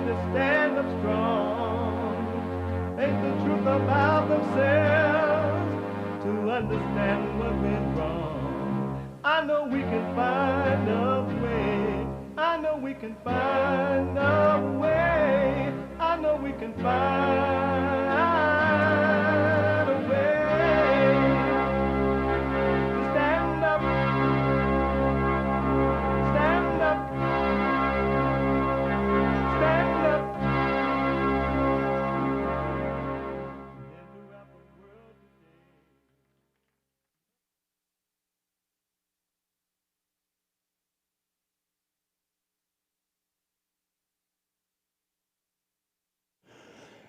to stand up strong, face the truth about themselves, to understand what went wrong. I know we can find a way. I know we can find a way. I know we can find a way to stand up, stand up, stand up. Throughout the world today.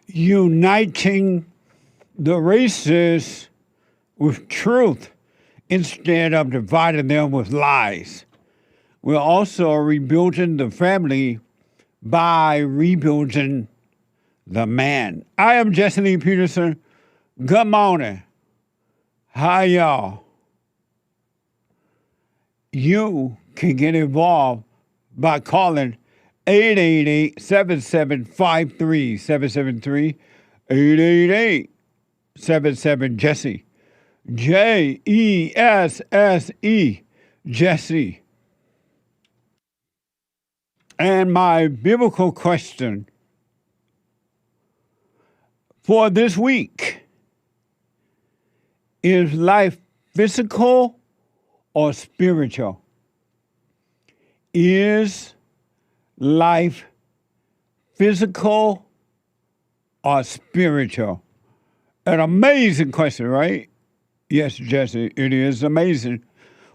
Uniting the races with truth instead of dividing them with lies. We're also rebuilding the family by rebuilding the man. I am Jesse Lee Peterson. Good morning. Hi, y'all. You can get involved by calling 888-7753-773, 888-77-JESSE, Jesse, Jesse. And my biblical question for this week: is life physical or spiritual? Is life physical or spiritual? An amazing question, right? Yes, Jesse, it is amazing.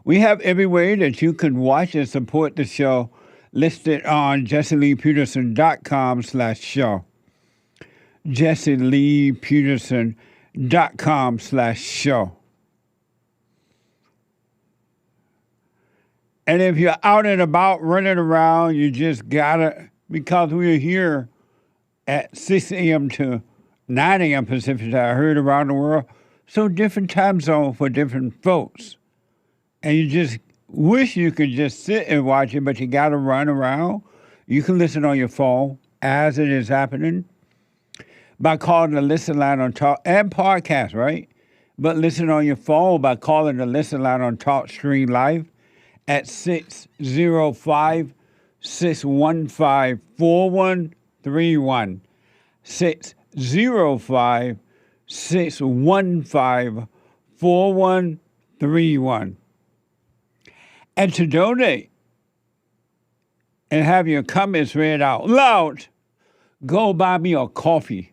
We have every way that you can watch and support the show listed on jesseleepeterson.com/show. jesseleepeterson.com/show. And if you're out and about running around, you just gotta, because we're here at 6 a.m. to 9 a.m. Pacific time, I heard around the world, so different time zone for different folks. And you just wish you could just sit and watch it, but you gotta run around. You can listen on your phone as it is happening by calling the listen line on Talk, and podcast, right? But listen on your phone by calling the listen line on Talk Stream Live at 605-615-4131, 605-615-4131. And to donate and have your comments read out loud, go buy me a coffee.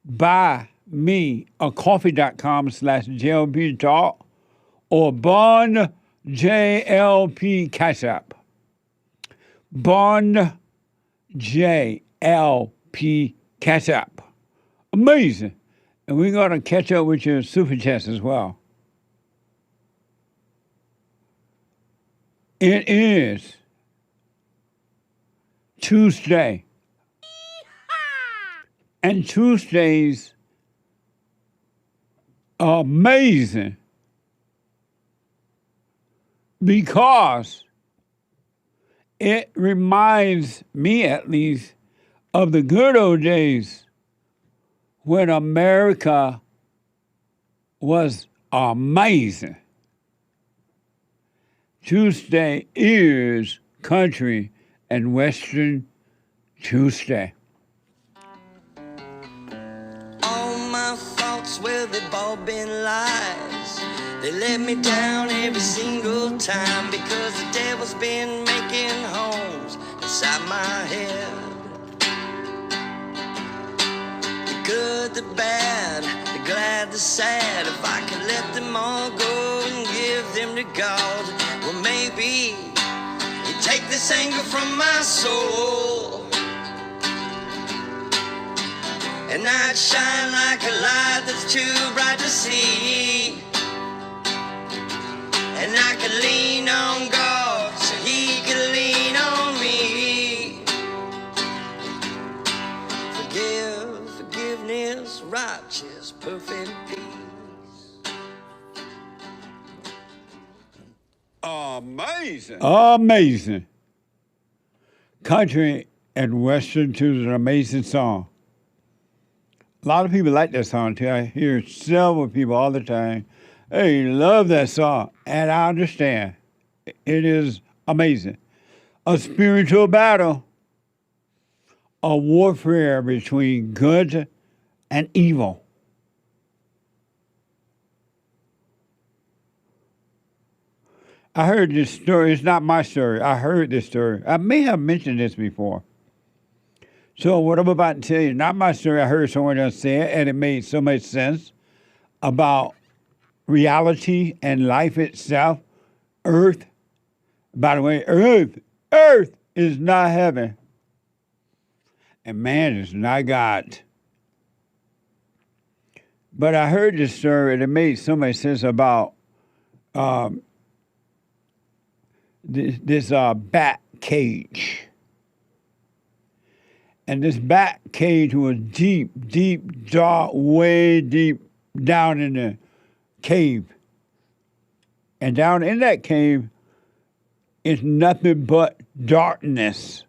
Buy me a coffee.com/JLP Talk or Bond JLP Cash App. Bond JLP Cash App. Amazing. And we're going to catch up with your Superchats as well. It is Tuesday. And Tuesdays are amazing because it reminds me, at least, of the good old days when America was amazing. Tuesday is Country and Western Tuesday. All my thoughts, well, they've all been lies. They let me down every single time because the devil's been making homes inside my head. The good, the bad, the glad, the sad. If I could let them all go and give them to God, well, maybe he'd take this anger from my soul. And I'd shine like a light that's too bright to see. And I could lean on God so he could lean on me. Forgiveness, righteous, perfect peace. Amazing. Amazing. Country and Western to an amazing song. A lot of people like that song too. I hear several people all the time. Hey, love that song. And I understand. It is amazing. A spiritual battle, a warfare between good and evil. I heard this story. It's not my story. I heard this story. I may have mentioned this before. So what I'm about to tell you, not my story. I heard someone else say it, and it made so much sense about reality and life itself. Earth. By the way, Earth is not heaven. And man is not God. But I heard this story, and it made so much sense about this bat cage. And this bat cage was deep, dark, way deep down in the cave. And down in that cave is nothing but darkness.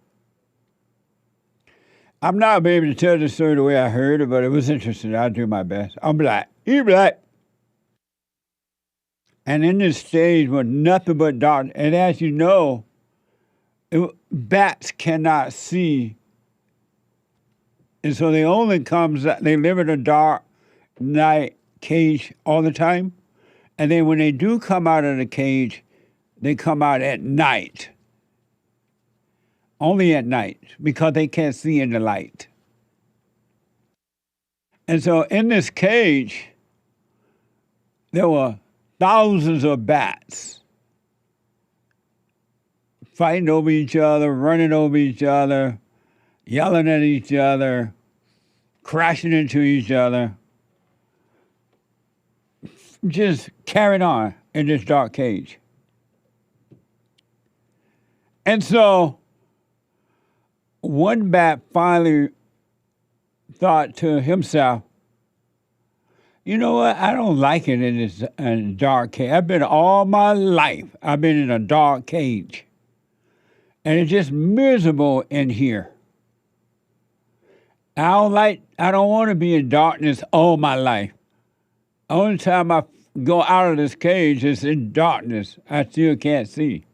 I'm not able to tell the story the way I heard it, but it was interesting. I'll do my best. I'm black. You're black. And in this stage was nothing but darkness. And as you know, bats cannot see. And so they live in a dark night cage all the time. And then when they do come out of the cage, they come out at night. Only at night, because they can't see in the light. And so in this cage, there were thousands of bats fighting over each other, running over each other, yelling at each other, crashing into each other, just carrying on in this dark cage. And so one bat finally thought to himself, you know what, I don't like it in this dark cage. I've been all my life, I've been in a dark cage. And it's just miserable in here. I don't want to be in darkness all my life. Only time I go out of this cage is in darkness. I still can't see.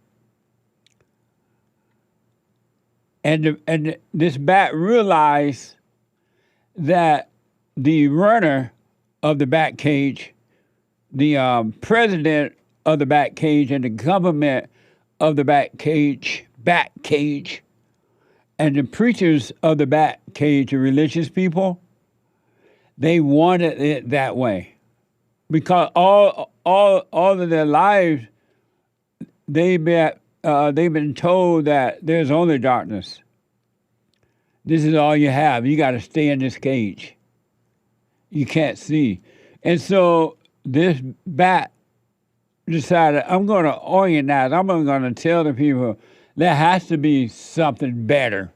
And this bat realized that the runner of the bat cage, the president of the bat cage, and the government of the bat cage, and the preachers of the bat cage, the religious people, they wanted it that way. Because all of their lives, they've been told that there's only darkness. This is all you have. You got to stay in this cage. You can't see. And so this bat decided, I'm going to organize. I'm going to tell the people there has to be something better.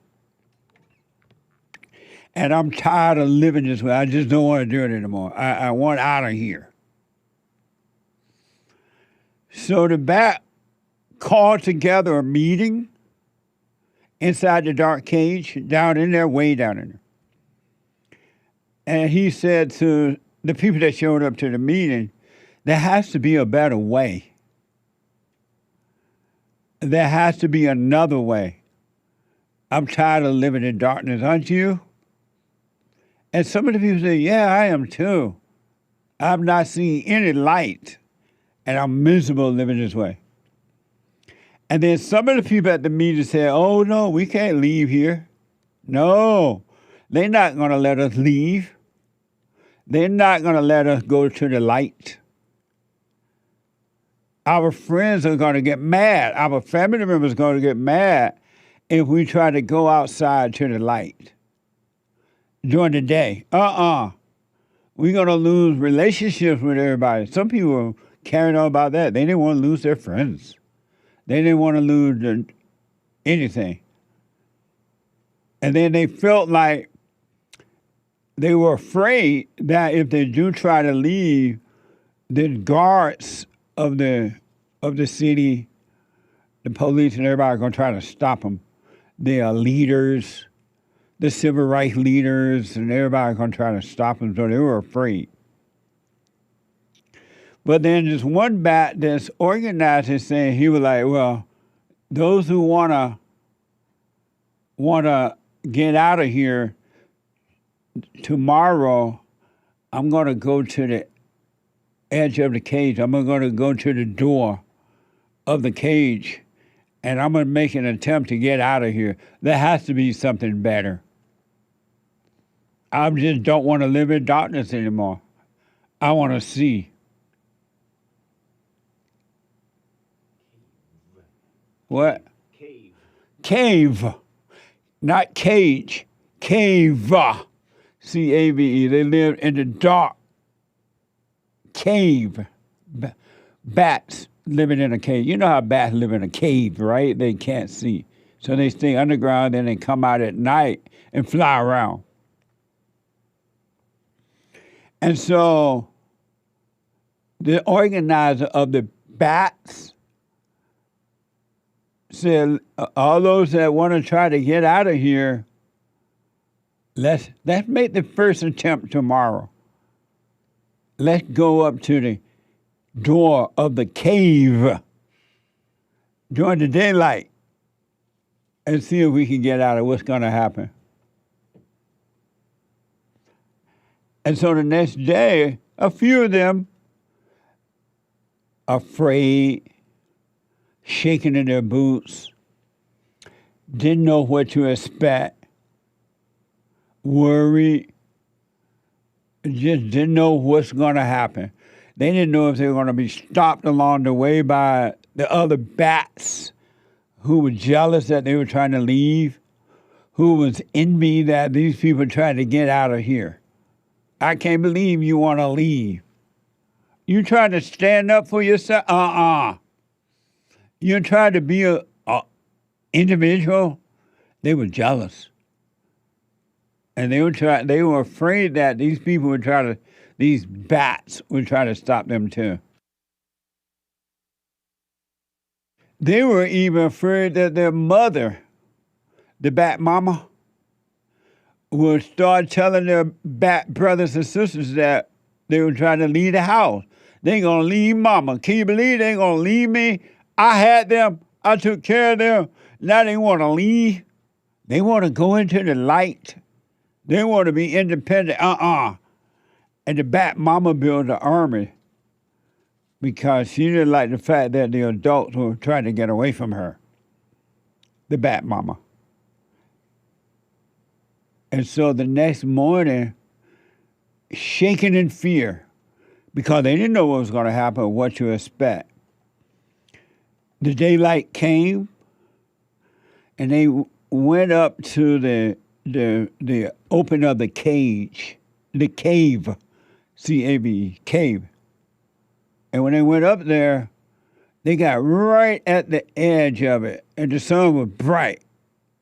And I'm tired of living this way. I just don't want to do it anymore. I want out of here. So the bat called together a meeting inside the dark cage, down in there, way down in there. And he said to the people that showed up to the meeting, there has to be a better way. There has to be another way. I'm tired of living in darkness, aren't you? And some of the people say, yeah, I am too. I've not seen any light, and I'm miserable living this way. And then some of the people at the meeting said, oh, no, we can't leave here. No, they're not going to let us leave. They're not going to let us go to the light. Our friends are going to get mad. Our family members are going to get mad if we try to go outside to the light during the day. We're going to lose relationships with everybody. Some people are carrying on about that. They didn't want to lose their friends. They didn't want to lose anything. And then they felt like they were afraid that if they do try to leave, the guards of the city, the police and everybody are going to try to stop them. They are leaders. the civil rights leaders and everybody going to try to stop them, so they were afraid. But then this one bat that's organized is saying, he was like, well, those who wanna get out of here tomorrow, I'm gonna go to the edge of the cage. I'm gonna go to the door of the cage, and I'm gonna make an attempt to get out of here. There has to be something better. I just don't want to live in darkness anymore. I want to see. What? Cave. Not cage. Cave. C-A-V-E. They live in the dark. Cave. Bats living in a cave. You know how bats live in a cave, right? They can't see. So they stay underground, then they come out at night and fly around. And so the organizer of the bats said, all those that want to try to get out of here, let's make the first attempt tomorrow. Let's go up to the door of the cave during the daylight and see if we can get out of what's going to happen. And so the next day, a few of them, afraid, shaking in their boots, didn't know what to expect, worried, just didn't know what's going to happen. They didn't know if they were going to be stopped along the way by the other bats who were jealous that they were trying to leave, who was envy that these people tried to get out of here. I can't believe you want to leave. You trying to stand up for yourself? You trying to be a individual? They were jealous. And they were afraid that these people would these bats would try to stop them too. They were even afraid that their mother, the bat mama, would start telling their bat brothers and sisters that they were trying to leave the house. They ain't gonna leave mama. Can you believe they ain't gonna leave me? I had them. I took care of them. Now they want to leave. They want to go into the light. They want to be independent. And the bat mama built an army because she didn't like the fact that the adults were trying to get away from her. The bat mama. And so the next morning, shaking in fear, because they didn't know what was going to happen or what to expect, the daylight came, and they went up to the open of the cage, the cave, C-A-V-E, cave. And when they went up there, they got right at the edge of it, and the sun was bright.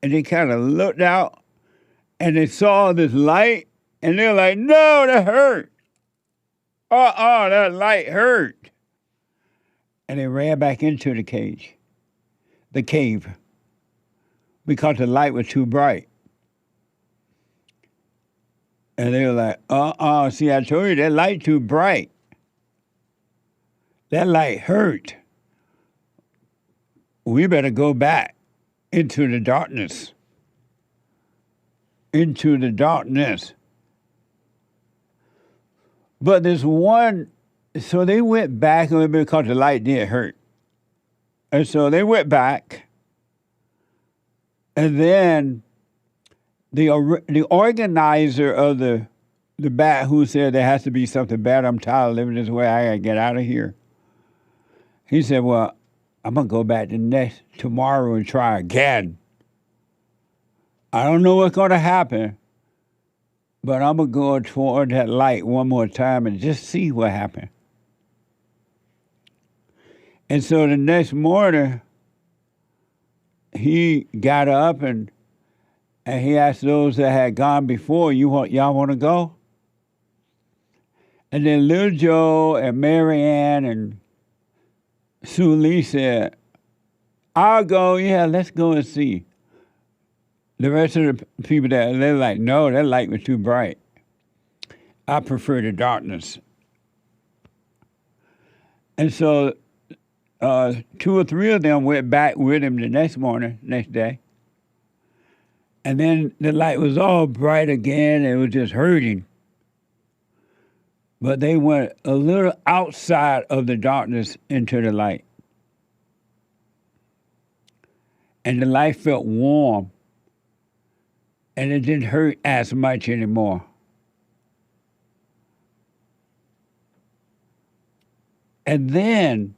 And they kind of looked out, and they saw this light, and they're like, no, that hurt. That light hurt. And they ran back into the cage, the cave, because the light was too bright. And they were like, see, I told you that light too bright. That light hurt. We better go back into the darkness. Into the darkness. But this one, so they went back a little bit because the light did hurt. And so they went back. And then the organizer of the bat who said there has to be something bad, I'm tired of living this way, I got to get out of here. He said, well, I'm going to go back tomorrow and try again. I don't know what's going to happen, but I'm going to go toward that light one more time and just see what happened. And so the next morning, he got up and he asked those that had gone before, y'all want to go? And then Lil Joe and Mary Ann and Sue Lee said, I'll go, yeah, let's go and see. The rest of the people they're like, no, that light was too bright. I prefer the darkness. And so 2 or 3 of them went back with him the next day. And then the light was all bright again. It was just hurting. But they went a little outside of the darkness into the light. And the light felt warm. And it didn't hurt as much anymore. And then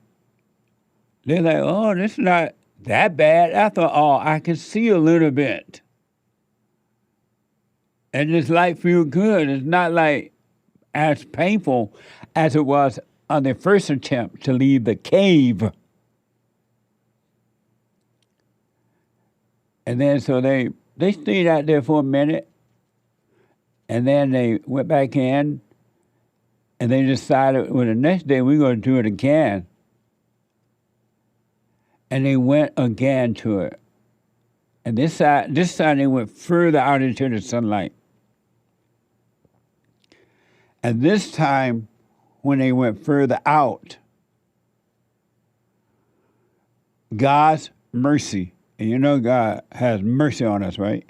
they're like, oh, this is not that bad. After all, I can see a little bit. And this light feels good. It's not like as painful as it was on their first attempt to leave the cave. And then so they stayed out there for a minute. And then they went back in. And they decided, well, the next day we're going to do it again. And they went again to it. And this time they went further out into the sunlight. And this time, when they went further out, God's mercy, and you know God has mercy on us, right?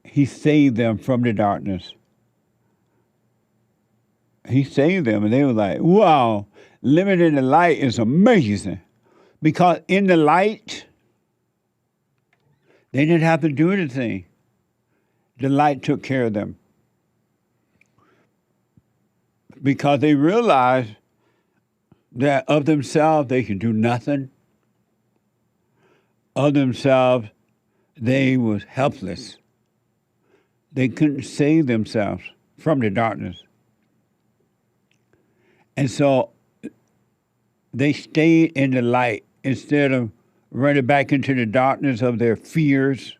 He saved them from the darkness. He saved them, and they were like, wow, living in the light is amazing. Because in the light, they didn't have to do anything. The light took care of them. Because they realized that of themselves, they could do nothing. Of themselves, they was helpless. They couldn't save themselves from the darkness. And so they stayed in the light instead of running back into the darkness of their fears,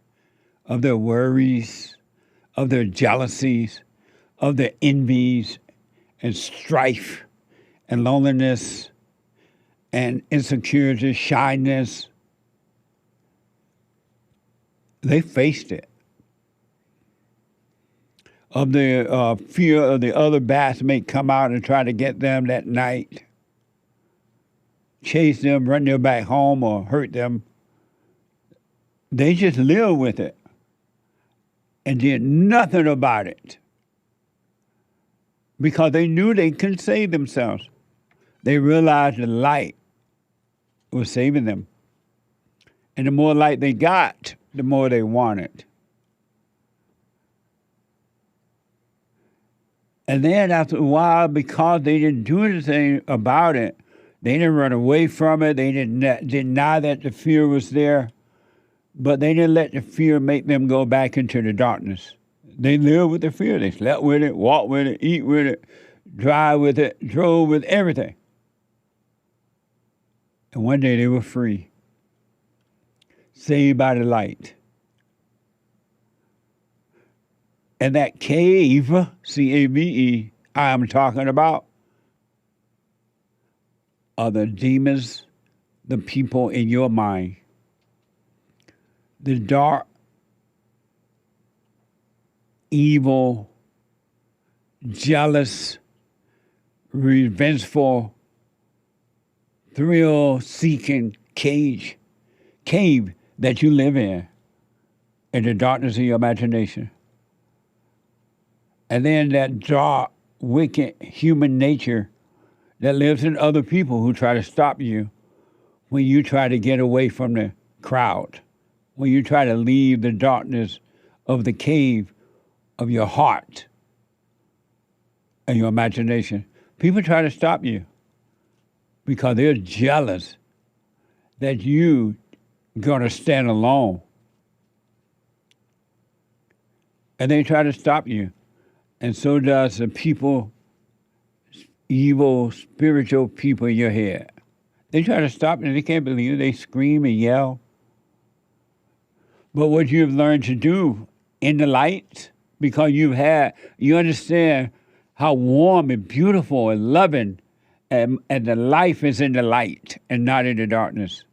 of their worries, of their jealousies, of their envies and strife and loneliness and insecurity, shyness. They faced it. Of the fear of the other bats may come out and try to get them that night, chase them, run them back home, or hurt them. They just lived with it and did nothing about it because they knew they couldn't save themselves. They realized the light was saving them. And the more light they got, the more they wanted. And then after a while, because they didn't do anything about it, they didn't run away from it, they didn't deny that the fear was there, but they didn't let the fear make them go back into the darkness. They lived with the fear. They slept with it, walked with it, eat with it, drive with it, drove with everything. And one day they were free, saved by the light. And that cave, C-A-V-E, I'm talking about, are the demons, the people in your mind. The dark, evil, jealous, revengeful, thrill-seeking cave that you live in the darkness of your imagination. And then that dark, wicked human nature that lives in other people who try to stop you when you try to get away from the crowd, when you try to leave the darkness of the cave of your heart and your imagination. People try to stop you because they're jealous that you're going to stand alone. And they try to stop you. And so does the people, evil, spiritual people in your head. They try to stop you, and they can't believe it. They scream and yell. But what you've learned to do in the light, because you understand how warm and beautiful and loving and the life is in the light and not in the darkness.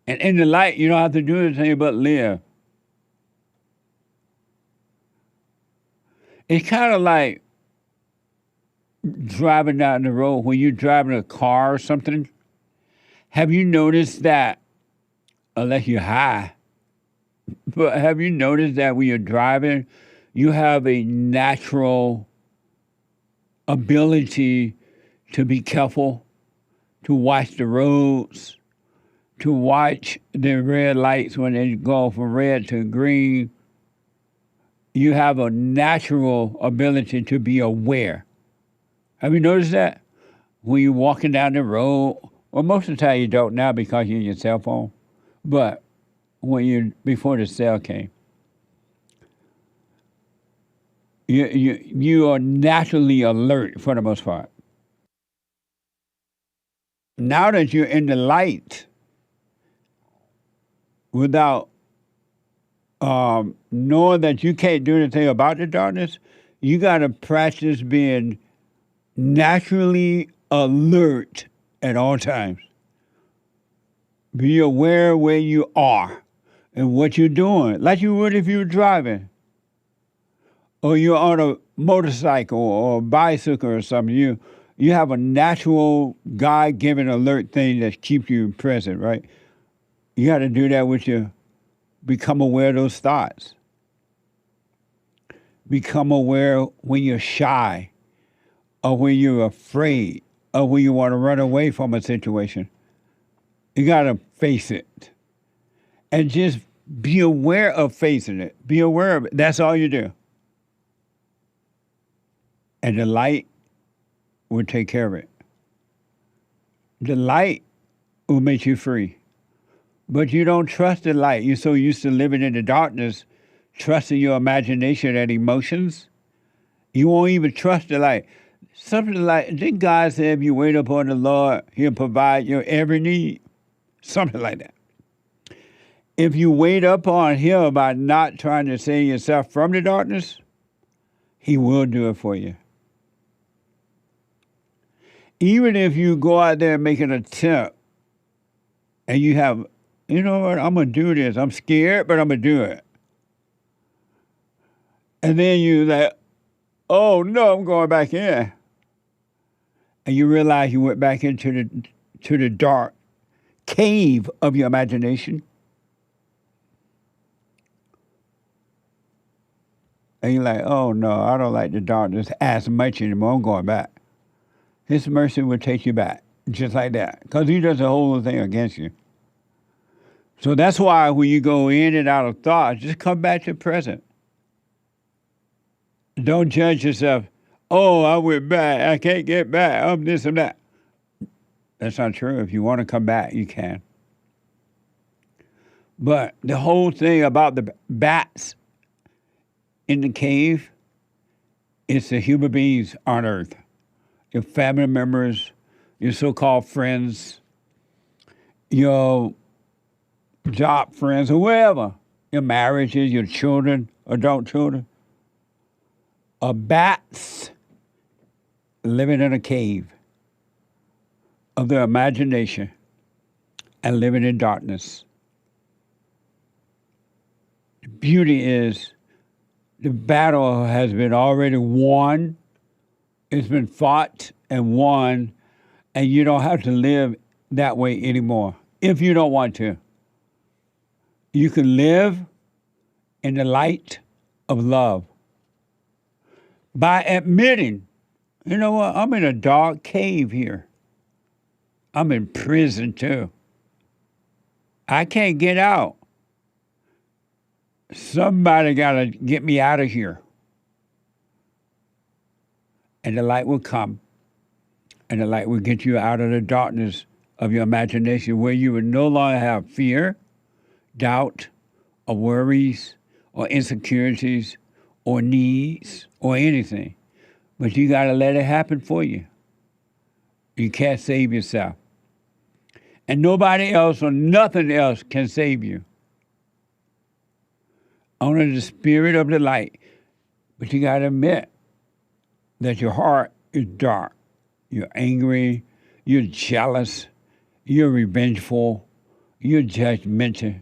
And in the light, you don't have to do anything but live. It's kind of like driving down the road when you're driving a car or something. Have you noticed that, unless you're high, but have you noticed that when you're driving, you have a natural ability to be careful, to watch the roads, to watch the red lights when they go from red to green? You have a natural ability to be aware. Have you noticed that? When you're walking down the road, well, most of the time you don't now because you're in your cell phone, but before the cell came, you are naturally alert for the most part. Now that you're in the light, without knowing that you can't do anything about the darkness, you got to practice being naturally alert at all times. Be aware where you are and what you're doing, like you would if you were driving, or you're on a motorcycle or a bicycle or something. You have a natural God-given alert thing that keeps you present, right? You got to do that with your, become aware of those thoughts. Become aware when you're shy, or when you're afraid, or when you want to run away from a situation. You got to face it. And just be aware of facing it. Be aware of it. That's all you do. And the light will take care of it. The light will make you free. But you don't trust the light. You're so used to living in the darkness, trusting your imagination and emotions. You won't even trust the light. Something like, didn't God say if you wait upon the Lord, He'll provide your every need? Something like that. If you wait upon Him by not trying to save yourself from the darkness, He will do it for you. Even if you go out there and make an attempt, and you have, you know what, I'm going to do this. I'm scared, but I'm going to do it. And then you like, oh no, I'm going back in. And you realize you went back into the dark cave of your imagination. And you're like, oh no, I don't like the darkness as much anymore. I'm going back. His mercy will take you back, just like that, because He does the whole thing against you. So that's why when you go in and out of thought, just come back to the present. Don't judge yourself. Oh, I went back. I can't get back. I'm this and that. That's not true. If you want to come back, you can. But the whole thing about the bats in the cave is the human beings on earth. Your family members, your so-called friends, your job friends, or whoever, your marriages, your children, adult children, are bats living in a cave of their imagination and living in darkness. The beauty is the battle has been already won. It's been fought and won, and you don't have to live that way anymore if you don't want to. You can live in the light of love by admitting, you know what, I'm in a dark cave here. I'm in prison too. I can't get out. Somebody got to get me out of here. And the light will come, and the light will get you out of the darkness of your imagination, where you will no longer have fear, doubt, or worries, or insecurities, or needs, or anything. But you got to let it happen for you. You can't save yourself. And nobody else or nothing else can save you. Only the spirit of the light. But you got to admit that your heart is dark. You're angry, you're jealous, you're revengeful, You're judgmental.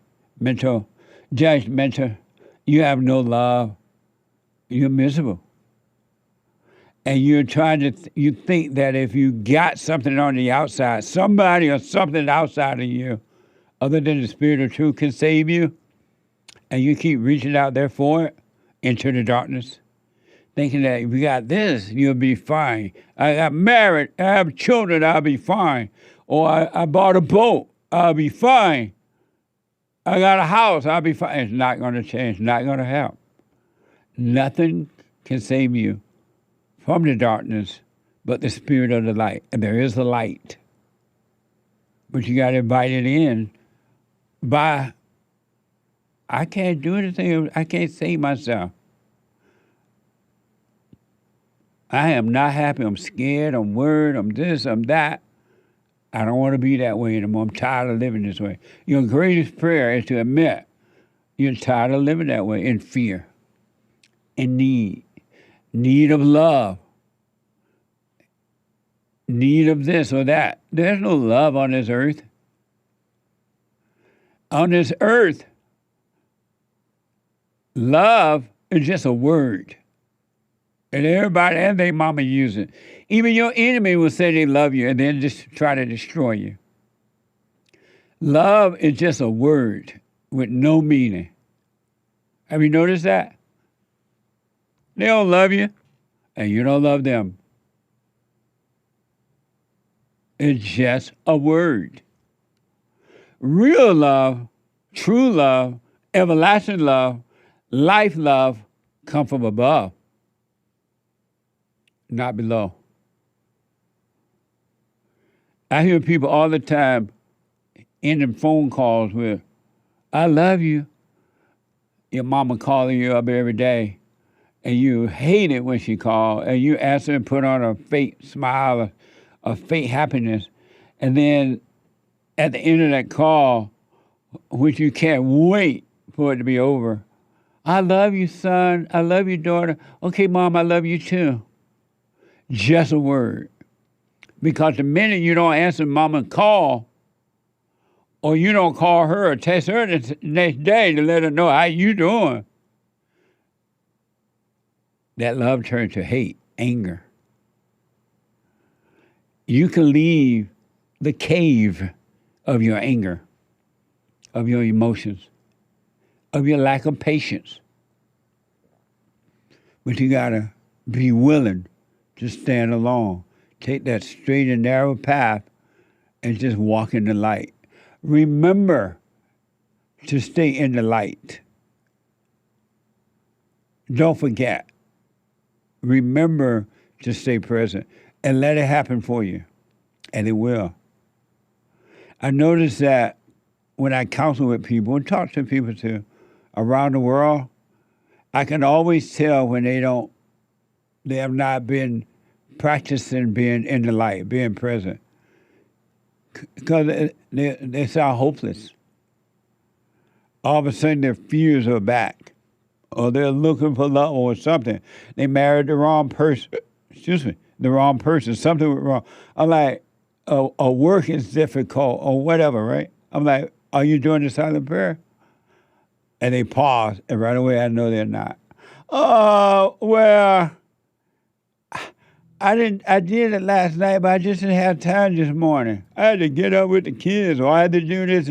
You have no love. You're miserable. And you're trying to, you think that if you got something on the outside, somebody or something outside of you, other than the Spirit of truth, can save you, and you keep reaching out there for it into the darkness, thinking that if you got this, you'll be fine. I got married, I have children, I'll be fine. Or I bought a boat, I'll be fine. I got a house, I'll be fine. It's not going to change, not going to help. Nothing can save you from the darkness but the Spirit of the light. And there is a light. But you got to invite it in by, I can't do anything, I can't save myself. I am not happy, I'm scared, I'm worried, I'm this, I'm that. I don't want to be that way anymore. I'm tired of living this way. Your greatest prayer is to admit you're tired of living that way, in fear, in need of love, need of this or that. There's no love on this earth. On this earth, love is just a word. And everybody and their mama use it. Even your enemy will say they love you and then just try to destroy you. Love is just a word with no meaning. Have you noticed that? They don't love you and you don't love them. It's just a word. Real love, true love, everlasting love, life love come from above, not below. I hear people all the time ending phone calls with, I love you. Your mama calling you up every day, and you hate it when she calls, and you ask her to put on a fake smile, a fake happiness, and then at the end of that call, which you can't wait for it to be over, I love you, son. I love you, daughter. Okay, Mom, I love you too. Just a word. Because the minute you don't answer Mama's call, or you don't call her or text her the next day to let her know how you doing, that love turns to hate, anger. You can leave the cave of your anger, of your emotions, of your lack of patience. But you gotta be willing to stand alone. Take that straight and narrow path and just walk in the light. Remember to stay in the light. Don't forget. Remember to stay present and let it happen for you. And it will. I noticed that when I counsel with people and talk to people too around the world, I can always tell when they have not been practicing being in the light, being present. Because they sound hopeless. All of a sudden their fears are back. Or they're looking for love or something. They married the wrong person. The wrong person. Something went wrong. I'm like, a work is difficult or whatever, right? I'm like, are you doing the silent prayer? And they pause, and right away I know they're not. Oh, well, I did it last night, but I just didn't have time this morning. I had to get up with the kids, or I had to do this.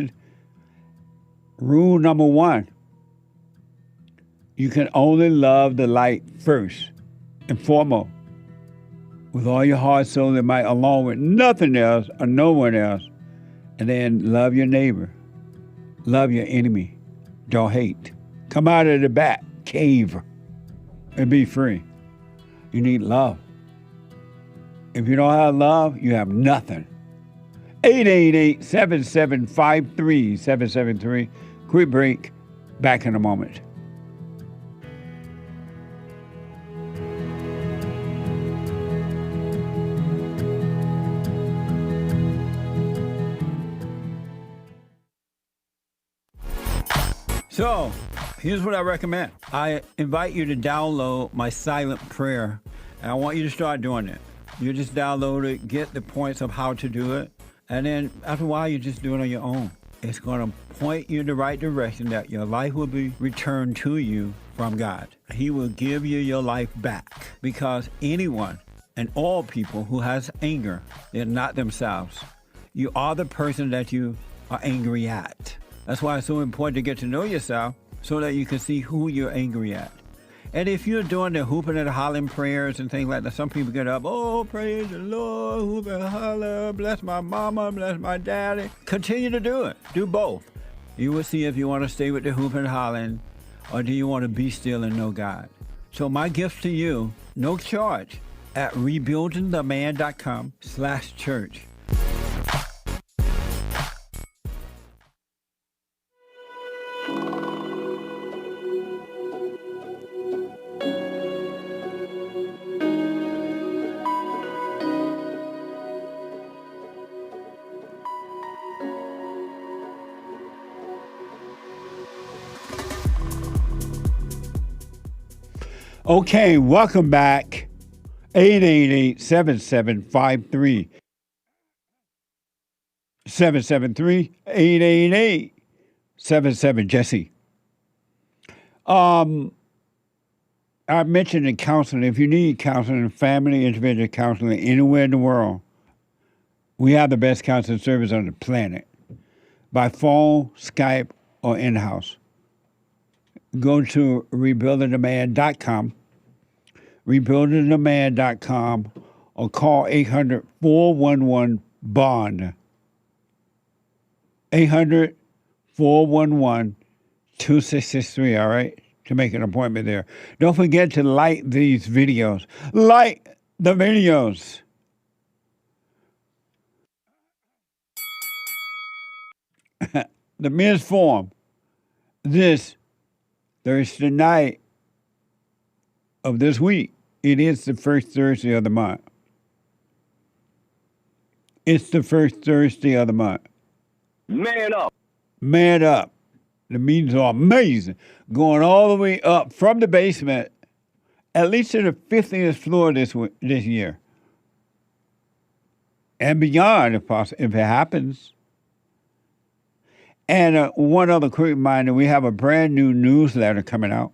Rule number 1, you can only love the light first and foremost, with all your heart, soul, and might, along with nothing else or no one else. And then love your neighbor. Love your enemy. Don't hate. Come out of the back cave and be free. You need love. If you don't have love, you have nothing. 888-7753-773. Quick break. Back in a moment. So, here's what I recommend. I invite you to download my silent prayer, and I want you to start doing it. You just download it, get the points of how to do it, and then after a while, you just do it on your own. It's going to point you in the right direction that your life will be returned to you from God. He will give you your life back because anyone and all people who has anger, they're not themselves. You are the person that you are angry at. That's why it's so important to get to know yourself so that you can see who you're angry at. And if you're doing the hooping and hollering prayers and things like that, some people get up, oh, praise the Lord, hoop and holler, bless my mama, bless my daddy. Continue to do it. Do both. You will see if you want to stay with the hooping and hollering or do you want to be still and know God. So my gift to you, no charge, at rebuildingtheman.com/church. Okay, welcome back. 888-7753. 773-888-77 Jesse. I mentioned in counseling, if you need counseling, family, individual counseling anywhere in the world, we have the best counseling service on the planet. By phone, Skype, or in-house. Go to rebuildingtheman.com, rebuildingtheman.com, or call 800-411-BOND. 800-411-2663, all right, to make an appointment there. Don't forget to like these videos. Like the videos. The Men's Forum, this Thursday night of this week. It is the first Thursday of the month. It's the first Thursday of the month. Man up. Man up. The meetings are amazing. Going all the way up from the basement, at least to the 50th floor this year. And beyond, if it happens. And one other quick reminder, we have a brand new newsletter coming out.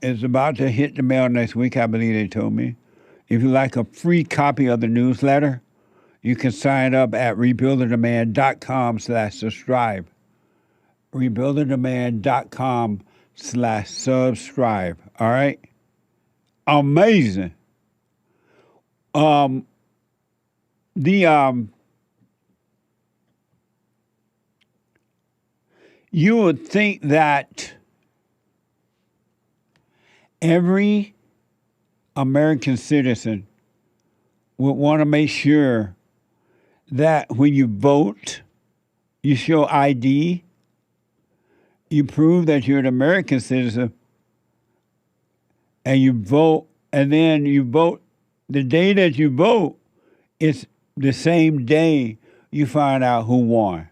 It's about to hit the mail next week, I believe they told me. If you like a free copy of the newsletter, you can sign up at rebuildingtheman.com/subscribe. rebuildingtheman.com/subscribe. All right? Amazing. You would think that every American citizen would want to make sure that when you vote, you show ID, you prove that you're an American citizen, and you vote, and then you vote. The day that you vote, it's the same day you find out who won.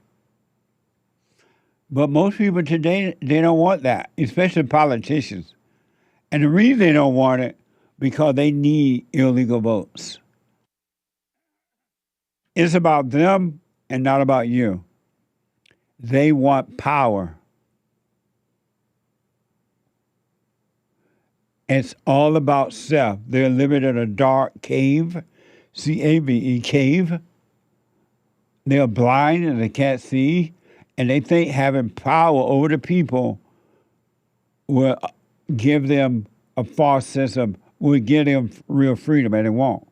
But most people today, they don't want that, especially politicians. And the reason they don't want it, because they need illegal votes. It's about them and not about you. They want power. It's all about self. They're living in a dark cave, C-A-V-E, cave. They're blind and they can't see. And they think having power over the people will give them a false sense of, will give them real freedom, and it won't.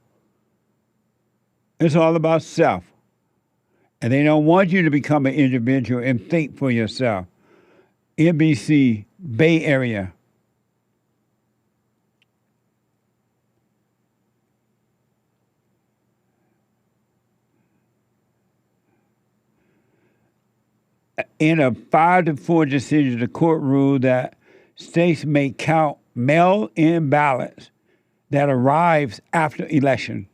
It's all about self. And they don't want you to become an individual and think for yourself. NBC, Bay Area. In a 5-4 decision, the court ruled that states may count mail-in ballots that arrives after election.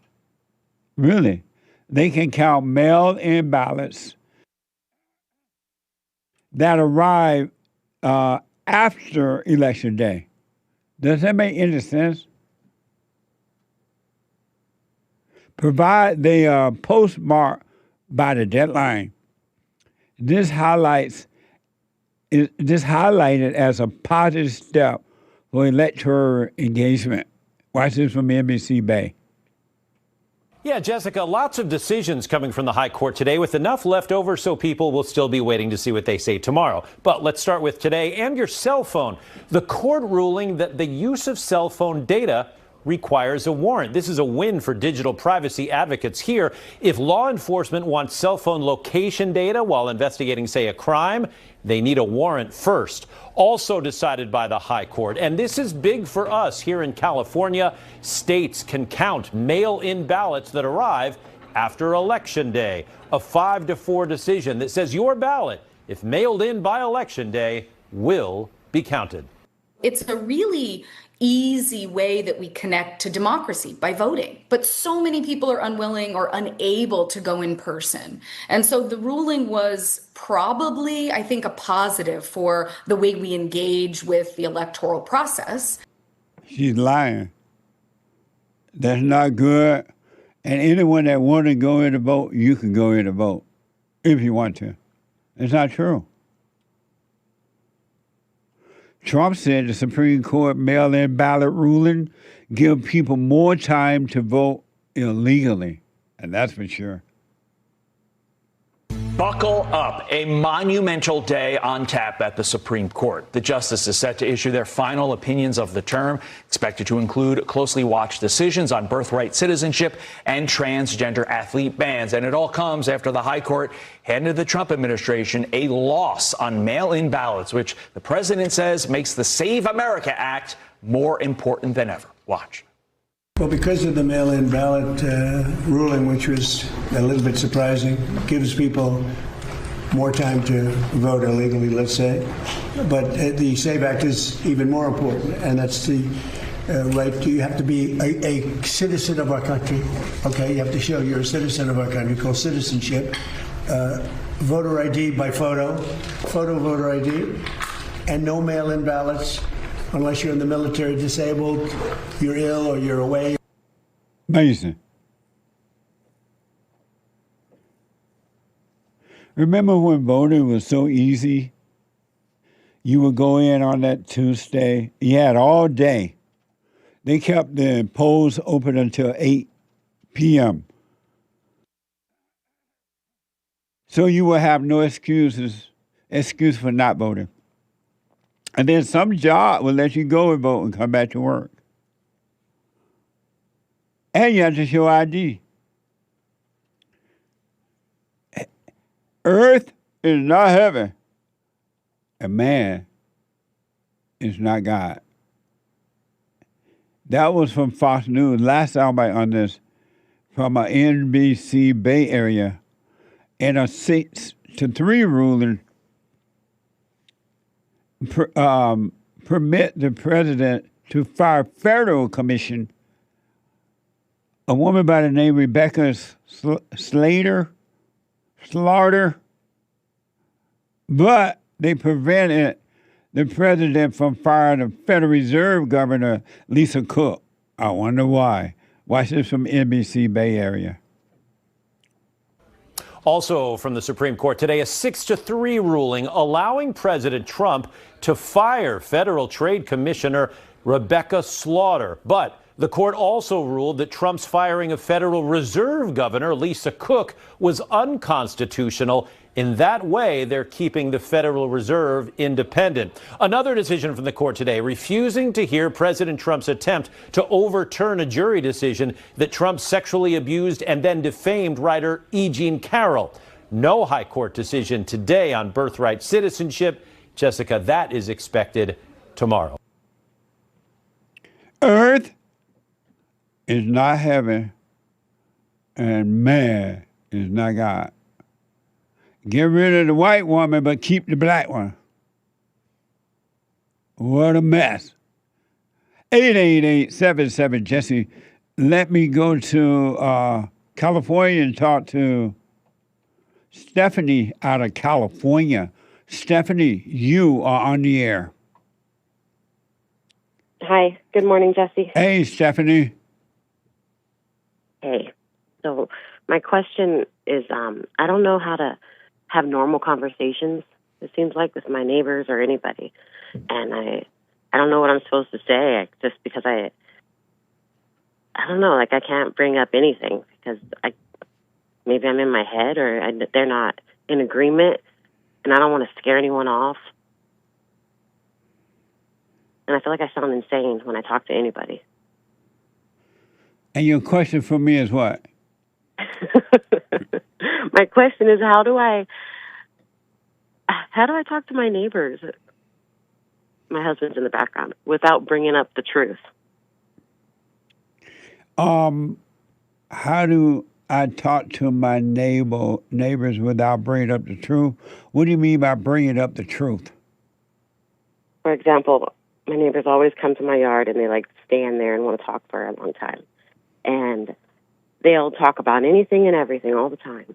Really? They can count mail-in ballots that arrive after election day. Does that make any sense? provide they are postmarked by the deadline. This highlighted as a positive step for electoral engagement. Watch this from NBC Bay. Yeah, Jessica, lots of decisions coming from the High Court today with enough left over so people will still be waiting to see what they say tomorrow. But let's start with today and your cell phone. The court ruling that the use of cell phone data requires a warrant. This is a win for digital privacy advocates here. If law enforcement wants cell phone location data while investigating, say, a crime, they need a warrant first. Also decided by the High Court, and this is big for us here in California, states can count mail-in ballots that arrive after Election Day. A 5-4 decision that says your ballot, if mailed in by Election Day, will be counted. It's a really easy way that we connect to democracy by voting. But so many people are unwilling or unable to go in person. And so the ruling was probably, I think, a positive for the way we engage with the electoral process. She's lying. That's not good. And anyone that want to go in to vote, you can go in to vote if you want to. It's not true. Trump said the Supreme Court mail-in ballot ruling give people more time to vote illegally, and that's for sure. Buckle up. A monumental day on tap at the Supreme Court. The justice is set to issue their final opinions of the term, expected to include closely watched decisions on birthright citizenship and transgender athlete bans. And it all comes after the High Court handed the Trump administration a loss on mail-in ballots, which the president says makes the Save America Act more important than ever. Watch. Well, because of the mail-in ballot ruling, which was a little bit surprising, gives people more time to vote illegally, let's say. But the SAVE Act is even more important, and that's the right. You have to be a citizen of our country. Okay, you have to show you're a citizen of our country, called citizenship. Voter ID by photo voter ID, and no mail-in ballots. Unless you're in the military, disabled, you're ill, or you're away. Amazing. Remember when voting was so easy? You would go in on that Tuesday. You had all day. They kept the polls open until 8 p.m. So you would have no excuse for not voting. And then some job will let you go and vote and come back to work. And you have to show ID. Earth is not heaven, and man is not God. That was from Fox News. Last soundbite on this from an NBC Bay Area. In a 6-3 ruling, permit the president to fire federal commission a woman by the name Rebecca Slaughter, but they prevented the president from firing the Federal Reserve Governor Lisa Cook. I wonder why. Watch this from NBC Bay Area. Also from the Supreme Court today, a 6-3 ruling allowing President Trump to fire Federal Trade Commissioner Rebecca Slaughter. But the court also ruled that Trump's firing of Federal Reserve Governor Lisa Cook was unconstitutional. In that way, they're keeping the Federal Reserve independent. Another decision from the court today, refusing to hear President Trump's attempt to overturn a jury decision that Trump sexually abused and then defamed writer E. Jean Carroll. No high court decision today on birthright citizenship. Jessica, that is expected tomorrow. Earth is not heaven, and man is not God. Get rid of the white woman, but keep the black one. What a mess. 888-77 Jesse. Let me go to California and talk to Stephanie out of California. Stephanie, you are on the air. Hi. Good morning, Jesse. Hey, Stephanie. Hey. So my question is, I don't know how to have normal conversations, it seems like, with my neighbors or anybody. And I don't know what I'm supposed to say, just because I don't know, like I can't bring up anything because maybe I'm in my head or they're not in agreement, and I don't want to scare anyone off. And I feel like I sound insane when I talk to anybody. And your question for me is what? My question is, how do I talk to my neighbors? My husband's in the background without bringing up the truth. How do I talk to my neighbors without bringing up the truth? What do you mean by bringing up the truth? For example, my neighbors always come to my yard and they like stand there and want to talk for a long time. And they'll talk about anything and everything all the time.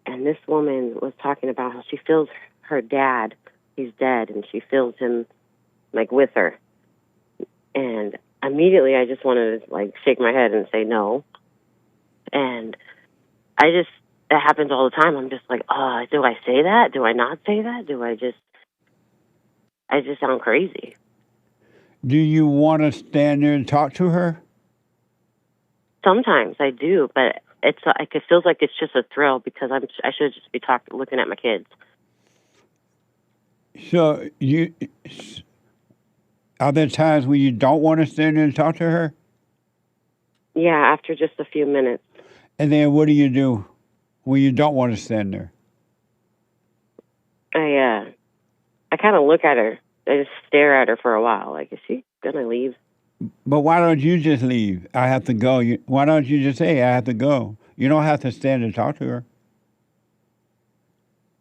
And this woman was talking about how she feels her dad, he's dead, and she feels him like with her. And immediately I just wanted to like shake my head and say no. And that happens all the time. I'm just like, oh, do I say that? Do I not say that? I just sound crazy. Do you want to stand there and talk to her? Sometimes I do, but it feels like it's just a thrill because I should just be looking at my kids. So are there times when you don't want to stand there and talk to her? Yeah, after just a few minutes. And then what do you do when you don't want to stand there? I kind of look at her. I just stare at her for a while. Like, is she gonna leave? But why don't you just leave? I have to go. Why don't you just say, I have to go? You don't have to stand and talk to her.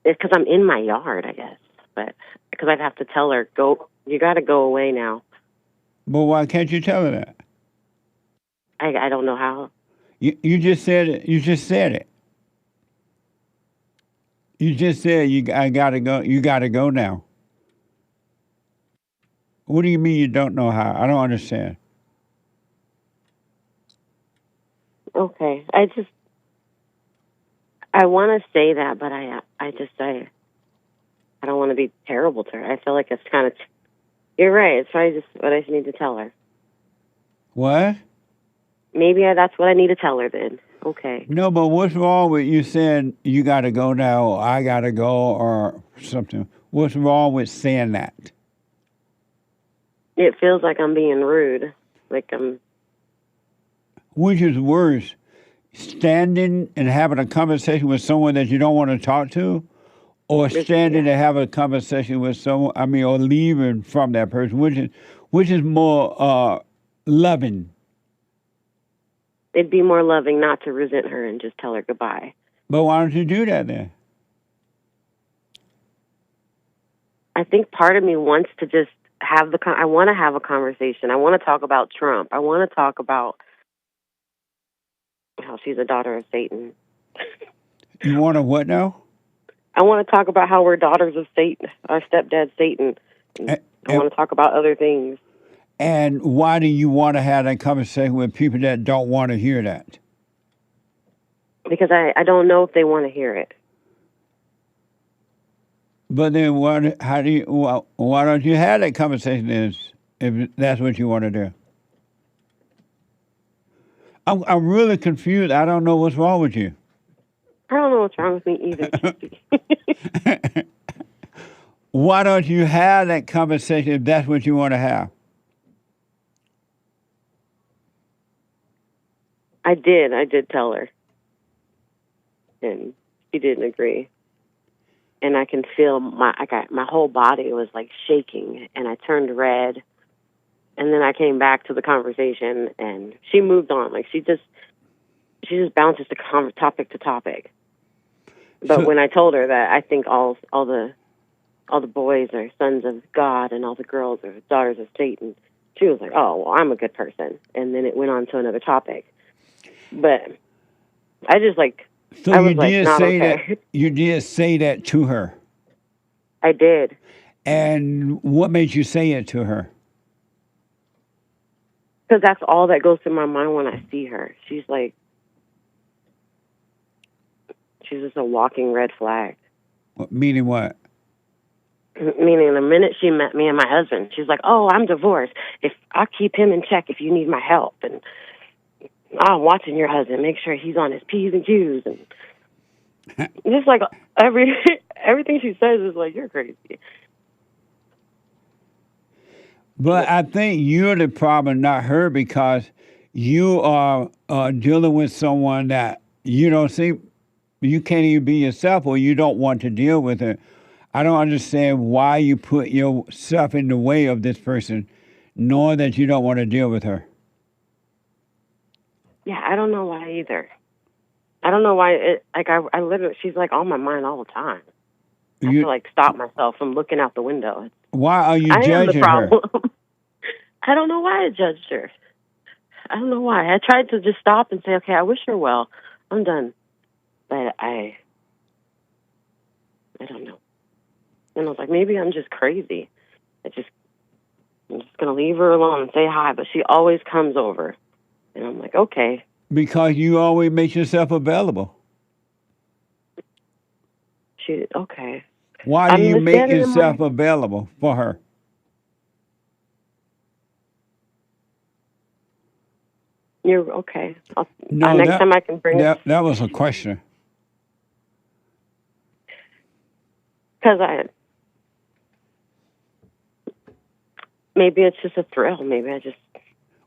It's because I'm in my yard, I guess. But because I'd have to tell her, go. You got to go away now. But why can't you tell her that? I don't know how. You just said it. You just said it. You just said I gotta go. You gotta go now. What do you mean you don't know how? I don't understand. Okay, I want to say that, but I don't want to be terrible to her. I feel like it's kind of. You're right. It's probably just what I just need to tell her. What? Maybe that's what I need to tell her then. Okay. No, but what's wrong with you saying you got to go now, or I got to go, or something? What's wrong with saying that? It feels like I'm being rude. Like I'm. Which is worse, standing and having a conversation with someone that you don't want to talk to, or standing and having a conversation with someone, or leaving from that person, which is more loving? It'd be more loving not to resent her and just tell her goodbye. But why don't you do that then? I think part of me wants to just have I want to have a conversation. I want to talk about Trump. I want to talk about how she's a daughter of Satan. You want to what now? I want to talk about how we're daughters of Satan, our stepdad Satan. I want to talk about other things. And why do you want to have that conversation with people that don't want to hear that? Because I don't know if they want to hear it. But then why don't you have that conversation if that's what you want to do? I'm really confused. I don't know what's wrong with you. I don't know what's wrong with me either. Why don't you have that conversation if that's what you want to have? I did tell her. And she didn't agree. And I can feel my whole body was like shaking, and I turned red. And then I came back to the conversation, and she moved on. Like she just bounces to topic to topic. But when I told her that I think all the boys are sons of God and all the girls are daughters of Satan, she was like, "Oh, well, I'm a good person." And then it went on to another topic. But I just like. So you did say that. You did say that to her. I did. And what made you say it to her? Because that's all that goes through my mind when I see her. She's like, she's just a walking red flag. Meaning what? Meaning the minute she met me and my husband, she's like, "Oh, I'm divorced. If I'll keep him in check if you need my help, and I'm watching your husband, make sure he's on his P's and Q's." And just like everything she says is like, "You're crazy." But I think you're the problem, not her, because you are dealing with someone that you don't see, you can't even be yourself, or you don't want to deal with it. I don't understand why you put yourself in the way of this person, knowing that you don't want to deal with her. Yeah, I don't know why either. I don't know why. I literally, she's like on my mind all the time. I have to like stop myself from looking out the window. Why are you I am the judging her? problem. I don't know why I judged her. I don't know why. I tried to just stop and say, okay, I wish her well. I'm done. But I don't know. And I was like, maybe I'm just crazy. I'm just going to leave her alone and say hi. But she always comes over. And I'm like, okay. Because you always make yourself available. Okay. Why do you make yourself available for her? You're okay. No, next time I can bring it. That was a question. Because maybe it's just a thrill. Maybe I like it.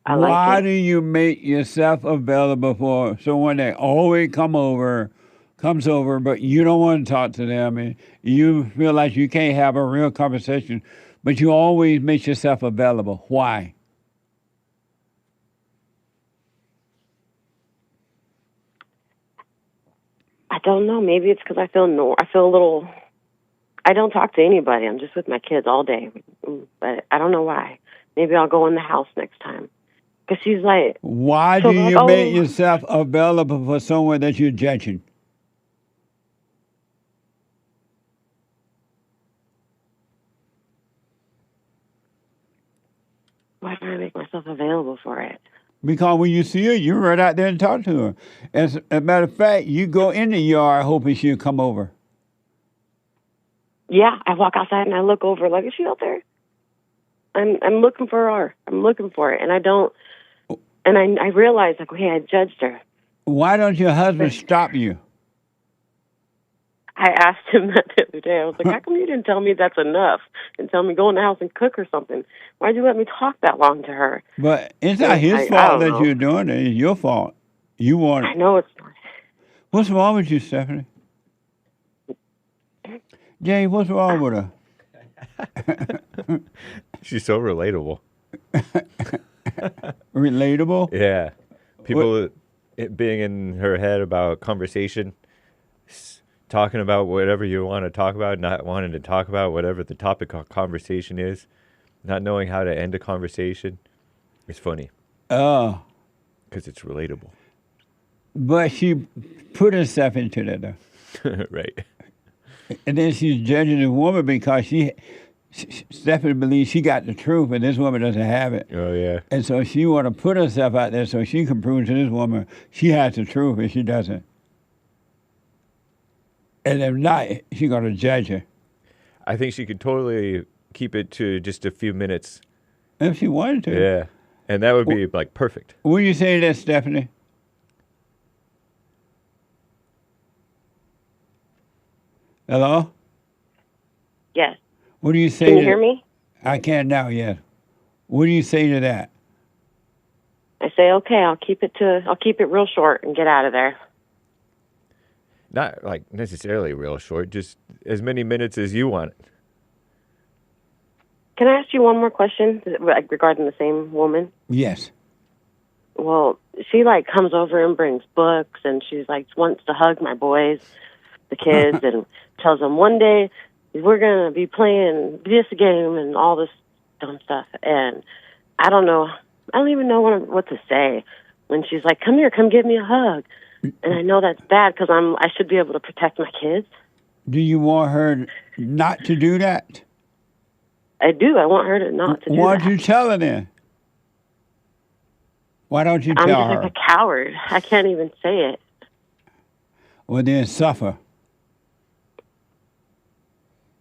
Why do you make yourself available for someone that always comes over, but you don't want to talk to them, and you feel like you can't have a real conversation, but you always make yourself available? Why? I don't know. Maybe it's because I feel a little. I don't talk to anybody. I'm just with my kids all day. But I don't know why. Maybe I'll go in the house next time. Because she's like... Why do you make yourself available for someone that you're judging? Why do I make myself available for it? Because when you see her, you run out there and talk to her. As a matter of fact, you go in the yard hoping she'll come over. Yeah, I walk outside and I look over like, is she out there? I'm looking for her. I'm looking for it. And I don't... And I realized, like, okay, I judged her. Why don't your husband stop you? I asked him that the other day. I was like, how come you didn't tell me that's enough? And tell me go in the house and cook or something? Why'd you let me talk that long to her? But it's not his fault that you're doing it. It's your fault. You want it. I know it's not. What's wrong with you, Stephanie? Jay, what's wrong with her? She's so relatable. Relatable? Yeah. People being in her head about conversation, talking about whatever you want to talk about, not wanting to talk about whatever the topic of conversation is, not knowing how to end a conversation. It's funny. Oh. Because it's relatable. But she put herself into that, though. Right. And then she's judging the woman because Stephanie believes she got the truth, and this woman doesn't have it. Oh, yeah. And so she want to put herself out there so she can prove to this woman she has the truth, and she doesn't. And if not, she's going to judge her. I think she could totally keep it to just a few minutes. If she wanted to. Yeah. And that would be, like, perfect. What do you say to that, Stephanie? Hello? Yes. What do you say Can you hear me? I can now, yes. What do you say to that? I say, okay, I'll keep it real short and get out of there. Not, like, necessarily real short, just as many minutes as you want. Can I ask you one more question regarding the same woman? Yes. Well, she, like, comes over and brings books, and she's, like, wants to hug my boys, the kids, and tells them one day we're going to be playing this game and all this dumb stuff. And I don't even know what to say when she's like, come here, come give me a hug. And I know that's bad because I should be able to protect my kids. Do you want her not to do that? I do. I want her to not to do that. Why don't you tell her then? Why don't you tell her? I'm just like a coward. I can't even say it. Well, then suffer.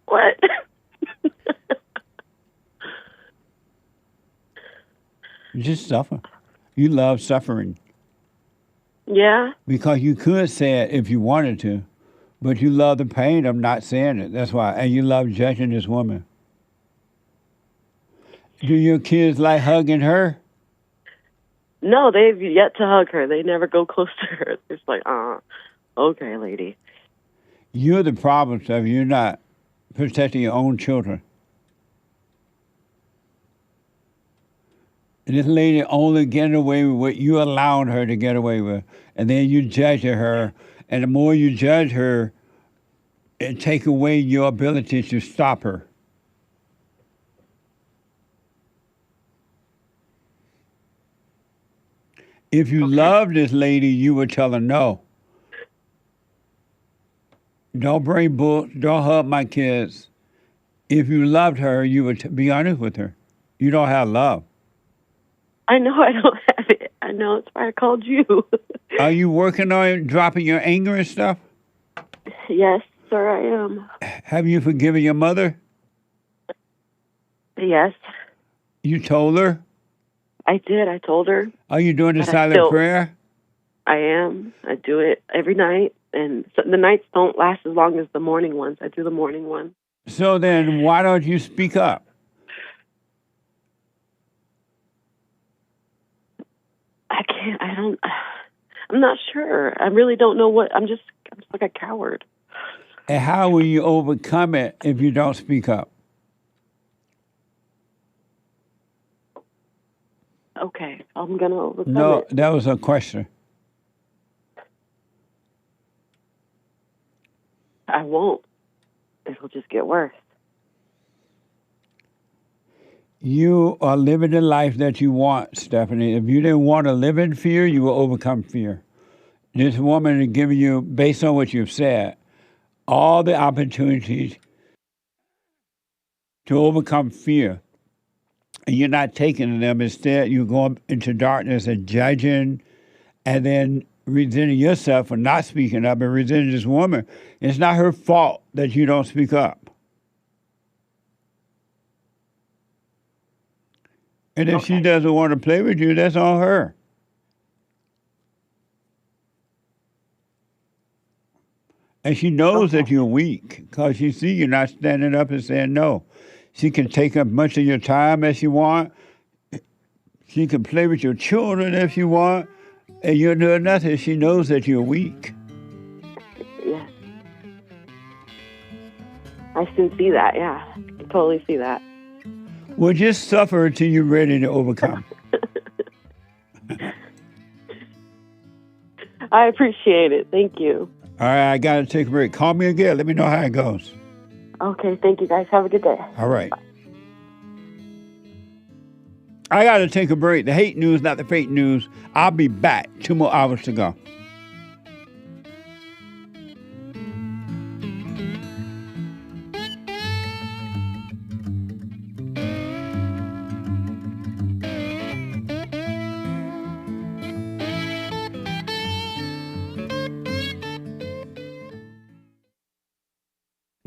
What? Just suffer. You love suffering. Yeah. Because you could say it if you wanted to, but you love the pain of not saying it. That's why. And you love judging this woman. Do your kids like hugging her? No, they've yet to hug her. They never go close to her. It's like, okay, lady. You're the problem, Steph. You're not protecting your own children. And this lady only getting away with what you allowed her to get away with. And then you judge her. And the more you judge her, it takes away your ability to stop her. If you love this lady, you would tell her no. Don't bring books. Don't hug my kids. If you loved her, you would be honest with her. You don't have love. I know I don't have it. I know. It's why I called you. Are you working on dropping your anger and stuff? Yes, sir, I am. Have you forgiven your mother? Yes. You told her? I did. I told her. Are you doing the silent prayer? I am. I do it every night. And so the nights don't last as long as the morning ones. I do the morning one. So then why don't you speak up? I can't. I'm not sure. I really don't know what. I'm just like a coward. And how will you overcome it if you don't speak up? Okay, I'm going to overcome it. No, that was a question. I won't. It'll just get worse. You are living the life that you want, Stephanie. If you didn't want to live in fear, you will overcome fear. This woman is giving you, based on what you've said, all the opportunities to overcome fear. And you're not taking them. Instead, you're going into darkness and judging and then resenting yourself for not speaking up and resenting this woman. It's not her fault that you don't speak up. And if she doesn't want to play with you, that's on her. And she knows that you're weak because she sees you're not standing up and saying no. She can take up much of your time as she want. She can play with your children if you want. And you're doing nothing. She knows that you're weak. Yeah. I can see that, yeah. I can totally see that. Well, just suffer until you're ready to overcome. I appreciate it. Thank you. All right, I got to take a break. Call me again. Let me know how it goes. Okay, thank you, guys. Have a good day. All right. I got to take a break. The hate news, not the fake news. I'll be back. 2 more hours to go.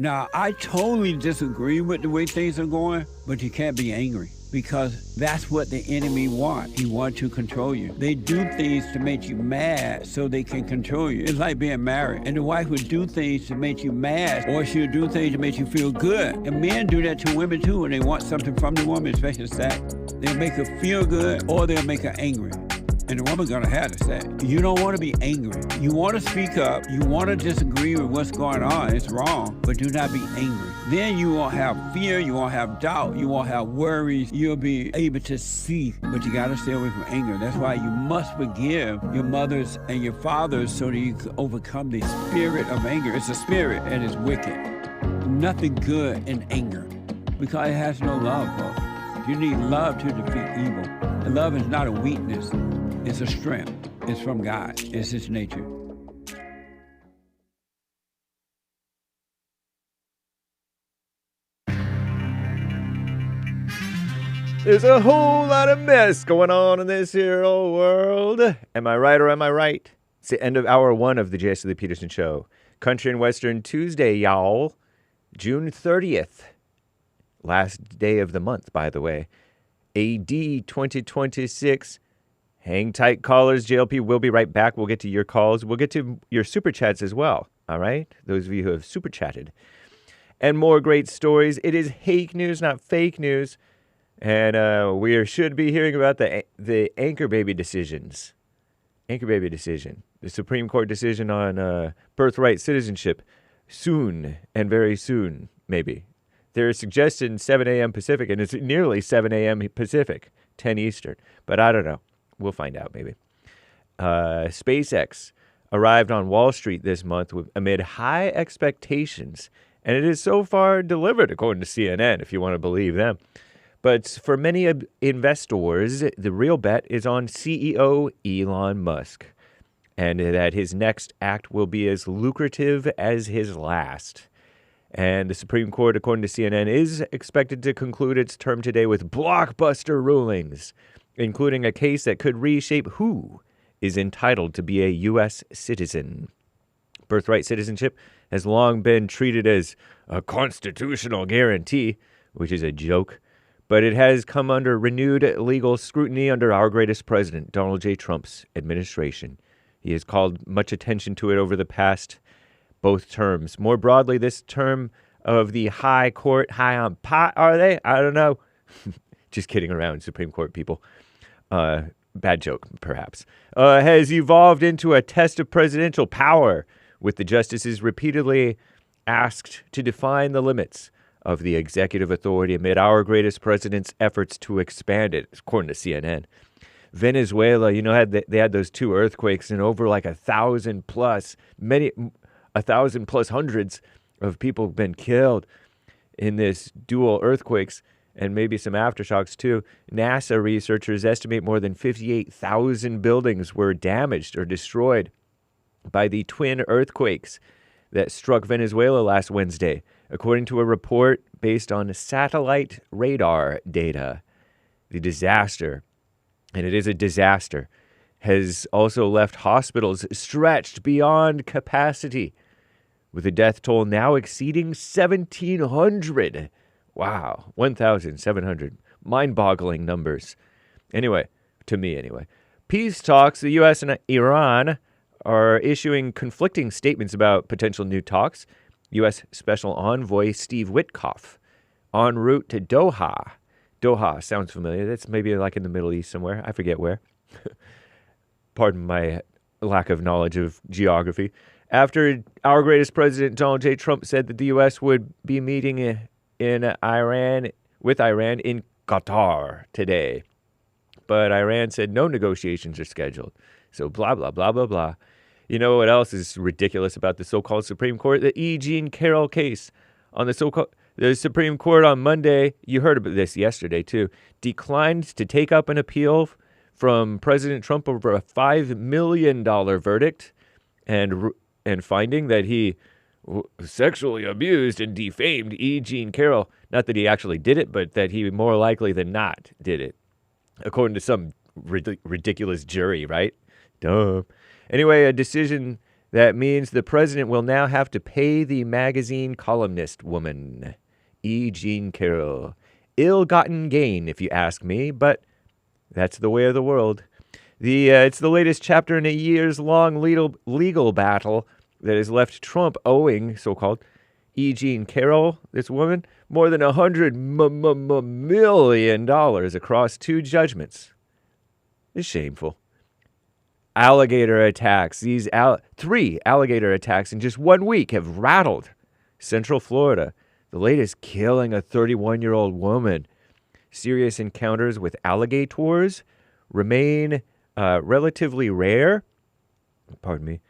Now, I totally disagree with the way things are going, but you can't be angry because that's what the enemy wants. He wants to control you. They do things to make you mad so they can control you. It's like being married. And the wife would do things to make you mad, or she'll do things to make you feel good. And men do that to women too when they want something from the woman, especially sex. They'll make her feel good or they'll make her angry. And the woman's gonna have to say, you don't want to be angry. You want to speak up. You want to disagree with what's going on. It's wrong, but do not be angry. Then you won't have fear. You won't have doubt. You won't have worries. You'll be able to see, but you got to stay away from anger. That's why you must forgive your mothers and your fathers so that you can overcome the spirit of anger. It's a spirit and it's wicked. Nothing good in anger because it has no love, folks. You need love to defeat evil. And love is not a weakness. It's a strength. It's from God. It's His nature. There's a whole lot of mess going on in this here old world. Am I right or am I right? It's the end of hour 1 of the JLP Peterson Show. Country and Western Tuesday, y'all. June 30th. Last day of the month, by the way. AD 2026. Hang tight, callers. JLP will be right back. We'll get to your calls. We'll get to your super chats as well. All right? Those of you who have super chatted. And more great stories. It is hake news, not fake news. And we should be hearing about the Anchor Baby decisions. Anchor Baby decision. The Supreme Court decision on birthright citizenship. Soon, and very soon, maybe. They're suggesting 7 a.m. Pacific, and it's nearly 7 a.m. Pacific, 10 Eastern. But I don't know. We'll find out, maybe. SpaceX arrived on Wall Street this month amid high expectations, and it is so far delivered, according to CNN, if you want to believe them. But for many investors, the real bet is on CEO Elon Musk, and that his next act will be as lucrative as his last. And the Supreme Court, according to CNN, is expected to conclude its term today with blockbuster rulings, including a case that could reshape who is entitled to be a U.S. citizen. Birthright citizenship has long been treated as a constitutional guarantee, which is a joke, but it has come under renewed legal scrutiny under our greatest president, Donald J. Trump's administration. He has called much attention to it over the past both terms. More broadly, this term of the high court, high on pot, are they? I don't know. Just kidding around, Supreme Court people. Bad joke, perhaps. Has evolved into a test of presidential power, with the justices repeatedly asked to define the limits of the executive authority amid our greatest president's efforts to expand it, according to CNN. Venezuela, they had those 2 earthquakes, and over like 1,000 plus, 1,000 plus hundreds of people have been killed in this dual earthquakes, and maybe some aftershocks too. NASA researchers estimate more than 58,000 buildings were damaged or destroyed by the twin earthquakes that struck Venezuela last Wednesday, according to a report based on satellite radar data. The disaster, and it is a disaster, has also left hospitals stretched beyond capacity, with the death toll now exceeding 1,700. Wow, 1,700. Mind-boggling numbers. Anyway, to me anyway. Peace talks. The U.S. and Iran are issuing conflicting statements about potential new talks. U.S. Special Envoy Steve Witkoff en route to Doha. Doha sounds familiar. That's maybe like in the Middle East somewhere. I forget where. Pardon my lack of knowledge of geography. After our greatest president, Donald J. Trump, said that the U.S. would be meeting with Iran in Qatar today. But Iran said no negotiations are scheduled. So blah, blah, blah, blah, blah. You know what else is ridiculous about the so-called Supreme Court? The E. Jean Carroll case on the Supreme Court on Monday, you heard about this yesterday too, declined to take up an appeal from President Trump over a $5 million verdict and finding that he sexually abused and defamed E. Jean Carroll. Not that he actually did it, but that he more likely than not did it, according to some ridiculous jury, right? Duh. Anyway, a decision that means the president will now have to pay the magazine columnist woman, E. Jean Carroll. Ill-gotten gain, if you ask me, but that's the way of the world. It's the latest chapter in a years-long legal battle that has left Trump owing, so-called, E. Jean Carroll, this woman, more than $100 million across 2 judgments. It's shameful. Alligator attacks. 3 alligator attacks in just 1 week have rattled Central Florida. The latest killing a 31-year-old woman. Serious encounters with alligators remain relatively rare. Pardon me.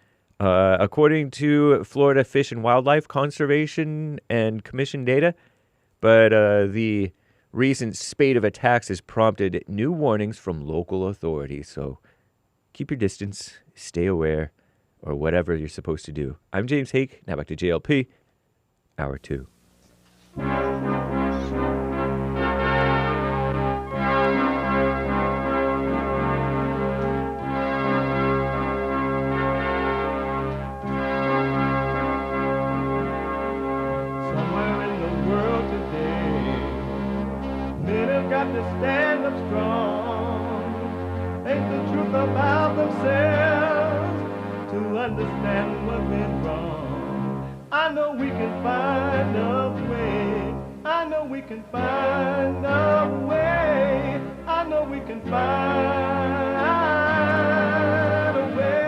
According to Florida Fish and Wildlife Conservation and Commission data, but the recent spate of attacks has prompted new warnings from local authorities. So keep your distance, stay aware, or whatever you're supposed to do. I'm James Hake. Now back to JLP, Hour 2. got to stand up strong. Ain't the truth about themselves to understand what went wrong. I know we can find a way. I know we can find a way. I know we can find a way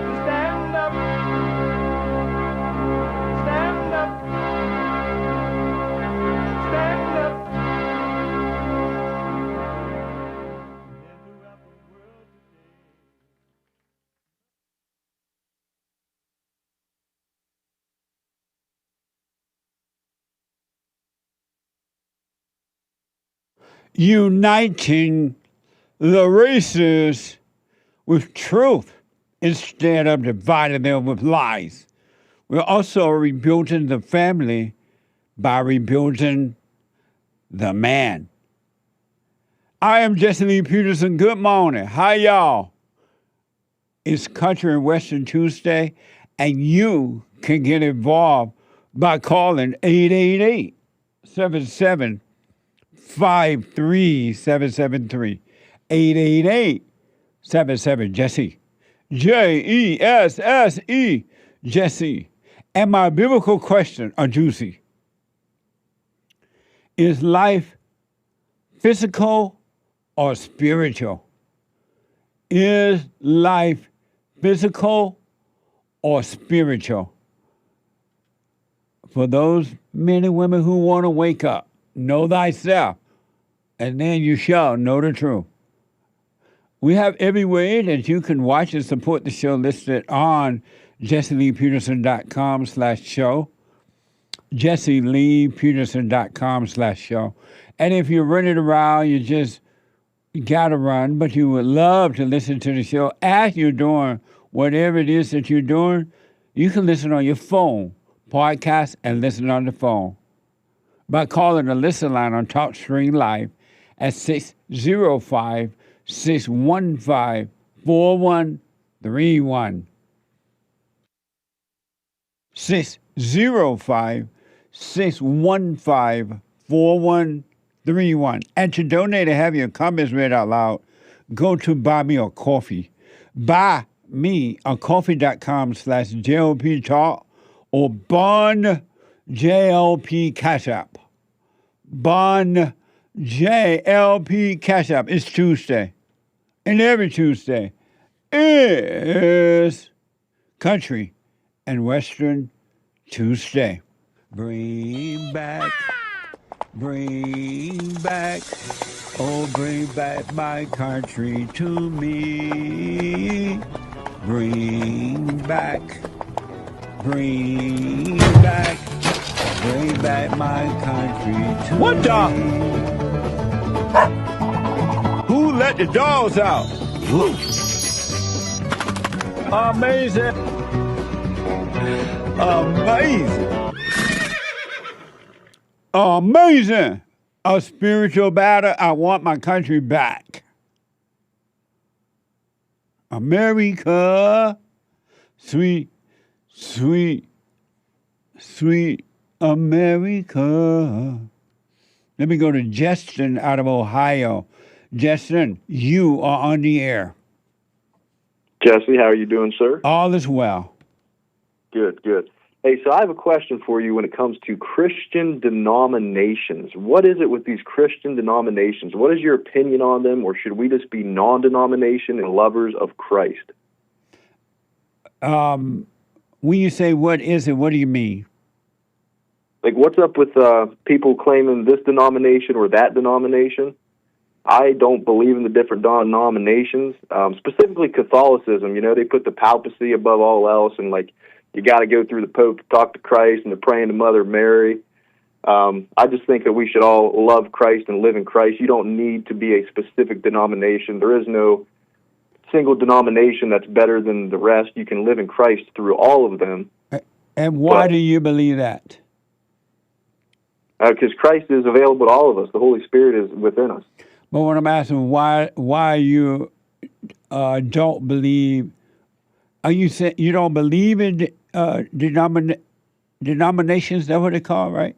to stand up, stand up, stand up. Uniting the races with truth instead of dividing them with lies. We're also rebuilding the family by rebuilding the man. I am Jesse Lee Peterson. Good morning. Hi, y'all. It's Country and Western Tuesday, and you can get involved by calling 888-77 53773 888-77 Jesse Jesse Jesse. And my biblical question, a juicy, is life physical or spiritual? Is life physical or spiritual? For those men and women who want to wake up, know thyself, and then you shall know the truth. We have every way that you can watch and support the show listed on jesseleepeterson.com/show, jesseleepeterson.com/show. And if you're running around, you just gotta run, but you would love to listen to the show as you're doing whatever it is that you're doing, you can listen on your phone, podcast, and listen on the phone by calling the listen line on TalkStream Live at 605-615-4131. 605-615-4131. And to donate to have your comments read out loud, go to Buy Me a Coffee. buymeacoffee.com/JLP Talk or Bond JLP Cash App. Bond JLP Cash App. It's Tuesday. And every Tuesday is Country and Western Tuesday. Bring back, oh, bring back my country to me. Bring back, bring back my country to What me. the? Who let the dogs out? Amazing. Amazing. Amazing. A spiritual battle. I want my country back. America. Sweet, sweet, sweet America. Let me go to Justin out of Ohio. Justin, you are on the air. Jesse, how are you doing, sir? All is well. Good, good. Hey, so I have a question for you when it comes to Christian denominations. What is it with these Christian denominations? What is your opinion on them, or should we just be non-denomination and lovers of Christ? When you say what is it, what do you mean? Like, what's up with people claiming this denomination or that denomination? I don't believe in the different denominations, specifically Catholicism. You know, they put the papacy above all else, and, like, you got to go through the Pope to talk to Christ, and they're praying to Mother Mary. I just think that we should all love Christ and live in Christ. You don't need to be a specific denomination. There is no single denomination that's better than the rest. You can live in Christ through all of them. And why do you believe that? Because Christ is available to all of us. The Holy Spirit is within us. But what I'm asking, why you don't believe? Are you saying you don't believe in denominations? That's what they call, right?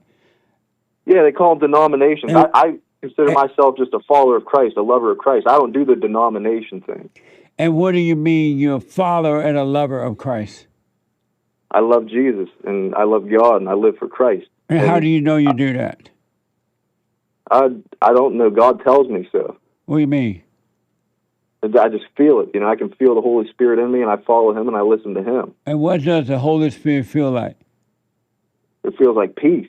Yeah, they call them denominations. And- I consider myself just a follower of Christ, a lover of Christ. I don't do the denomination thing. And what do you mean you're a follower and a lover of Christ? I love Jesus, and I love God, and I live for Christ. And how do you know you do that? I don't know. God tells me so. What do you mean? I just feel it. I can feel the Holy Spirit in me, and I follow Him, and I listen to Him. And what does the Holy Spirit feel like? It feels like peace.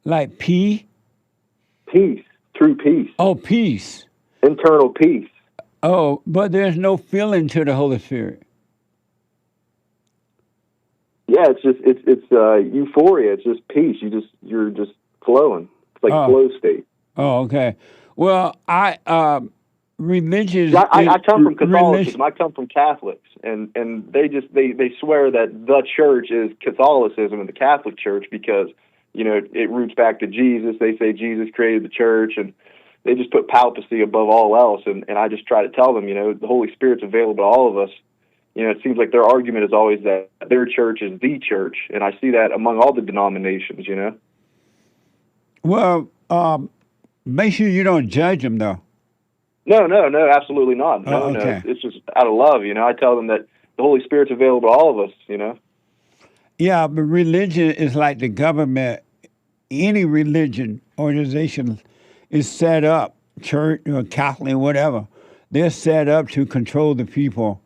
Like pee? Peace. True peace. Oh, peace. Internal peace. Oh, but there's no feeling to the Holy Spirit. Yeah, it's euphoria. It's just peace. You're just flowing. It's like flow state. Oh, okay. Well, religious. Yeah, I come from Catholicism. Religion. I come from Catholics, and they swear that the church is Catholicism and the Catholic Church because it roots back to Jesus. They say Jesus created the church, and they just put papacy above all else. And I just try to tell them, the Holy Spirit's available to all of us. It seems like their argument is always that their church is the church, and I see that among all the denominations. Well, make sure you don't judge them, though. No, absolutely not. No, okay. It's just out of love. I tell them that the Holy Spirit's available to all of us. Yeah, but religion is like the government. Any religion organization is set up, church or Catholic, whatever. They're set up to control the people,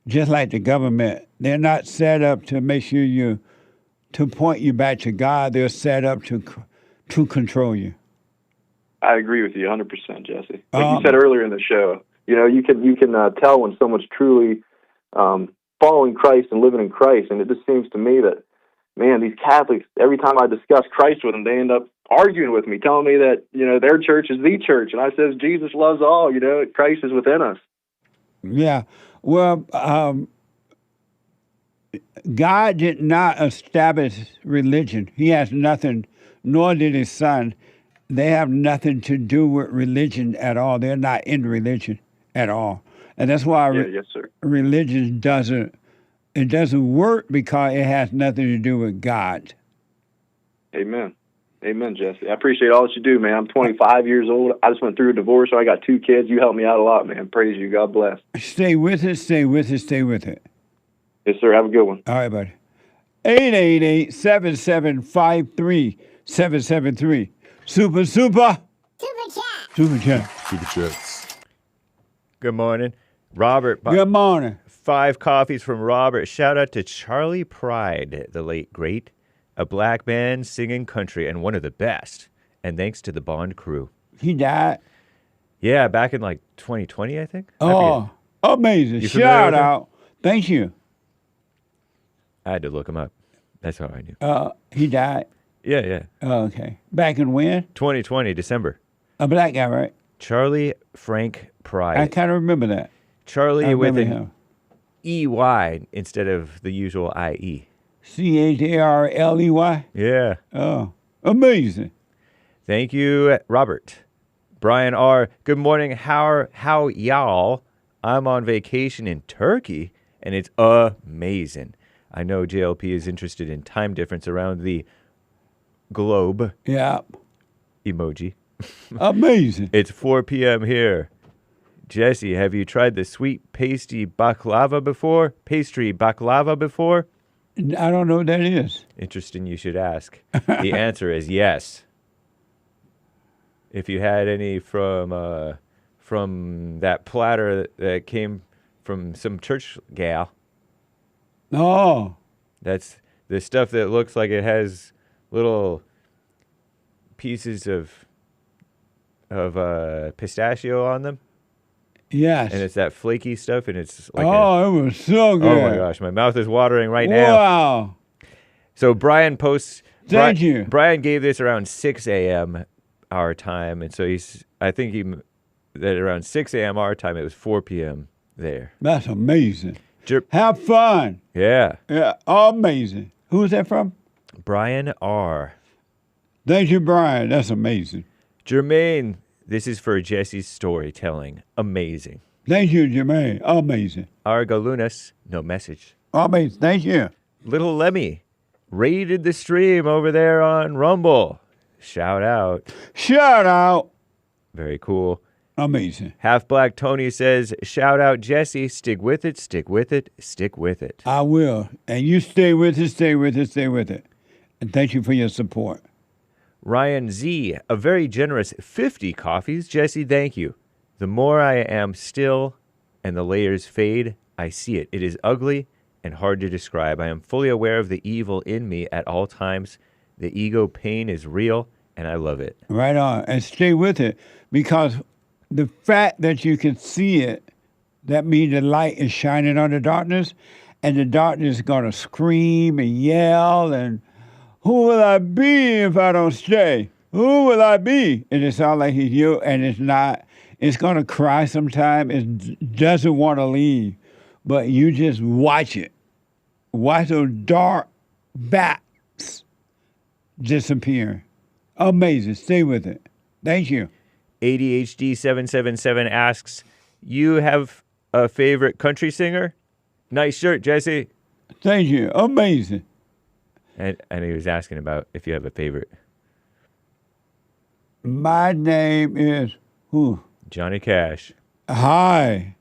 just like the government. They're not set up to make sure to point you back to God. They're set up to control you. I agree with you 100%, Jesse. Like you said earlier in the show, you can tell when someone's truly following Christ and living in Christ. And it just seems to me that, man, these Catholics, every time I discuss Christ with them, they end up arguing with me, telling me that, their church is the church. And I says, Jesus loves all, Christ is within us. Yeah. Well, God did not establish religion. He has nothing, nor did his son. They have nothing to do with religion at all. They're not in religion at all. And that's why yes, sir. Religion doesn't work, because it has nothing to do with God. Amen. Amen, Jesse. I appreciate all that you do, man. I'm 25 years old. I just went through a divorce, so I got 2 kids. You helped me out a lot, man. Praise you. God bless. Stay with it, stay with it, stay with it. Yes, sir. Have a good one. All right, buddy. 888-7753-773. Super chat. Superchats. Good morning. Robert. Good morning. 5 coffees from Robert. Shout out to Charlie Pride, the late great. A black man singing country and one of the best. And thanks to the Bond crew. He died? Yeah, back in 2020, I think. Oh, amazing. Shout out. Thank you. I had to look him up. That's how I knew. He died? Yeah. Oh, okay. Back in when? 2020, December. A black guy, right? Charlie Frank Pride. I kind of remember that. Charlie with an him. EY instead of the usual IE. CHARLEY? Yeah. Oh, amazing. Thank you, Robert. Brian R. Good morning. How y'all? I'm on vacation in Turkey, and it's amazing. I know JLP is interested in time difference around the globe. Yeah. Emoji. Amazing. It's 4 p.m. here. Jesse, have you tried the sweet pastry baklava before? I don't know what that is. Interesting you should ask. The answer is yes. If you had any from that platter that came from some church gal. Oh. That's the stuff that looks like it has little pieces of pistachio on them. Yes. And it's that flaky stuff, and it's like it was so good. Oh my gosh, my mouth is watering right now. Wow. So Brian posts. Thank you. Brian gave this around 6 a.m. our time, and so that around 6 a.m. our time, it was 4 p.m. there. That's amazing. Have fun. Yeah. Yeah, amazing. Who's that from? Brian R. Thank you, Brian. That's amazing. Jermaine, this is for Jesse's storytelling. Amazing. Thank you, Jermaine. Amazing. Argo Lunas, no message. Amazing. Thank you. Little Lemmy raided the stream over there on Rumble. Shout out. Shout out. Very cool. Amazing. Half Black Tony says, shout out Jesse. Stick with it, stick with it, stick with it. I will. And you stay with it, stay with it, stay with it. And thank you for your support. Ryan Z, a very generous 50 coffees. Jesse, thank you. The more I am still and the layers fade, I see it. It is ugly and hard to describe. I am fully aware of the evil in me at all times. The ego pain is real, and I love it. Right on. And stay with it, because the fact that you can see it, that means the light is shining on the darkness, and the darkness is going to scream and yell, and who will I be if I don't stay? Who will I be? And it's all like you, and it's not. It's going to cry sometime. It doesn't want to leave, but you just watch it. Watch those dark bats disappear. Amazing. Stay with it. Thank you. ADHD 777 asks, you have a favorite country singer? Nice shirt, Jesse. Thank you. Amazing. And he was asking about if you have a favorite. My name is who? Johnny Cash. Hi,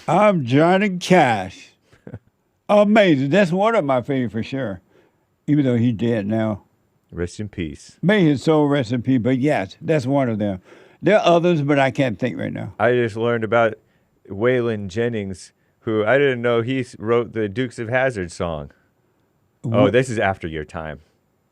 I'm Johnny Cash. Amazing. That's one of my favorites for sure, even though he's dead now. Rest in peace. May his soul rest in peace, but yes, that's one of them. There are others, but I can't think right now. I just learned about Waylon Jennings, who I didn't know he wrote the Dukes of Hazzard song. Oh, this is after your time.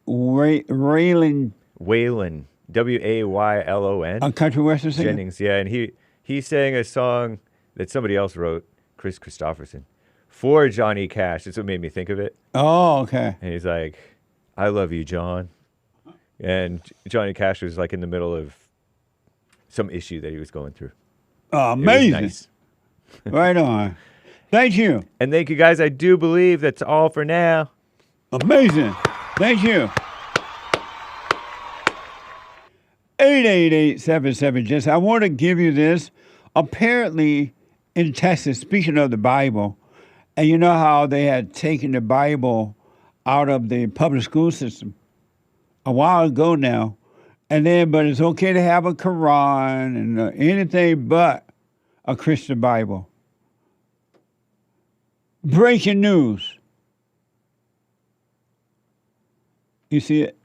Waylon. Waylon. Waylon. A country western singer? Jennings, yeah. And he sang a song that somebody else wrote, Chris Christopherson, for Johnny Cash. That's what made me think of it. Oh, okay. And he's like, I love you, John. And Johnny Cash was like in the middle of some issue that he was going through. Oh, amazing. Nice. Right on. Thank you. And thank you, guys. I do believe that's all for now. Amazing. Thank you. 888-77 Jess. I want to give you this. Apparently, in Texas, speaking of the Bible, and you know how they had taken the Bible out of the public school system a while ago now, but it's okay to have a Quran and anything but a Christian Bible. Breaking news. You see it?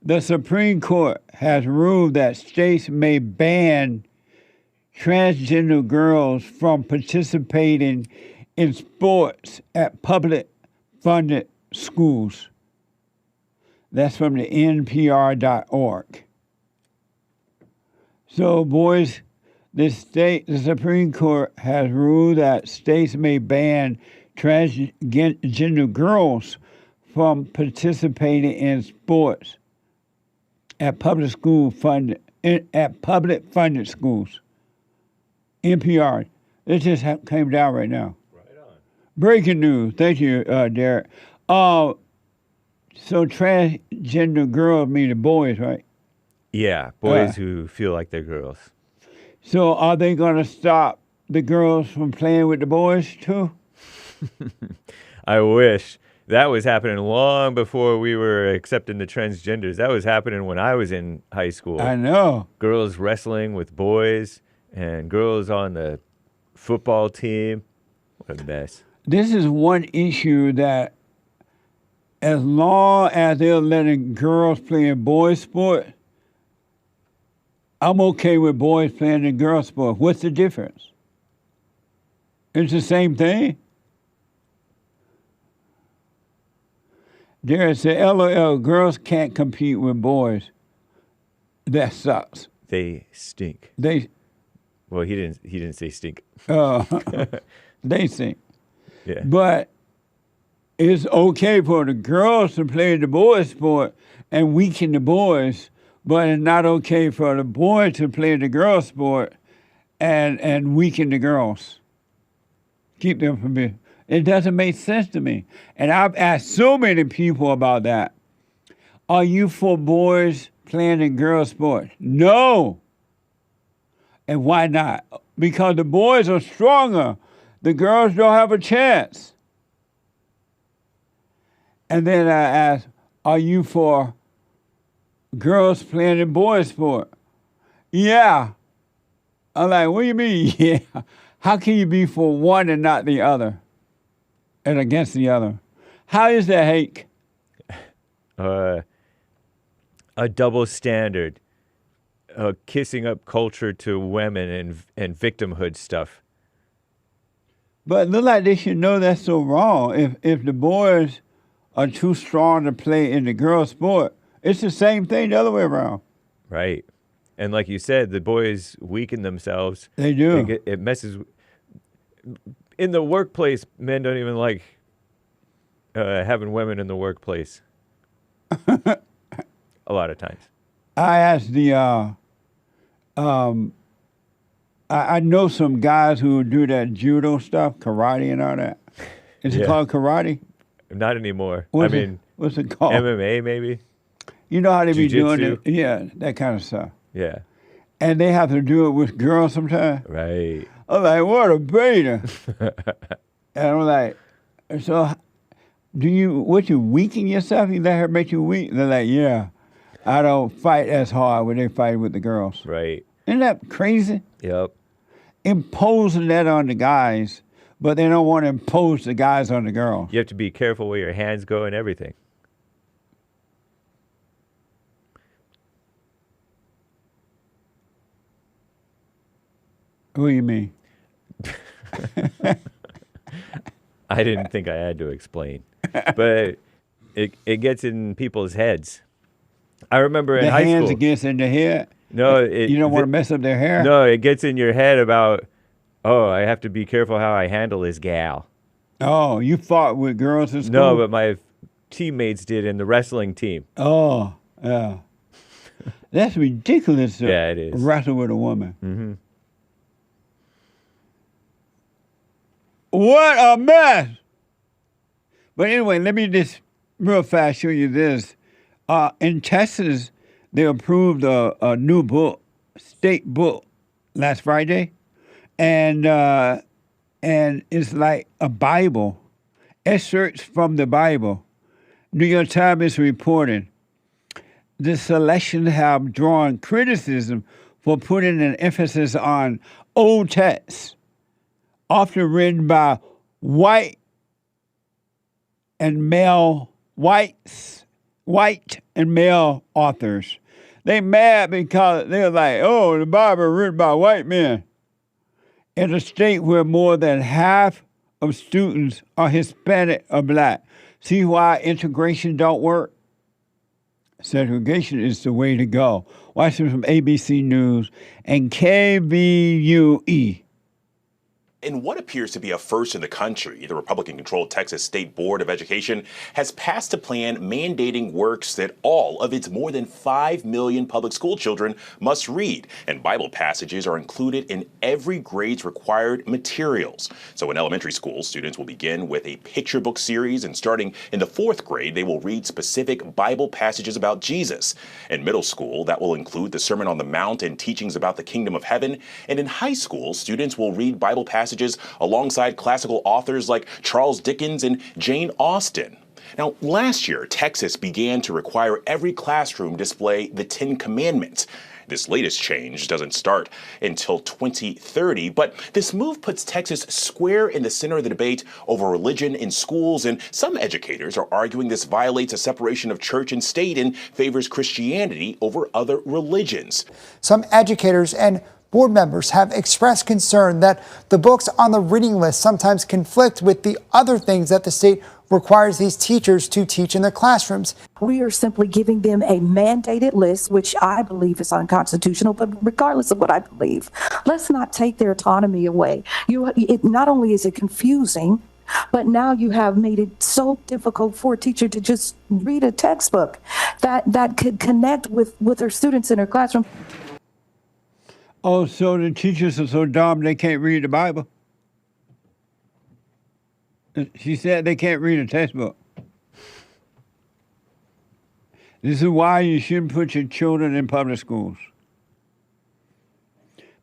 The Supreme Court has ruled that states may ban transgender girls from participating in sports at public-funded schools. That's from the NPR.org. So, boys, the Supreme Court has ruled that states may ban transgender girls from participating in sports at public funded schools. NPR. It just came down right now. Right on. Breaking news. Thank you, Derek. So transgender girls mean the boys, right? Yeah, boys who feel like they're girls. So are they going to stop the girls from playing with the boys too? I wish. That was happening long before we were accepting the transgenders. That was happening when I was in high school. I know. Girls wrestling with boys and girls on the football team. What a mess. This is one issue that as long as they're letting girls play in boys' sport, I'm okay with boys playing in girls' sport. What's the difference? It's the same thing. Derek said, LOL, girls can't compete with boys. That sucks. They stink. Well, he didn't say stink. They stink. Yeah. But it's okay for the girls to play the boys' sport and weaken the boys, but it's not okay for the boys to play the girls' sport and weaken the girls. Keep them from being. It doesn't make sense to me. And I've asked so many people about that. Are you for boys playing in girls' sports? No. And why not? Because the boys are stronger. The girls don't have a chance. And then I asked, are you for girls playing in boys' sport. Yeah. I'm like, what do you mean? Yeah. How can you be for one and not the other? And against the other? How is that, Hake? A double standard. Kissing up culture to women and victimhood stuff. But it look like they should know that's so wrong. If the boys are too strong to play in the girls' sport, it's the same thing the other way around. Right. And like you said, the boys weaken themselves. They do. It messes. In the workplace, men don't even like having women in the workplace. A lot of times. I asked I know some guys who do that judo stuff, karate and all that. Is it called karate? Not anymore. What's it called? MMA maybe. You know how they be doing Jiu-jitsu? it? Yeah, that kind of stuff. Yeah. And they have to do it with girls sometimes. Right. I'm like, what a beta. And I'm like, so what you weaken yourself? You let her make you weak? They're like, yeah, I don't fight as hard when they fight with the girls. Right. Isn't that crazy? Yep. Imposing that on the guys, but they don't want to impose the guys on the girls. You have to be careful where your hands go and everything. What do you mean? I didn't think I had to explain. But it gets in people's heads. I remember in high school. The hands against in the head? No, you don't want to mess up their hair? No, it gets in your head about, I have to be careful how I handle this gal. Oh, you fought with girls in school? No, but my teammates did in the wrestling team. Oh, yeah. That's ridiculous to it is. wrestle with a woman. Mm-hmm. What a mess! But anyway, let me just real fast show you this. In Texas, they approved a new book, state book, last Friday, and it's like a Bible, excerpts from the Bible. New York Times is reporting the selection have drawn criticism for putting an emphasis on old texts, often written by white and male authors. They mad because they're like, the Bible written by white men. In a state where more than half of students are Hispanic or black. See why integration don't work? Segregation is the way to go. Watch this from ABC News and KVUE. In what appears to be a first in the country, the Republican-controlled Texas State Board of Education has passed a plan mandating works that all of its more than 5 million public school children must read, and Bible passages are included in every grade's required materials. So in elementary school, students will begin with a picture book series, and starting in the 4th grade, they will read specific Bible passages about Jesus. In middle school, that will include the Sermon on the Mount and teachings about the kingdom of heaven. And in high school, students will read Bible passages alongside classical authors like Charles Dickens and Jane Austen. Now, last year, Texas began to require every classroom display the 10 Commandments. This latest change doesn't start until 2030, but this move puts Texas square in the center of the debate over religion in schools, and some educators are arguing this violates a separation of church and state and favors Christianity over other religions. Some educators and board members have expressed concern that the books on the reading list sometimes conflict with the other things that the state requires these teachers to teach in their classrooms. We are simply giving them a mandated list, which I believe is unconstitutional, but regardless of what I believe, let's not take their autonomy away. Not only is it confusing, but now you have made it so difficult for a teacher to just read a textbook that could connect with their students in their classroom. Oh, so the teachers are so dumb they can't read the Bible? She said they can't read a textbook. This is why you shouldn't put your children in public schools.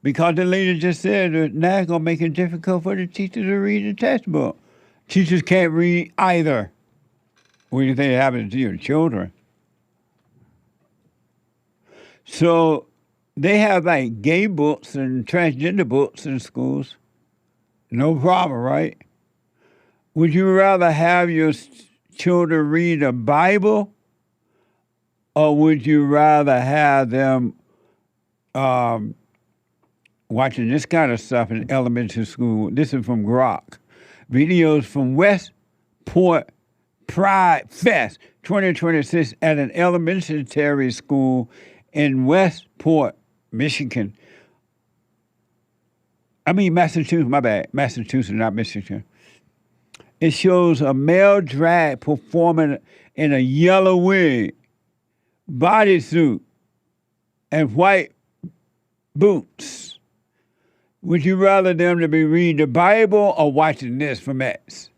Because the lady just said that now it's going to make it difficult for the teachers to read the textbook. Teachers can't read either. What do you think happens to your children? So they have like gay books and transgender books in schools. No problem, right? Would you rather have your children read a Bible, or would you rather have them watching this kind of stuff in elementary school? This is from Grok. Videos from Westport Pride Fest 2026 at an elementary school in Westport, Michigan. Massachusetts, my bad. Massachusetts, not Michigan. It shows a male drag performing in a yellow wig, bodysuit, and white boots. Would you rather them to be reading the Bible or watching this from X?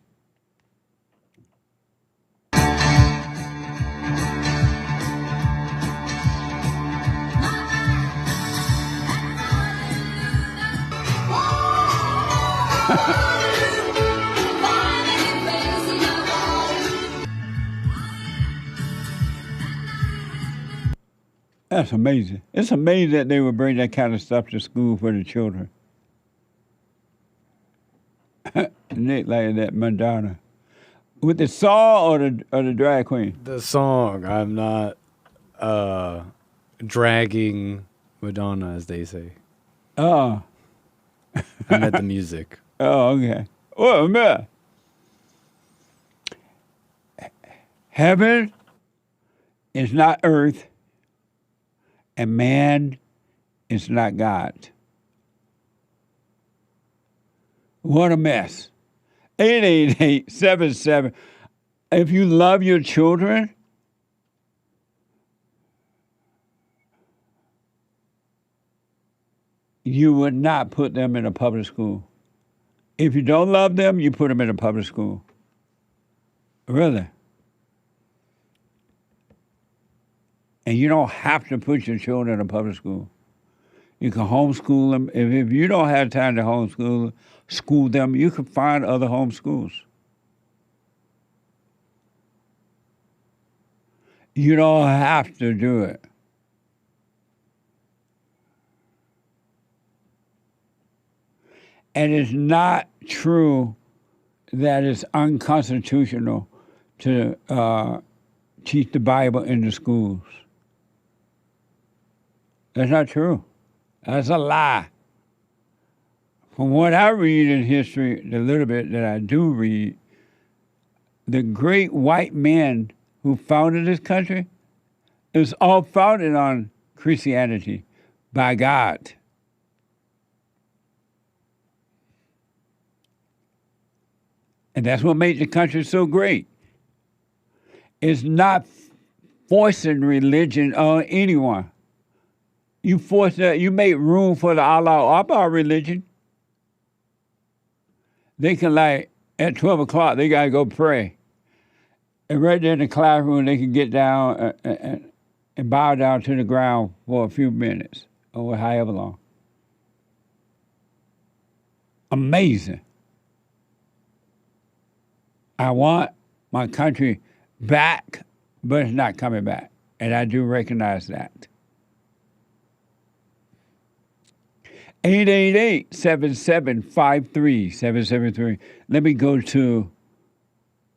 That's amazing. It's amazing that they would bring that kind of stuff to school for the children. Nick like that Madonna. With the song or the drag queen? The song. I'm not dragging Madonna, as they say. Oh. I meant the music. Oh, okay. Well, man. Heaven is not earth, and man is not God. What a mess. 888-77. If you love your children, you would not put them in a public school. If you don't love them, you put them in a public school. Really. And you don't have to put your children in a public school. You can homeschool them. If you don't have time to school them, you can find other homeschools. You don't have to do it. And it's not true that it's unconstitutional to teach the Bible in the schools. That's not true. That's a lie. From what I read in history, the little bit that I do read, the great white men who founded this country, it was all founded on Christianity by God. And that's what made the country so great. It's not forcing religion on anyone. You force that, you make room for the Allah Akbar religion. They can at 12 o'clock, they got to go pray. And right there in the classroom, they can get down and bow down to the ground for a few minutes or however long. Amazing. I want my country back, but it's not coming back. And I do recognize that. 888-7753-773. Let me go to,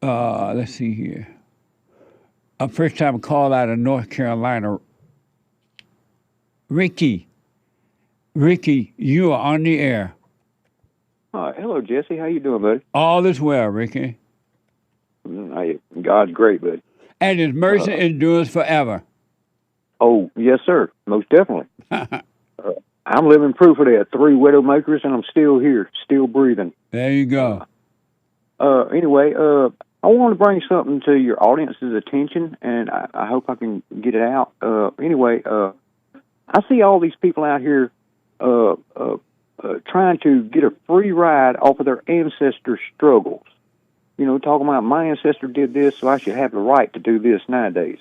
let's see here. A first-time call out of North Carolina. Ricky, you are on the air. Hello, Jesse. How you doing, buddy? All is well, Ricky. God's great, buddy. And His mercy endures forever. Oh, yes, sir. Most definitely. I'm living proof of that. 3 widowmakers, and I'm still here, still breathing. There you go. Anyway, I want to bring something to your audience's attention, and I hope I can get it out. Anyway, I see all these people out here trying to get a free ride off of their ancestors' struggles. You know, talking about my ancestor did this, so I should have the right to do this nowadays.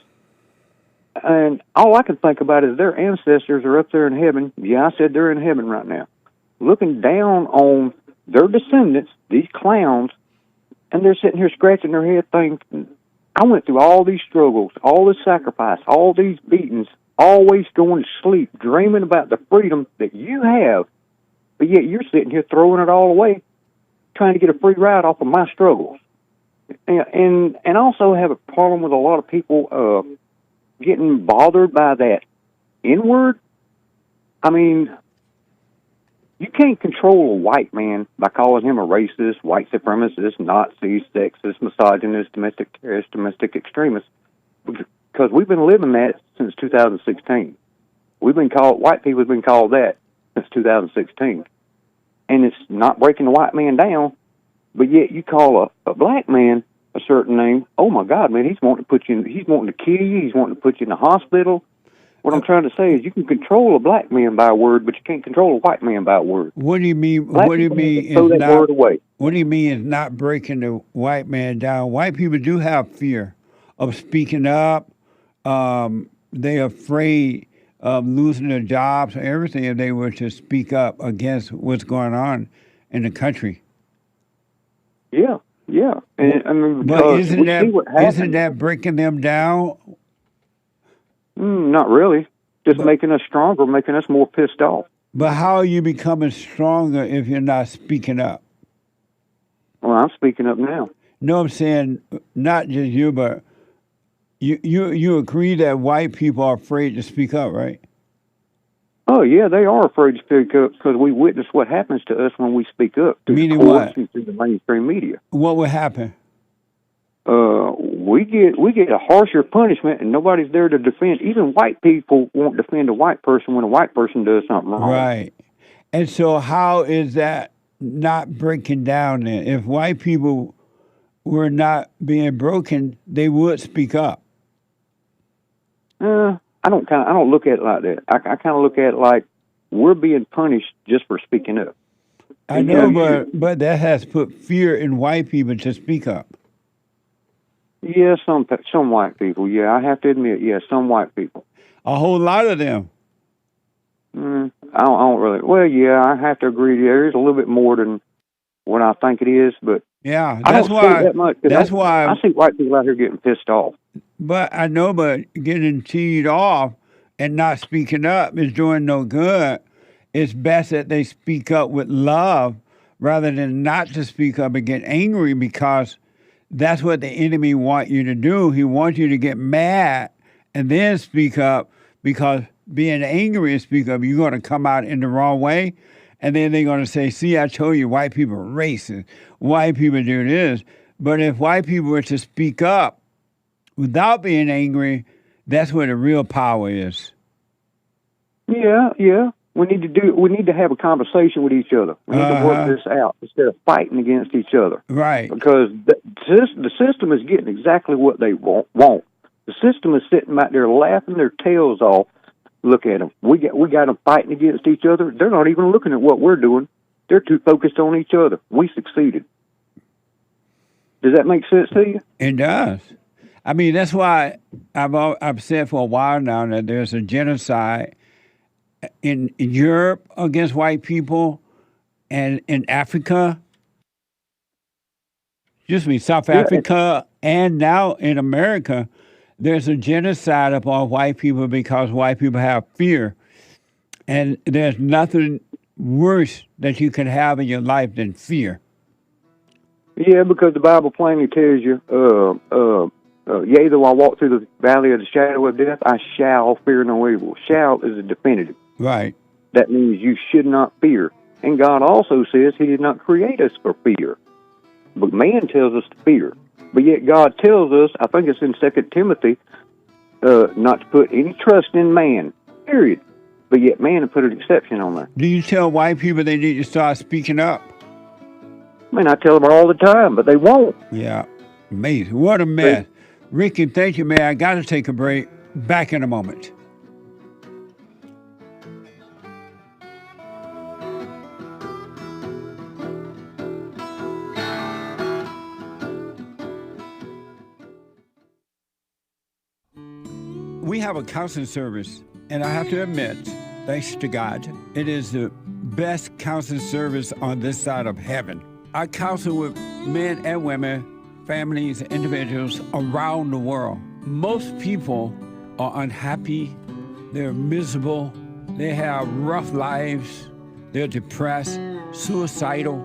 And all I can think about is their ancestors are up there in heaven. Yeah, I said they're in heaven right now, looking down on their descendants, these clowns, and they're sitting here scratching their head thinking, I went through all these struggles, all this sacrifice, all these beatings, always going to sleep dreaming about the freedom that you have, but yet you're sitting here throwing it all away, trying to get a free ride off of my struggles. And also have a problem with a lot of people getting bothered by that N-word. I mean, you can't control a white man by calling him a racist, white supremacist, Nazi, sexist, misogynist, domestic terrorist, domestic extremist, because we've been living that since 2016. White people have been called that since 2016. And it's not breaking the white man down, but yet you call a black man a certain name. Oh my God, man, he's wanting to kill you, he's wanting to put you in the hospital. What I'm trying to say is you can control a black man by a word, but you can't control a white man by a word. What do you mean? Black What do you people mean can throw is that not? word away. What do you mean is not breaking the white man down? White people do have fear of speaking up. They're afraid of losing their jobs or everything if they were to speak up against what's going on in the country. Yeah. And I mean, But because isn't we see what happens. that breaking them down? Not really. Just making us stronger, making us more pissed off. But how are you becoming stronger if you're not speaking up? Well, I'm speaking up now. No, I'm saying not just you, but you agree that white people are afraid to speak up, right? Oh, yeah, they are afraid to speak up because we witness what happens to us when we speak up. Through Meaning the courts what? and through the mainstream media. What would happen? We get a harsher punishment, and nobody's there to defend. Even white people won't defend a white person when a white person does something wrong. Right. And so how is that not breaking down then? If white people were not being broken, they would speak up. I don't look at it like that. I kind of look at it like we're being punished just for speaking up. I know, but that has put fear in white people to speak up. Yeah, some white people. Yeah, I have to admit. Yeah, some white people. A whole lot of them. I don't really. Well, yeah, I have to agree. There is a little bit more than what I think it is, but yeah, I don't see it that much. Why I see white people out here getting pissed off. But I know, but getting teed off and not speaking up is doing no good. It's best that they speak up with love rather than not to speak up and get angry, because that's what the enemy wants you to do. He wants you to get mad and then speak up, because being angry and speak up, you're going to come out in the wrong way. And then they're going to say, see, I told you white people are racist. White people do this. But if white people were to speak up without being angry, that's where the real power is. Yeah. We need to have a conversation with each other. We need to work this out instead of fighting against each other. Right. Because the system is getting exactly what they want. The system is sitting back there laughing their tails off. Look at them. We got them fighting against each other. They're not even looking at what we're doing. They're too focused on each other. We succeeded. Does that make sense to you? It does. I mean, that's why I've said for a while now that there's a genocide in Europe against white people, and in Africa, South Africa, and now in America, there's a genocide upon white people because white people have fear. And there's nothing worse that you can have in your life than fear. Yeah, because the Bible plainly tells you, yea, though I walk through the valley of the shadow of death, I shall fear no evil. Shall is a definitive. Right. That means you should not fear. And God also says he did not create us for fear. But man tells us to fear. But yet God tells us, I think it's in 2 Timothy, not to put any trust in man, period. But yet man put an exception on there. Do you tell white people they need to start speaking up? I mean, I tell them all the time, but they won't. Yeah. Amazing. What a mess. Ricky, thank you, man. I got to take a break. Back in a moment. We have a counseling service, and I have to admit, thanks to God, it is the best counseling service on this side of heaven. I counsel with men and women, families, individuals around the world. Most people are unhappy, They're miserable. They have rough lives. They're depressed, suicidal,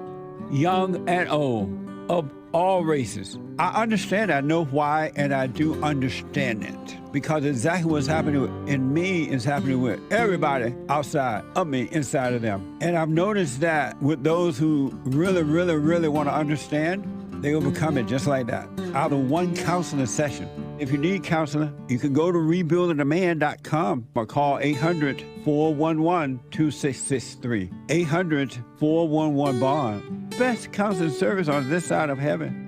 young and old, of all races. I understand, I know why, and I do understand it. Because exactly what's happening in me is happening with everybody outside of me, inside of them. And I've noticed that with those who really, really, really want to understand, they will become it just like that, out of one counseling session. If you need counseling, you can go to rebuildingtheman.com or call 800-411-2663. 800-411-BOND. Best counseling service on this side of heaven.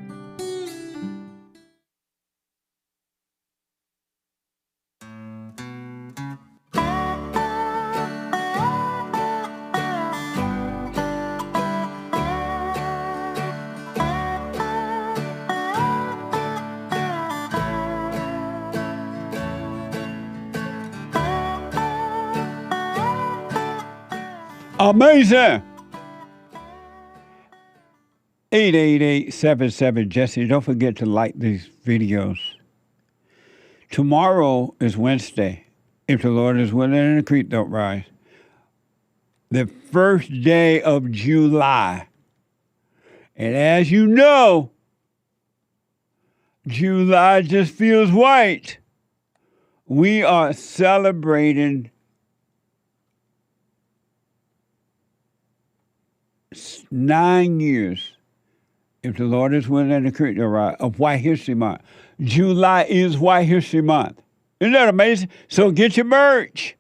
Amazing! 888-77-JESSE. Don't forget to like these videos. Tomorrow is Wednesday. If the Lord is willing and the creek don't rise. The first day of July. And as you know, July just feels white. We are celebrating 9 years, if the Lord is willing and the creek don't rise, of White History Month. July is White History Month. Isn't that amazing? So get your merch.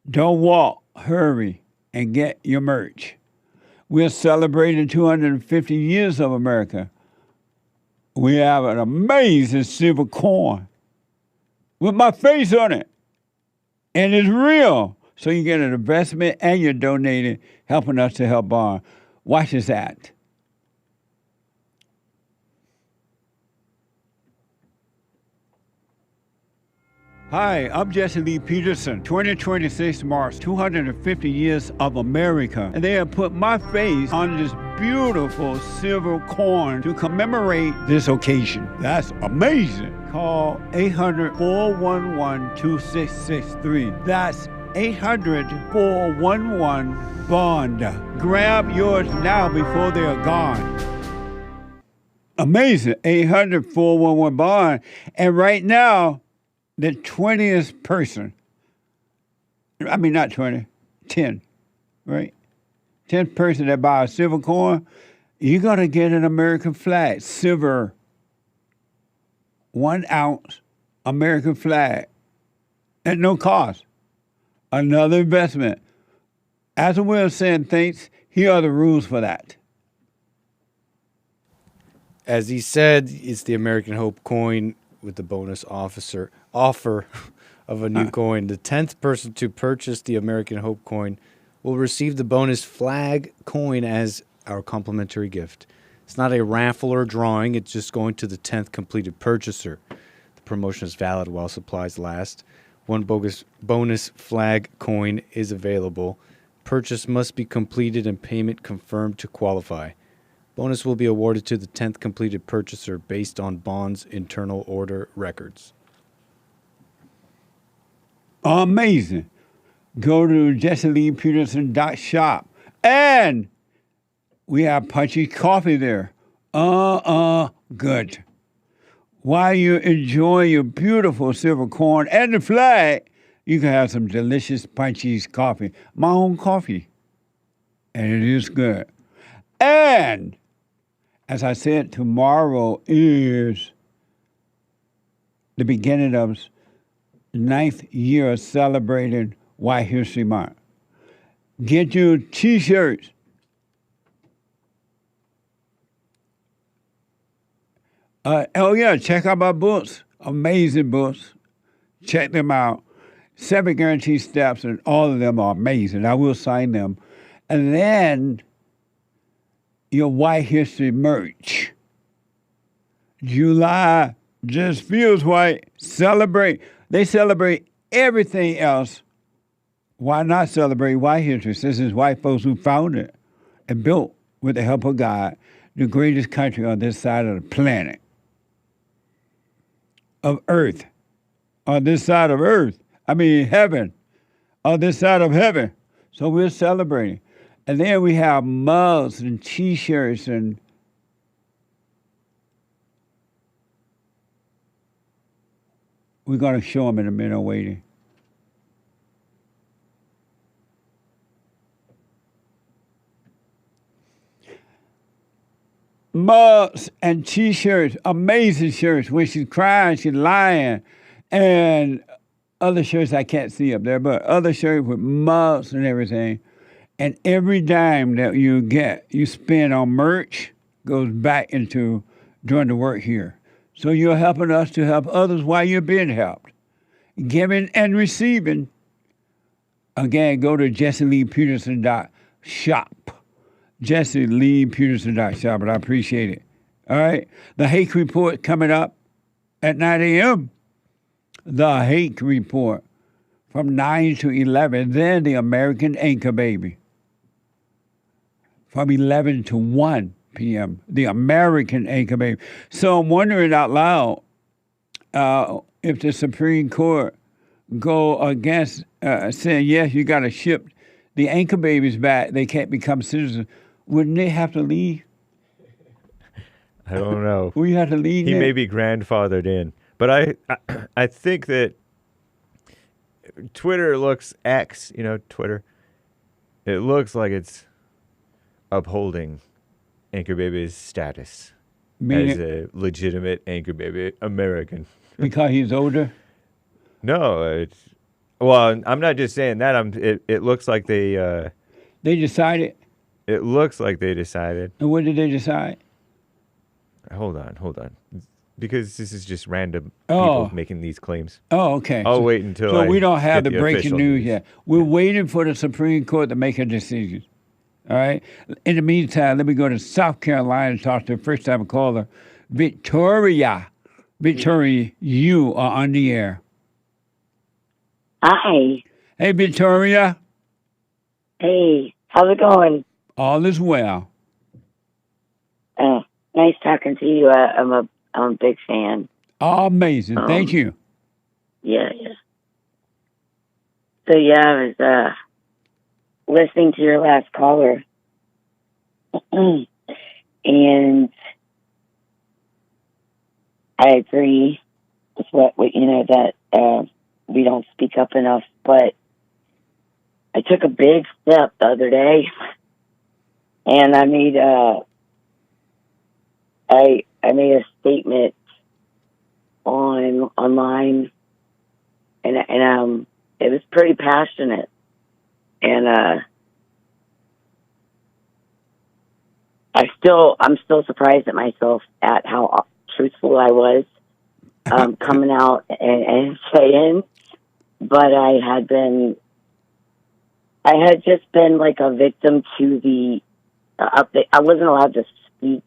Don't walk. Hurry and get your merch. We're celebrating 250 years of America. We have an amazing silver coin with my face on it. And it's real. So you get an investment and you're donating, helping us to help Bond. Watch this ad. Hi, I'm Jesse Lee Peterson. 2026 marks 250 years of America, and they have put my face on this beautiful silver coin to commemorate this occasion. That's amazing. Call 800-411-2663. That's 800-411-BOND. Grab yours now before they are gone. Amazing. 800-411-BOND. And right now, the 20th person, I mean, not 20, 10, right? 10th person that buys a silver coin, you're going to get an American flag, silver, 1 ounce American flag at no cost. Another investment. As a way of saying thanks, here are the rules for that. As he said, it's the American Hope coin with the bonus offer of a new coin. The 10th person to purchase the American Hope coin will receive the bonus flag coin as our complimentary gift. It's not a raffle or drawing. It's just going to the 10th completed purchaser. The promotion is valid while supplies last. One bonus flag coin is available. Purchase must be completed and payment confirmed to qualify. Bonus will be awarded to the 10th completed purchaser based on Bond's internal order records. Amazing. Go to jesseleepeterson.shop. And we have Punchy Coffee there. Good. While you enjoy your beautiful silver coin and the flag, you can have some delicious Punchy's coffee. My own coffee. And it is good. And, as I said, tomorrow is the beginning of 9th year of celebrating White History Month. Get your T-shirts. Check out my books. Amazing books. Check them out. 7 guaranteed steps, and all of them are amazing. I will sign them. And then your White History merch. July just feels white. Celebrate. They celebrate everything else. Why not celebrate White History? Since it's white folks who founded and built, with the help of God, the greatest country on this side of the planet. Of Earth. On this side of Earth. heaven, on this side of heaven. So we're celebrating. And then we have mugs and T-shirts and we're going to show them in a minute waiting. Mugs and T-shirts, amazing shirts. When she's crying, she's lying. And other shirts I can't see up there, but other shirts with mugs and everything. And every dime that you get, you spend on merch, goes back into doing the work here. So you're helping us to help others while you're being helped. Giving and receiving. Again, go to JesseLeePeterson.shop. JesseLeePeterson.shop, and I appreciate it. All right? The Hake Report coming up at 9 a.m. The Hake Report from 9 to 11. Then the American Anchor Baby from 11 to 1 p.m. The American Anchor Baby. So I'm wondering out loud if the Supreme Court go against saying, yes, you got to ship the anchor babies back. They can't become citizens. Wouldn't they have to leave? I don't know. We have to leave. He may be grandfathered in. But I think that Twitter looks Twitter. It looks like it's upholding Anchor Baby's status as a legitimate Anchor Baby American. Because he's older? No, I'm not just saying that. It looks like they decided. It looks like they decided. And what did they decide? Hold on. Because this is just random people making these claims. Oh, okay. I'll wait until So we don't have the get breaking news yet. We're waiting for the Supreme Court to make a decision. All right? In the meantime, let me go to South Carolina and talk to the first time caller, Victoria. Victoria, you are on the air. Hi. Hey, Victoria. Hey, how's it going? All is well. Nice talking to you. I'm a big fan. Oh, amazing. Thank you. Yeah. So, I was listening to your last caller. And I agree with what that we don't speak up enough. But I took a big step the other day, and I made a statement online, and it was pretty passionate, and I'm still surprised at myself at how truthful I was coming out and saying, but I had just been like a victim to the I wasn't allowed to speak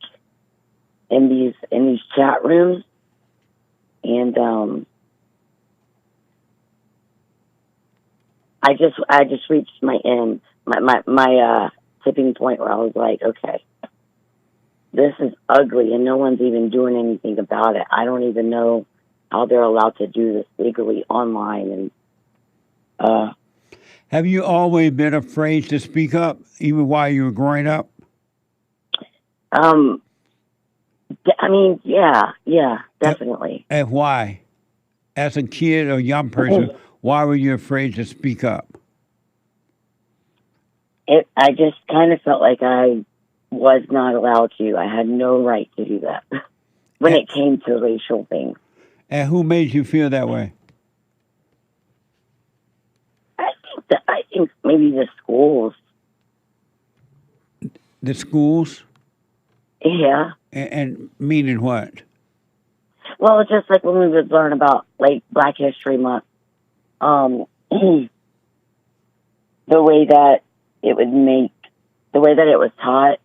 in these chat rooms, and I just reached my end, my tipping point where I was like, okay, this is ugly, and no one's even doing anything about it. I don't even know how they're allowed to do this legally online. And have you always been afraid to speak up, even while you were growing up? Yeah, definitely. And why? As a kid or young person, why were you afraid to speak up? I just kind of felt like I was not allowed to. I had no right to do that when it came to racial things. And who made you feel that way? I think maybe the schools. The schools? Yeah. And meaning what? Well, it's just like when we would learn about like Black History Month, the way that it was taught,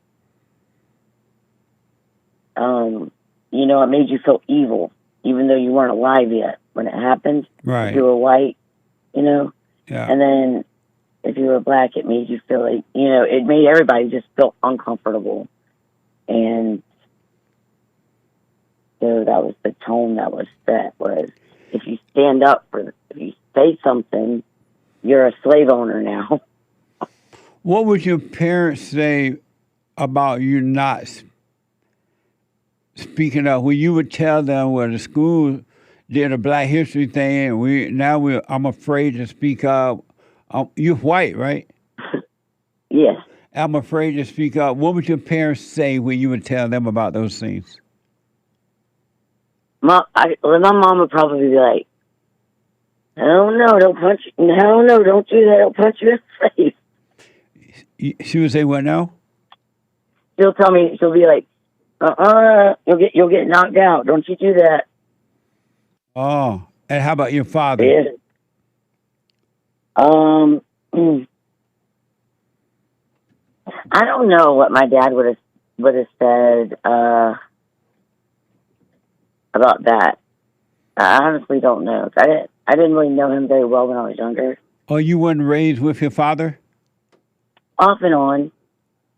it made you feel evil, even though you weren't alive yet when it happened. Right. If you were white, Yeah. And then if you were black, it made you feel like, it made everybody just feel uncomfortable. And so that was the tone that was set, was if you stand up for say something, you're a slave owner now. What would your parents say about you not speaking up? When you would tell them, well, the school did a Black History thing, and I'm afraid to speak up. You're white, right? Yes. I'm afraid to speak up. What would your parents say when you would tell them about those things? My mom would probably be like, "Hell no, don't punch! Hell no, don't do that! I'll punch you in the face." She would say, "What now?" She'll tell me. She'll be like, you'll get knocked out. Don't you do that." Oh, and how about your father? Yeah. I don't know what my dad would have said about that. I honestly don't know. I didn't really know him very well when I was younger. Oh, you weren't raised with your father? Off and on.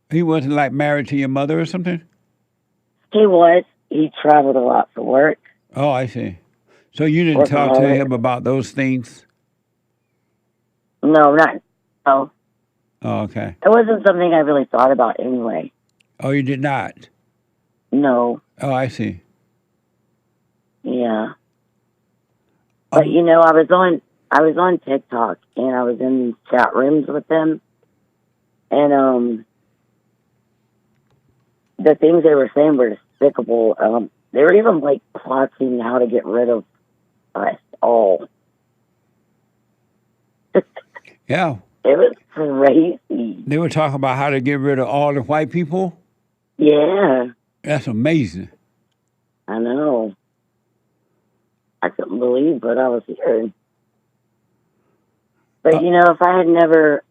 He wasn't like married to your mother or something? He was. He traveled a lot for work. Oh, I see. So you didn't talk to him about those things? No, not. No. Oh, okay. It wasn't something I really thought about anyway. Oh, you did not? No. Oh, I see. Yeah. But you know, I was on TikTok and I was in these chat rooms with them, and the things they were saying were despicable. They were even like plotting how to get rid of us all. Yeah. It was crazy. They were talking about how to get rid of all the white people? Yeah. That's amazing. I know. I couldn't believe what I was hearing. But, you know, if I had never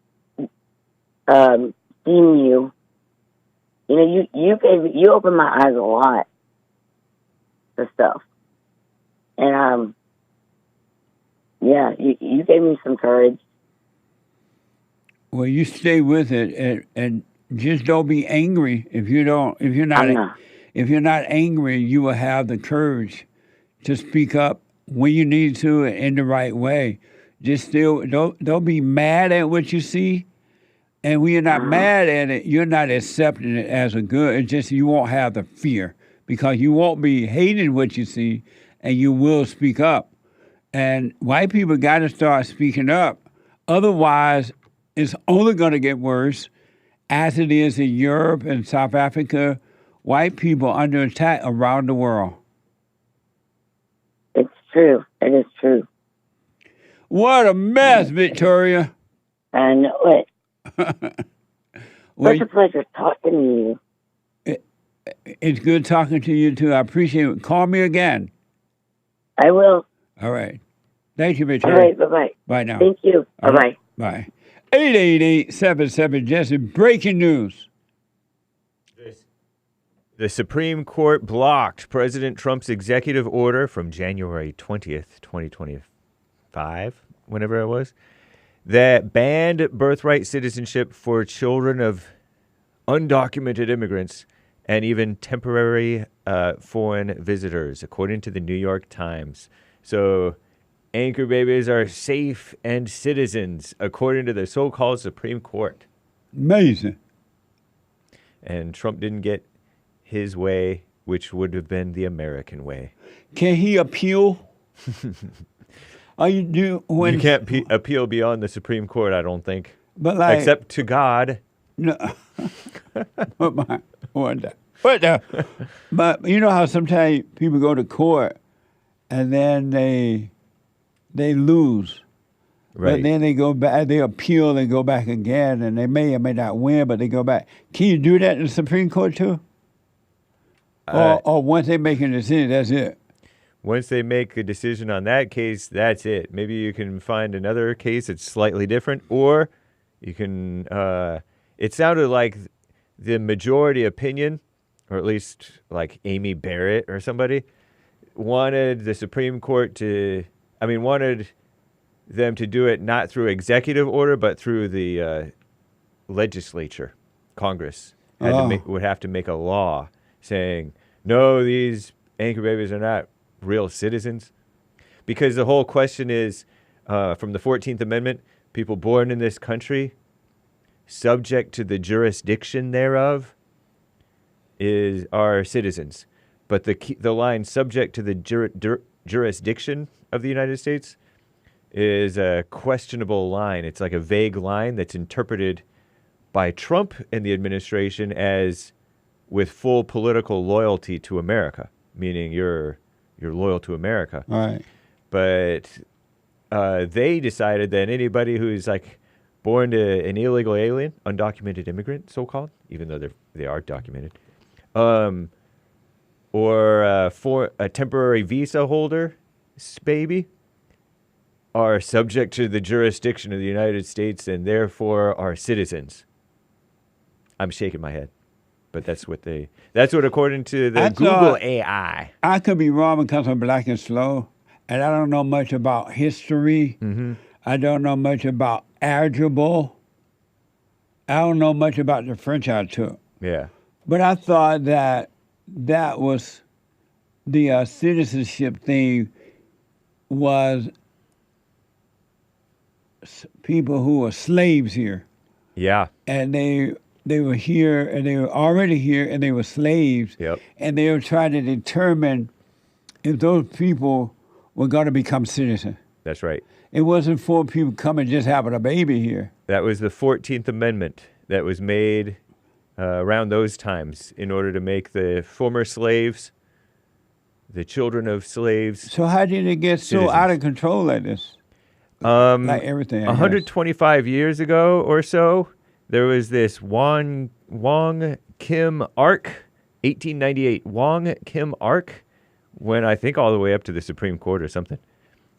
seen you, you know, you opened my eyes a lot to stuff. And, yeah, you gave me some courage. Well, you stay with it and just don't be angry. If you're not angry, you will have the courage to speak up when you need to in the right way. Just still don't be mad at what you see. And when you're not mad at it, you're not accepting it as a good. It's just you won't have the fear because you won't be hating what you see and you will speak up. And white people got to start speaking up. Otherwise, it's only going to get worse as it is in Europe and South Africa. White people under attack around the world. It's true. It is true. What a mess, Victoria. I know it. Well, Such a pleasure talking to you. It's good talking to you, too. I appreciate it. Call me again. I will. All right. Thank you, Victoria. All right. Bye-bye. Bye now. Thank you. All Bye-bye. Bye. 888-77-JESSE. Breaking news. The Supreme Court blocked President Trump's executive order from January 20th, 2025, whenever it was, that banned birthright citizenship for children of undocumented immigrants and even temporary foreign visitors, according to the New York Times. So anchor babies are safe and citizens, according to the so-called Supreme Court. Amazing. And Trump didn't get his way, which would have been the American way. Can he appeal? You can't appeal beyond the Supreme Court, I don't think. But like, except to God. No. But you know how sometimes people go to court and then they lose. Right. But then they go back, they appeal and go back again, and they may or may not win, but they go back. Can you do that in the Supreme Court too? Or once they make a decision, that's it? Once they make a decision on that case, that's it. Maybe you can find another case that's slightly different, or you can, it sounded like the majority opinion, or at least like Amy Barrett or somebody, wanted the Supreme Court wanted them to do it not through executive order, but through the legislature, Congress. Would have to make a law saying, no, these anchor babies are not real citizens. Because the whole question is, from the 14th Amendment, people born in this country, subject to the jurisdiction thereof, are citizens. But the line subject to the jurisdiction of the United States is a questionable line. It's like a vague line that's interpreted by Trump and the administration as with full political loyalty to America, meaning you're loyal to America. Right. But they decided that anybody who's like born to an illegal alien, undocumented immigrant, so-called, even though they are documented, or for a temporary visa holder, baby, are subject to the jurisdiction of the United States and therefore are citizens. I'm shaking my head, but that's what according to the Google AI. I could be wrong because I'm black and slow, and I don't know much about history. Mm-hmm. I don't know much about algebra. I don't know much about the French I took. Yeah. But I thought that was the citizenship thing was people who were slaves here. Yeah. And they were here, and they were already here, and they were slaves. Yep. And they were trying to determine if those people were going to become citizens. That's right. It wasn't for people coming just having a baby here. That was the 14th Amendment that was made around those times in order to make the former slaves, the children of slaves. So how did it get so out of control like this? Like everything. 125 years ago or so, there was this Wong Kim Ark, 1898 Wong Kim Ark, went I think all the way up to the Supreme Court or something,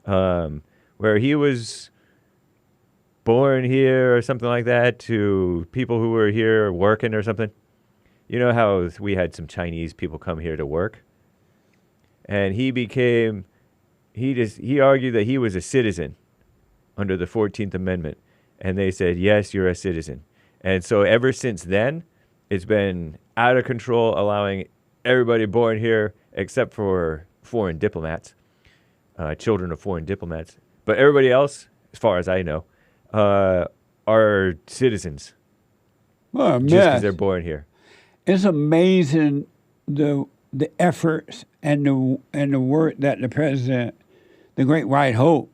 where he was born here or something like that to people who were here working or something. You know how we had some Chinese people come here to work? And he argued that he was a citizen under the 14th Amendment. And they said, yes, you're a citizen. And so ever since then, it's been out of control, allowing everybody born here, except for foreign diplomats, children of foreign diplomats. But everybody else, as far as I know, are citizens. Well, just because they're born here. It's amazing the efforts and the work that the president, the Great White Hope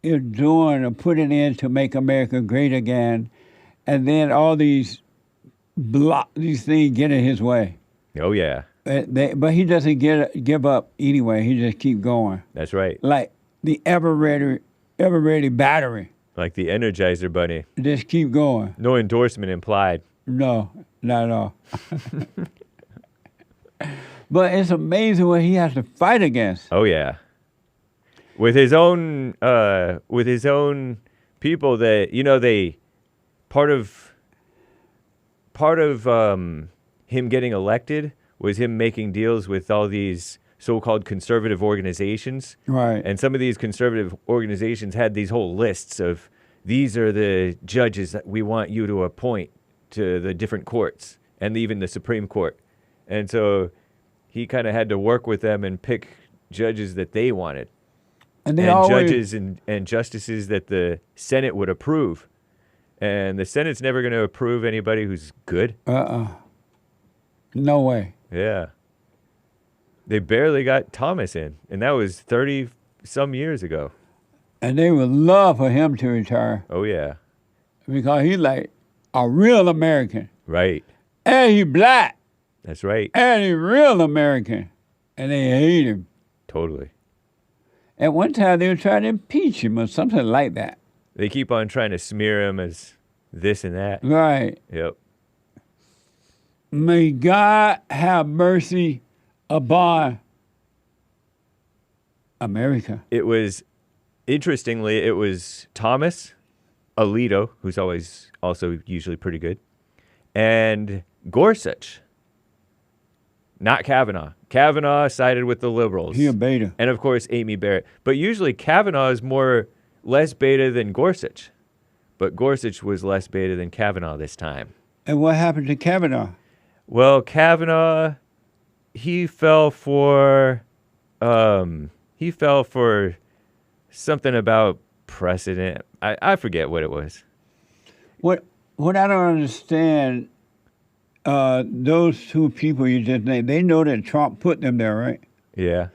is doing and putting in to make America great again, and then all these things get in his way. Oh yeah. But he doesn't give up anyway. He just keep going. That's right. Like the ever ready battery. Like the Energizer Bunny. Just keep going. No endorsement implied. No, not at all. But it's amazing what he has to fight against. Oh yeah. With his own people that, you know, part of him getting elected was him making deals with all these so-called conservative organizations. Right. And some of these conservative organizations had these whole lists of, these are the judges that we want you to appoint to the different courts and even the Supreme Court. And so he kind of had to work with them and pick judges that they wanted. And judges and justices that the Senate would approve. And the Senate's never going to approve anybody who's good. No way. Yeah. They barely got Thomas in, and that was 30-some years ago. And they would love for him to retire. Oh, yeah. Because he's like a real American. Right. And he's black. That's right. And he's real American. And they hate him. Totally. At one time, they were trying to impeach him or something like that. They keep on trying to smear him as this and that. Right. Yep. May God have mercy upon America. It was, interestingly, it was Thomas, Alito, who's always also usually pretty good, and Gorsuch. Not Kavanaugh. Kavanaugh sided with the liberals. He a beta. And, of course, Amy Barrett. But usually Kavanaugh is less beta than Gorsuch. But Gorsuch was less beta than Kavanaugh this time. And what happened to Kavanaugh? Well, Kavanaugh, he fell for something about precedent. I forget what it was. What I don't understand, those two people you just named, they know that Trump put them there, right? Yeah.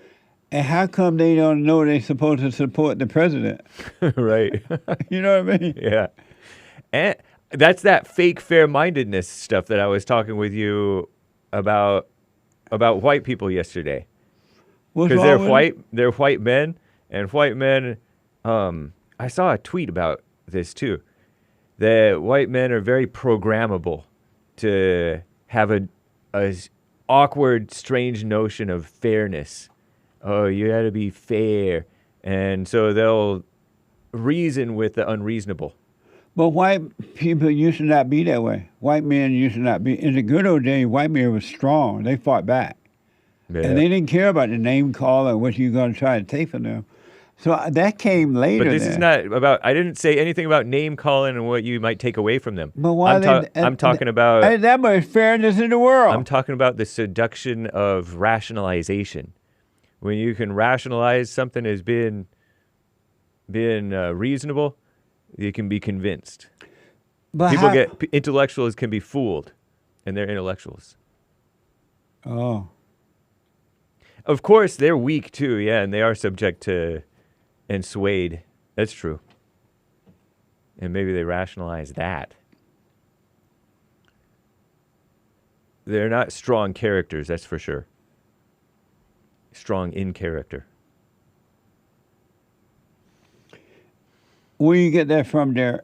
And how come they don't know they're supposed to support the president? Right. You know what I mean? Yeah. And that's that fake fair-mindedness stuff that I was talking with you about white people yesterday. Because they're white men, and white men, I saw a tweet about this too, that white men are very programmable to have a awkward, strange notion of fairness. Oh, you got to be fair. And so they'll reason with the unreasonable. But white people used to not be that way. White men used to not be. In the good old days, white men were strong. They fought back. Yeah. And they didn't care about the name call or what you're going to try to take from them. So that came later. But this is not about, I didn't say anything about name calling and what you might take away from them. But why I'm talking about... that much fairness in the world. I'm talking about the seduction of rationalization. When you can rationalize something as being reasonable, you can be convinced. But intellectuals can be fooled, and they're intellectuals. Oh. Of course, they're weak too, yeah, and they are subject to and swayed. That's true. And maybe they rationalize that. They're not strong characters, that's for sure. Strong in character. Where you get that from there?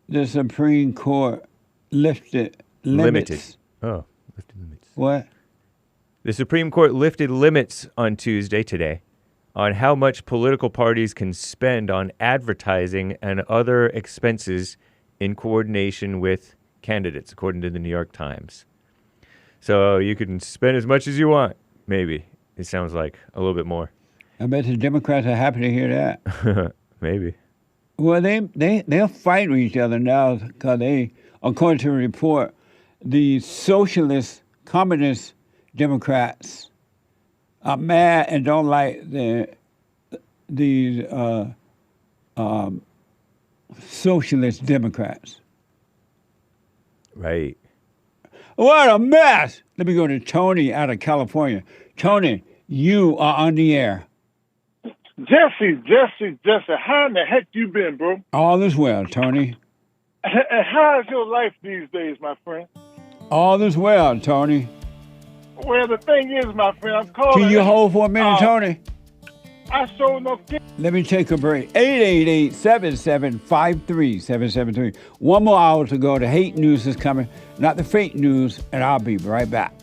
The Supreme Court lifted limits. Limited. Oh, lifted limits. What? The Supreme Court lifted limits on Tuesday, today, on how much political parties can spend on advertising and other expenses in coordination with candidates, according to the New York Times. So you can spend as much as you want, maybe. It sounds like a little bit more. I bet the Democrats are happy to hear that. Maybe. Well, they'll fight with each other now because they, according to a report, the socialist, communist Democrats are mad and don't like these socialist Democrats. Right. What a mess! Let me go to Tony out of California. Tony, you are on the air. Jesse, how in the heck you been, bro? All is well, Tony. And how is your life these days, my friend? All is well, Tony. Well, the thing is, my friend, I'm calling. Can you hold for a minute, Tony? I sure enough. Let me take a break. 888-7753-773. One more hour to go. The hate news is coming, not the fake news, and I'll be right back.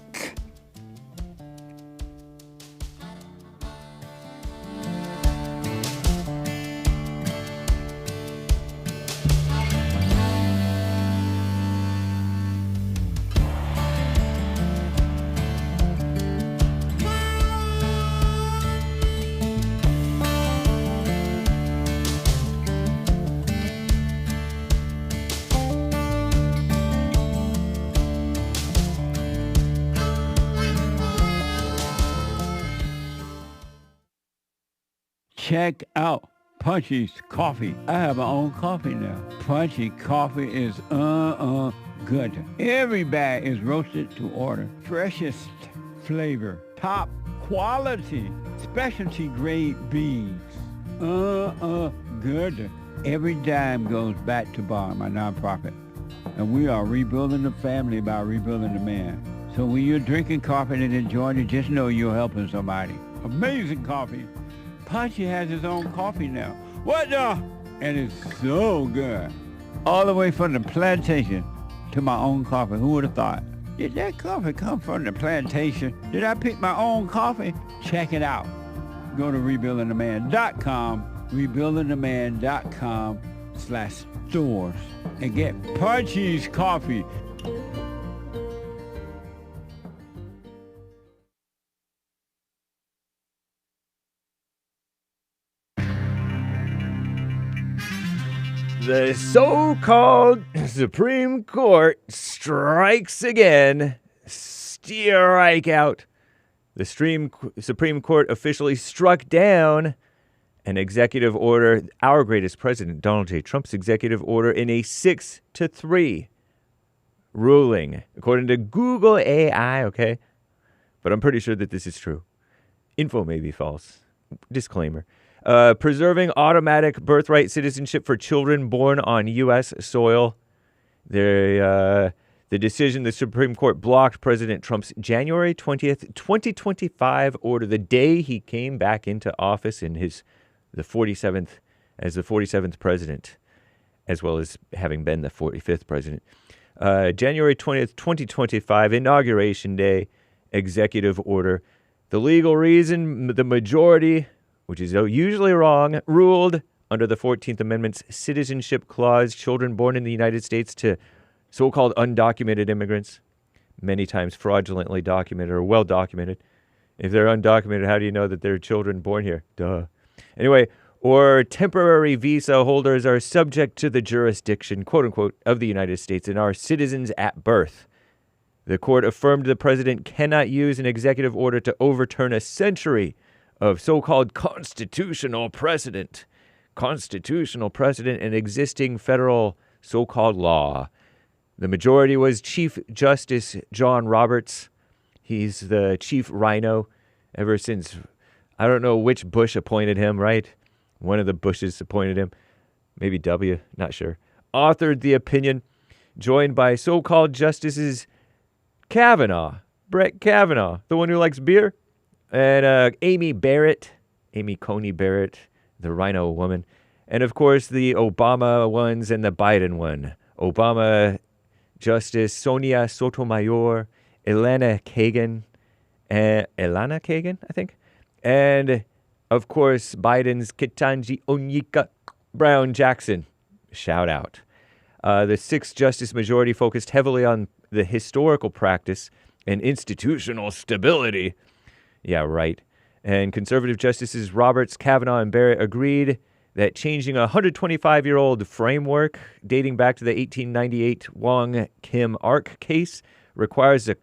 Check out Punchy's Coffee. I have my own coffee now. Punchy Coffee is good. Every bag is roasted to order. Freshest flavor. Top quality. Specialty grade beans. Good. Every dime goes back to Bar, my nonprofit. And we are rebuilding the family by rebuilding the man. So when you're drinking coffee and enjoying it, just know you're helping somebody. Amazing coffee. Punchy has his own coffee now. What the? And it's so good. All the way from the plantation to my own coffee. Who would have thought? Did that coffee come from the plantation? Did I pick my own coffee? Check it out. Go to rebuildingtheman.com, rebuildingtheman.com/stores, and get Punchy's Coffee. The so-called Supreme Court strikes again. Strike out. The Supreme Court officially struck down an executive order, our greatest president, Donald J. Trump's executive order, in a 6-3 ruling, according to Google AI, okay? But I'm pretty sure that this is true. Info may be false. Disclaimer. Preserving automatic birthright citizenship for children born on U.S. soil. The decision, the Supreme Court blocked President Trump's January 20th, 2025 order the day he came back into office in the 47th president, as well as having been the 45th president. January 20th, 2025, Inauguration Day, executive order. The legal reason, the majority, which is usually wrong, ruled under the 14th Amendment's Citizenship Clause, children born in the United States to so-called undocumented immigrants, many times fraudulently documented or well-documented. If they're undocumented, how do you know that they're children born here? Duh. Anyway, or temporary visa holders are subject to the jurisdiction, quote-unquote, of the United States and are citizens at birth. The court affirmed the president cannot use an executive order to overturn a century of so-called constitutional precedent and existing federal so-called law. The majority was Chief Justice John Roberts. He's the chief rhino ever since, I don't know which Bush appointed him, right? One of the Bushes appointed him. Maybe W, not sure. Authored the opinion, joined by so-called Justices Brett Kavanaugh, the one who likes beer, and Amy Coney Barrett, the rhino woman, and of course the Obama ones and the Biden one. Obama Justice Sonia Sotomayor, Elena Kagan, I think, and of course Biden's Ketanji Onyeka Brown Jackson. Shout out. The sixth justice majority focused heavily on the historical practice and institutional stability. Yeah, right. And conservative justices Roberts, Kavanaugh, and Barrett agreed that changing a 125-year-old framework dating back to the 1898 Wong Kim Ark case requires a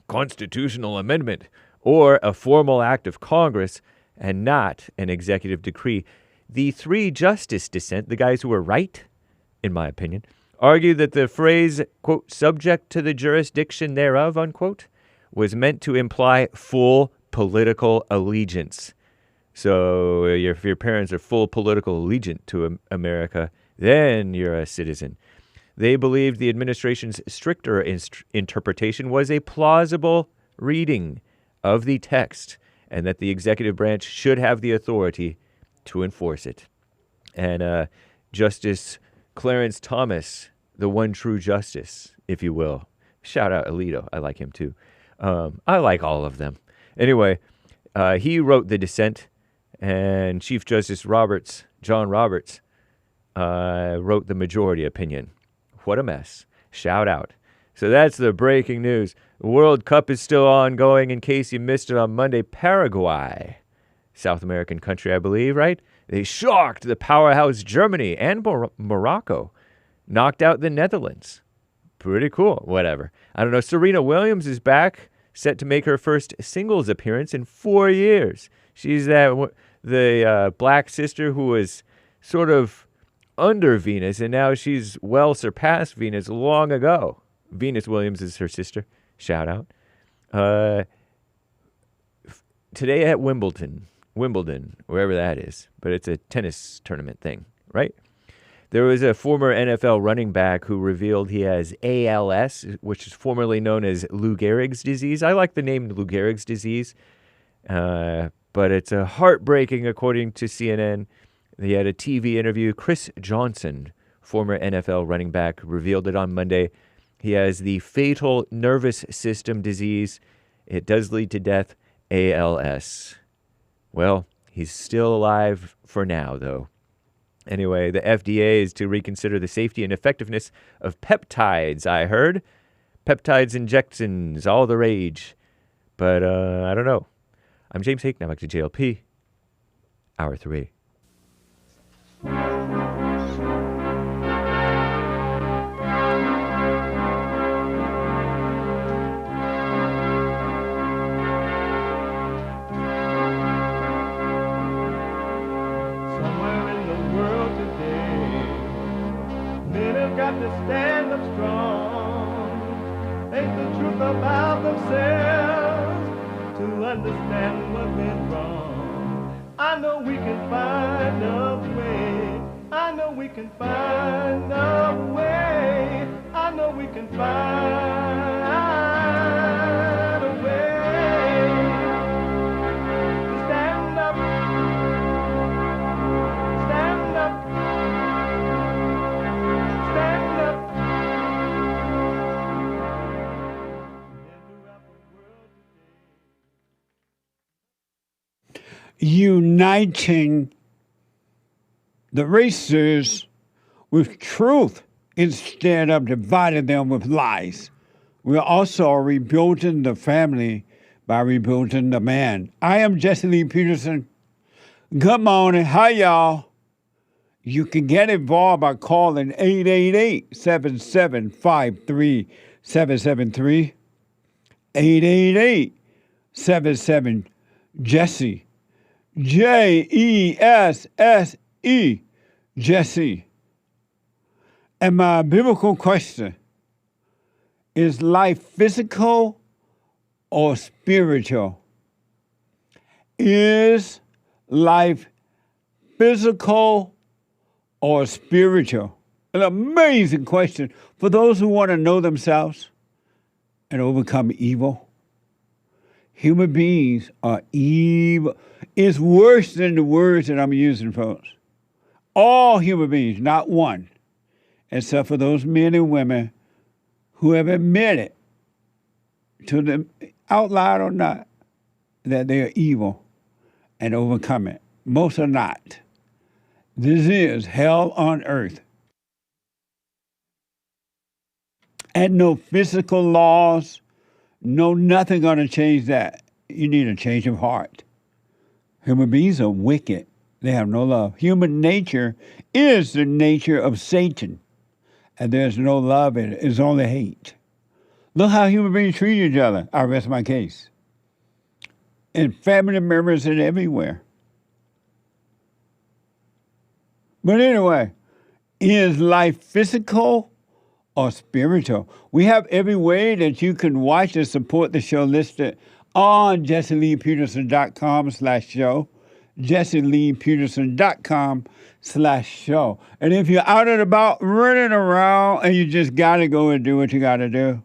constitutional amendment or a formal act of Congress and not an executive decree. The three justice dissent, the guys who were right, in my opinion, argued that the phrase, quote, subject to the jurisdiction thereof, unquote, was meant to imply full political allegiance. So if your parents are full political allegiance to America, then you're a citizen. They believed the administration's stricter interpretation was a plausible reading of the text and that the executive branch should have the authority to enforce it. And Justice Clarence Thomas, the one true justice, if you will. Shout out Alito. I like him too. I like all of them. Anyway, he wrote the dissent, and Chief Justice John Roberts, wrote the majority opinion. What a mess. Shout out. So that's the breaking news. The World Cup is still ongoing in case you missed it on Monday. Paraguay, South American country, I believe, right? They shocked the powerhouse Germany and Morocco. Knocked out the Netherlands. Pretty cool. Whatever. I don't know. Serena Williams is back, set to make her first singles appearance in 4 years. She's the black sister who was sort of under Venus, and now she's well surpassed Venus long ago. Venus Williams is her sister. Shout out. Today at Wimbledon, wherever that is, but it's a tennis tournament thing, right? There was a former NFL running back who revealed he has ALS, which is formerly known as Lou Gehrig's disease. I like the name Lou Gehrig's disease, but it's heartbreaking, according to CNN. They had a TV interview. Chris Johnson, former NFL running back, revealed it on Monday. He has the fatal nervous system disease. It does lead to death, ALS. Well, he's still alive for now, though. Anyway, the FDA is to reconsider the safety and effectiveness of peptides, I heard. Peptides injections, all the rage. But I don't know. I'm James Hake, now back to JLP. Hour 3. have to stand up strong. Think the truth about themselves to understand what went wrong. I know we can find a way. I know we can find a way. I know we can find a way to stand up, stand up, stand up. Uniting the races with truth instead of dividing them with lies. We're also rebuilding the family by rebuilding the man. I am Jesse Lee Peterson. Good morning. Hi, y'all. You can get involved by calling 888-7753-773. 888-77-JESSE. Jesse, Jesse. And my biblical question, is life physical or spiritual? Is life physical or spiritual? An amazing question for those who want to know themselves and overcome evil. Human beings are evil. It's worse than the words that I'm using, folks. All human beings, not one, except for those men and women who have admitted to them, out loud or not, that they are evil and overcome it. Most are not. This is hell on earth. And no physical laws, no nothing going to change that. You need a change of heart. Human beings are wicked. They have no love. Human nature is the nature of Satan. And there's no love in it. It's only hate. Look how human beings treat each other. I rest my case. And family members and everywhere. But anyway, is life physical or spiritual? We have every way that you can watch and support the show listed on JesseLeePeterson.com/show. JesseLeePeterson.com/show. And if you're out and about running around and you just got to go and do what you got to do,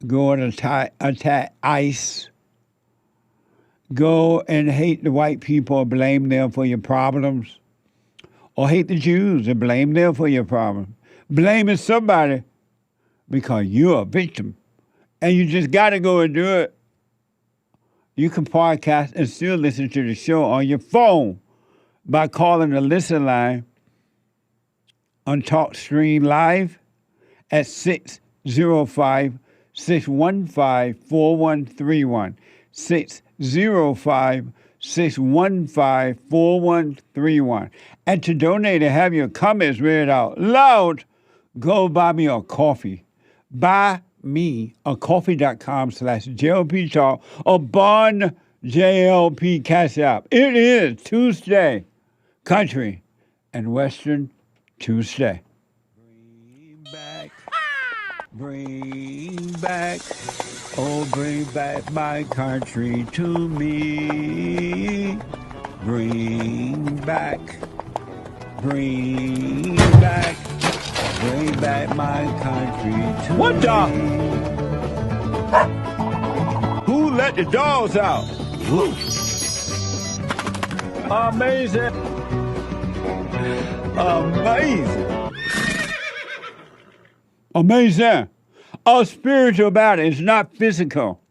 go and attack ICE. Go and hate the white people and blame them for your problems. Or hate the Jews and blame them for your problems. Blaming somebody because you're a victim. And you just got to go and do it. You can podcast and still listen to the show on your phone by calling the listen line on TalkStream Live at 605-615-4131. 605-615-4131. And to donate and have your comments read out loud, go buy me a coffee. Buy me a coffee.com/JLP Talk or Bond JLP Cash App. It is Tuesday, Country and Western Tuesday. Bring back, oh, bring back my country to me. Bring back Bring back my country to What the? me. Who let the dogs out? Woo. Amazing. Amazing. Amazing. A spiritual battle is not physical.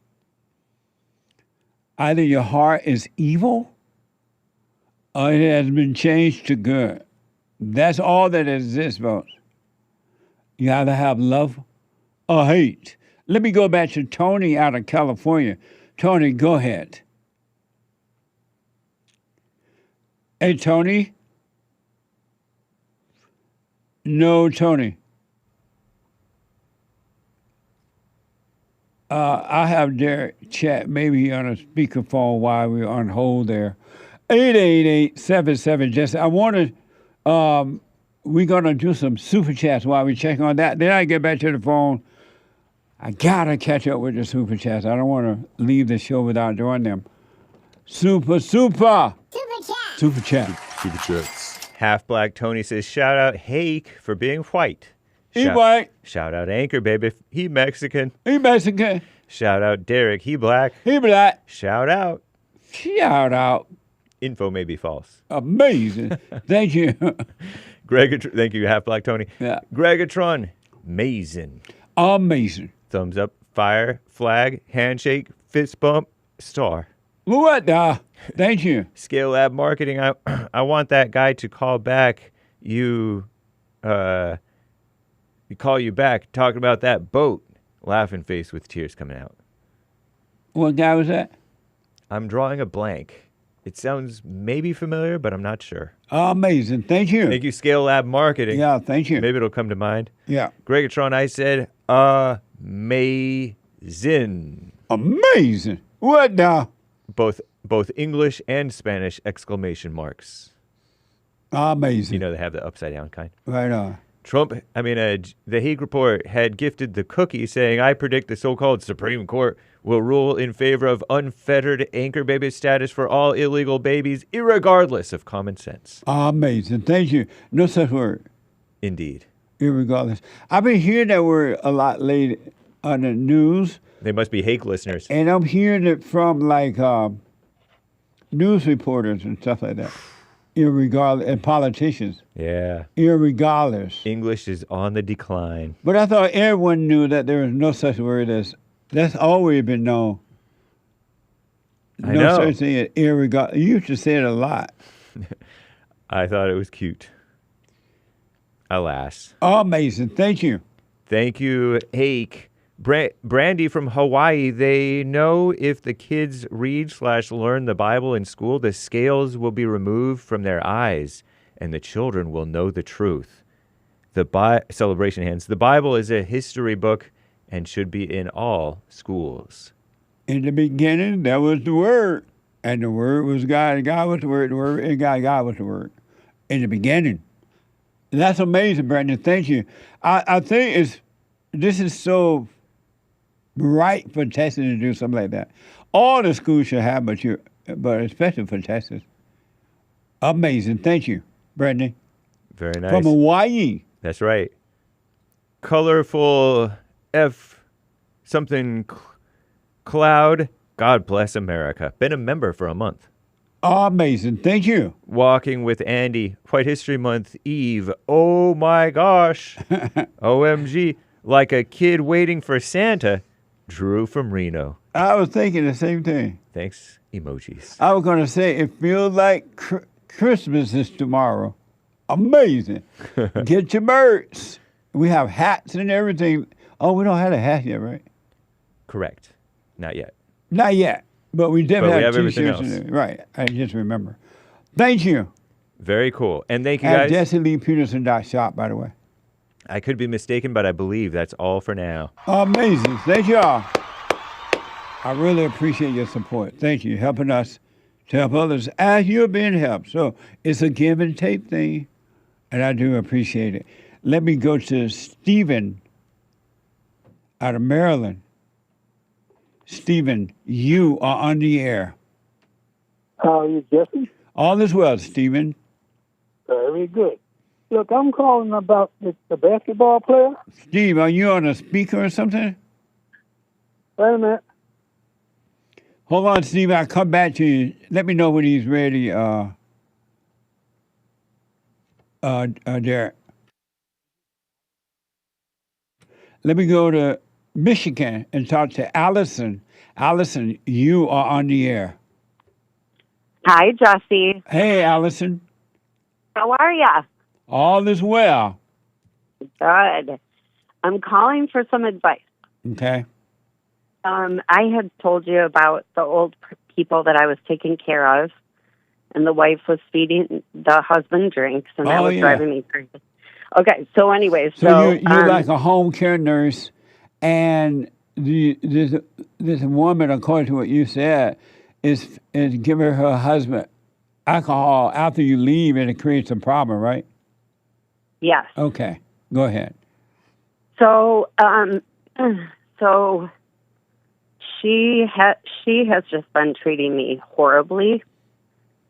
Either your heart is evil or it has been changed to good. That's all that exists, folks. You either have love or hate. Let me go back to Tony out of California. Tony, go ahead. Hey, Tony? No, Tony. I have their chat maybe on a speakerphone while we're on hold there. 888-77 Jesse. I want to we're going to do some super chats while we check on that. Then I get back to the phone. I got to catch up with the super chats. I don't want to leave the show without doing them. Super chat. Super chats. Half Black Tony says, shout out Hake for being white. He white. Shout out Anchor Baby. He Mexican. He Mexican. Shout out Derek. He black. He black. Shout out. Shout out. Info may be false. Amazing. Thank you. Thank you, Half Black Tony. Yeah. Gregatron. Amazing. Amazing. Thumbs up. Fire. Flag. Handshake. Fist bump. Star. What the? Thank you. Scale Lab Marketing. I want that guy to call back. Call you back talking about that boat. Laughing face with tears coming out. What guy was that? I'm drawing a blank. It sounds maybe familiar, but I'm not sure. Amazing. Thank you. Thank you, Scale Lab Marketing. Yeah, thank you. Maybe it'll come to mind. Yeah. Gregatron, I said amazing. Amazing. What the? Both English and Spanish exclamation marks. Amazing. You know they have the upside down kind. Right on. The Hague Report had gifted the cookie saying, I predict the so-called Supreme Court will rule in favor of unfettered anchor baby status for all illegal babies, irregardless of common sense. Amazing. Thank you. No such word. Indeed. Irregardless. I've been hearing that word a lot lately on the news. They must be Hague listeners. And I'm hearing it from like news reporters and stuff like that. Irregardless, and politicians. Yeah. Irregardless. English is on the decline. But I thought everyone knew that there was no such word as, that's always been known. I know. No such thing as irregardless. You used to say it a lot. I thought it was cute. Alas. Amazing. Thank you. Thank you, Hake. Brandy from Hawaii, they know if the kids read/learn the Bible in school, the scales will be removed from their eyes and the children will know the truth. Celebration hands. The Bible is a history book and should be in all schools. In the beginning, that was the Word. And the Word was God, and God was the Word, and God was the Word. In the beginning. That's amazing, Brandon. Thank you. I think this is so right for Texas to do something like that. All the schools should have, but especially for Texas. Amazing. Thank you, Brandon. Very nice. From Hawaii. That's right. Colorful something cloud. God bless America. Been a member for a month. Amazing. Thank you. Walking with Andy. White History Month Eve. Oh my gosh. OMG. Like a kid waiting for Santa. Drew from Reno. I was thinking the same thing. Thanks. Emojis. I was going to say, it feels like Christmas is tomorrow. Amazing. Get your merch. We have hats and everything. Oh, we don't have a hat yet, right? Correct. Not yet. Not yet. But we definitely have everything T-shirts. else. Right. I just remember. Thank you. Very cool. And thank you At guys. JessieLeePeterson.shop, by the way. I could be mistaken, but I believe that's all for now. Amazing. Thank you all. I really appreciate your support. Thank you. Helping us to help others as you're being helped. So it's a give and take thing, and I do appreciate it. Let me go to Stephen out of Maryland. Stephen, you are on the air. How are you, Jesse? All is well, Stephen. Very good. Look, I'm calling about the basketball player. Steve, are you on a speaker or something? Wait a minute. Hold on, Steve. I'll come back to you. Let me know when he's ready, Derek. Let me go to Michigan and talk to Alison. Alison, you are on the air. Hi, Jesse. Hey, Alison. How are ya? All is well. Good. I'm calling for some advice. Okay. I had told you about the old people that I was taking care of, and the wife was feeding the husband drinks, and that was driving me crazy. Okay, so anyway, so you're like a home care nurse, and this woman, according to what you said, is giving her husband alcohol after you leave, and it creates a problem, right? Yes. Okay, go ahead. So, so she has just been treating me horribly,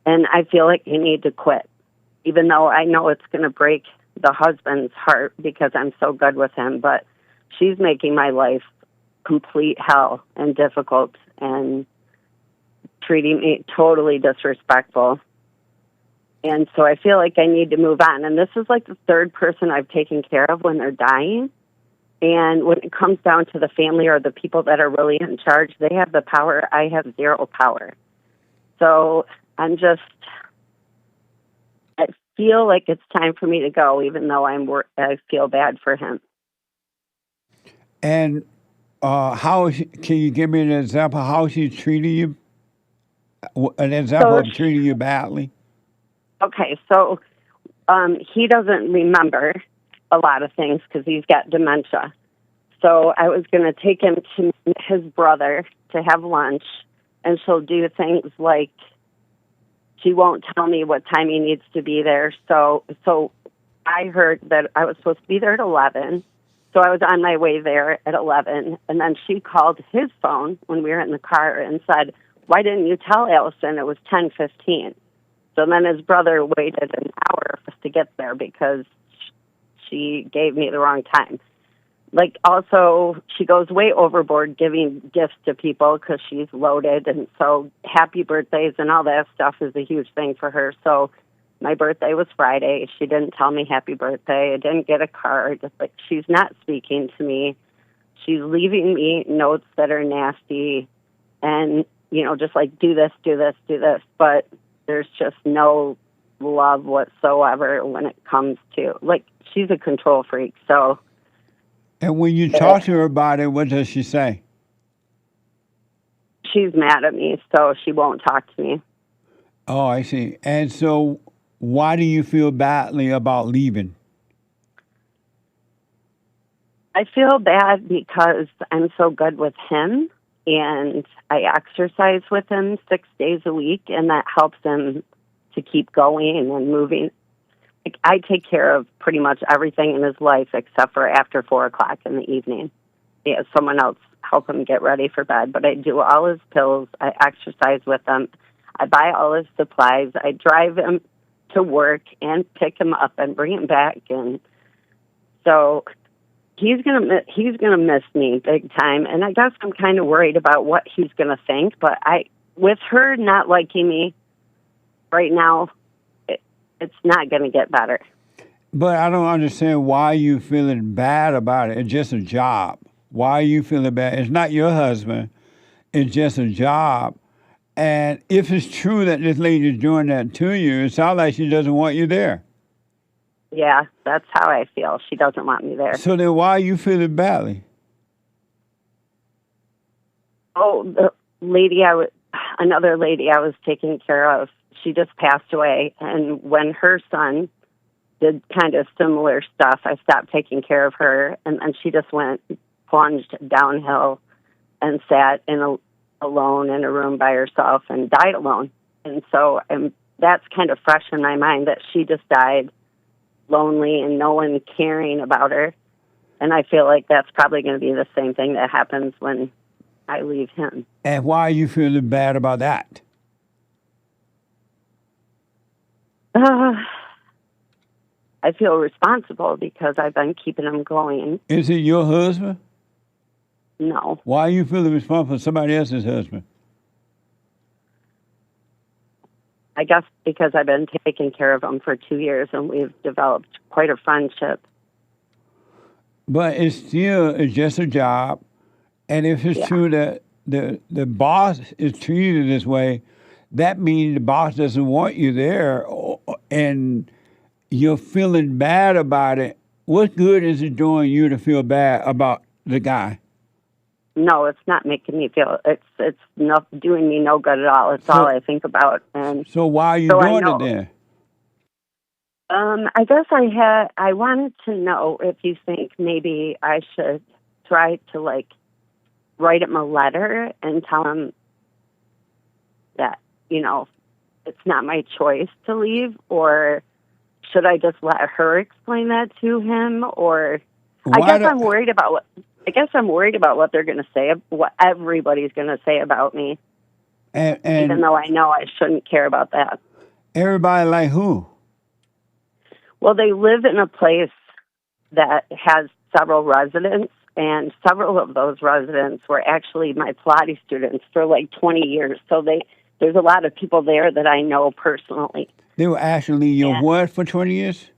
and I feel like I need to quit, even though I know it's going to break the husband's heart because I'm so good with him. But she's making my life complete hell and difficult, and treating me totally disrespectful. And so I feel like I need to move on. And this is like the third person I've taken care of when they're dying. And when it comes down to the family or the people that are really in charge, they have the power. I have zero power. So I feel like it's time for me to go, even though I feel bad for him. And can you give me an example how she's treating you? An example of treating you badly? Okay, so he doesn't remember a lot of things because he's got dementia. So I was going to take him to his brother to have lunch, and she'll do things like she won't tell me what time he needs to be there. So I heard that I was supposed to be there at 11. So I was on my way there at 11, and then she called his phone when we were in the car and said, "Why didn't you tell Alison it was 10:15?" So then his brother waited an hour for us to get there because she gave me the wrong time. Like, also, she goes way overboard giving gifts to people because she's loaded, and so happy birthdays and all that stuff is a huge thing for her. So my birthday was Friday. She didn't tell me happy birthday. I didn't get a card. Like, she's not speaking to me. She's leaving me notes that are nasty and, just like, do this, do this, do this. But there's just no love whatsoever when it comes to, like, she's a control freak. So. And when you talk to her about it, what does she say? She's mad at me, so she won't talk to me. Oh, I see. And so why do you feel badly about leaving? I feel bad because I'm so good with him, and I exercise with him 6 days a week, and that helps him to keep going and moving. Like, I take care of pretty much everything in his life except for after 4 o'clock in the evening. Yeah, someone else help him get ready for bed, but I do all his pills. I exercise with him. I buy all his supplies. I drive him to work and pick him up and bring him back, and so he's gonna miss me big time. And I guess I'm kind of worried about what he's gonna think. But with her not liking me right now, it's not gonna get better. But I don't understand why you feeling bad about it. It's just a job. Why are you feeling bad? It's not your husband. It's just a job. And if it's true that this lady is doing that to you, it sounds like she doesn't want you there. Yeah, that's how I feel. She doesn't want me there. So then why are you feeling badly? Oh, the lady another lady I was taking care of, she just passed away. And when her son did kind of similar stuff, I stopped taking care of her. And she just plunged downhill and sat alone in a room by herself and died alone. And so that's kind of fresh in my mind that she just died lonely and no one caring about her. And I feel like that's probably going to be the same thing that happens when I leave him. And why are you feeling bad about that? I feel responsible because I've been keeping him going. Is it your husband? No. Why are you feeling responsible for somebody else's husband? I guess because I've been taking care of him for 2 years and we've developed quite a friendship. But it's just a job. And if it's true that the boss is treated this way, that means the boss doesn't want you there and you're feeling bad about it. What good is it doing you to feel bad about the guy? No, it's not making me feel. It's not doing me no good at all. It's all I think about. And so why are you doing it then? I guess I wanted to know if you think maybe I should try to write him a letter and tell him that it's not my choice to leave, or should I just let her explain that to him, or Why I guess do- I'm worried about what they're going to say, what everybody's going to say about me, And even though I know I shouldn't care about that. everybody like who? Well, they live in a place that has several residents, and several of those residents were actually my Pilates students for like 20 years. So there's a lot of people there that I know personally. They were actually your what for 20 years?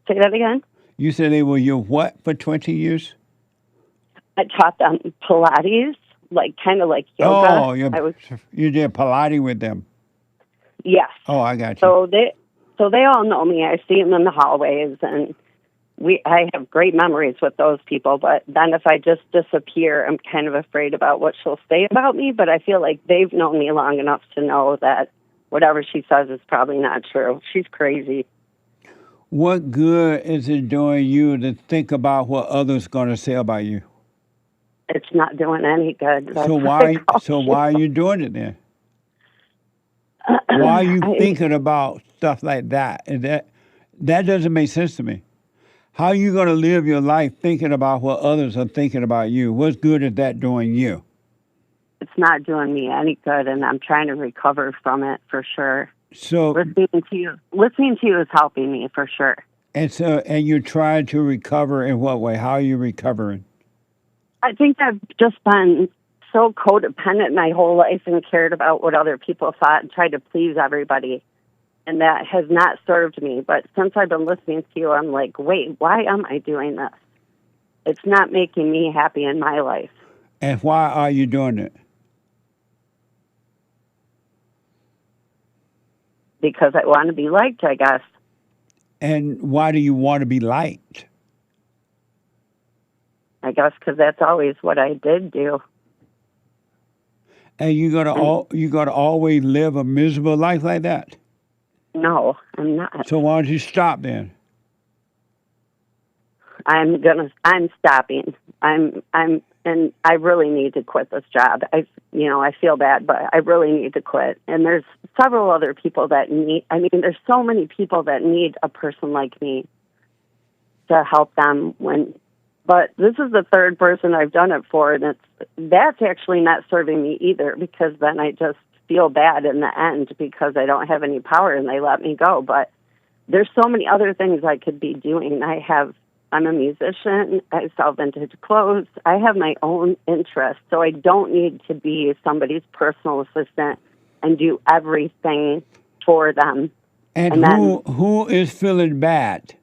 Say that again? You said they were your what for 20 years? I taught them Pilates, like kind of like yoga. Oh, you did Pilates with them. Yes. Oh, I got you. So they all know me. I see them in the hallways, and I have great memories with those people. But then if I just disappear, I'm kind of afraid about what she'll say about me. But I feel like they've known me long enough to know that whatever she says is probably not true. She's crazy. What good is it doing you to think about what others going to say about you? It's not doing any good. That's So what I call why are you doing it then? Why are you thinking about stuff like that? And that doesn't make sense to me. How are you going to live your life thinking about what others are thinking about you? What's good is that doing you? It's not doing me any good, and I'm trying to recover from it for sure. So listening to you is helping me for sure. And you're trying to recover in what way? How are you recovering? I think I've just been so codependent my whole life and cared about what other people thought and tried to please everybody. And that has not served me. But since I've been listening to you, I'm like, wait, why am I doing this? It's not making me happy in my life. And why are you doing it? Because I want to be liked, I guess. And why do you want to be liked? I guess because that's always what I did do. And you gonna always live a miserable life like that? No, I'm not. So why don't you stop then? I'm stopping. And I really need to quit this job. I feel bad, but I really need to quit. And there's several other people that there's so many people that need a person like me to help them but this is the third person I've done it for, and that's actually not serving me either, because then I just feel bad in the end because I don't have any power and they let me go. But there's so many other things I could be doing. I'm a musician. I sell vintage clothes. I have my own interests, so I don't need to be somebody's personal assistant and do everything for them. And who is feeling bad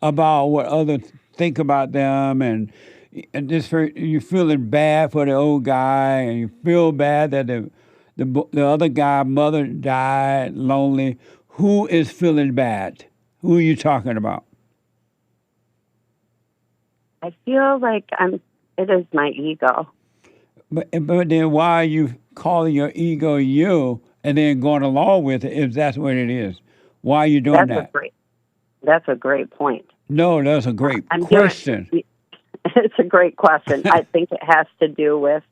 about what others think about them, and you're feeling bad for the old guy, and you feel bad that the other guy mother died lonely. Who is feeling bad? Who are you talking about? I feel like it is my ego. But then why are you calling your ego you and then going along with it if that's what it is? Why are you doing that? That's a great point. No, that's a great question. It's a great question. I think it has to do with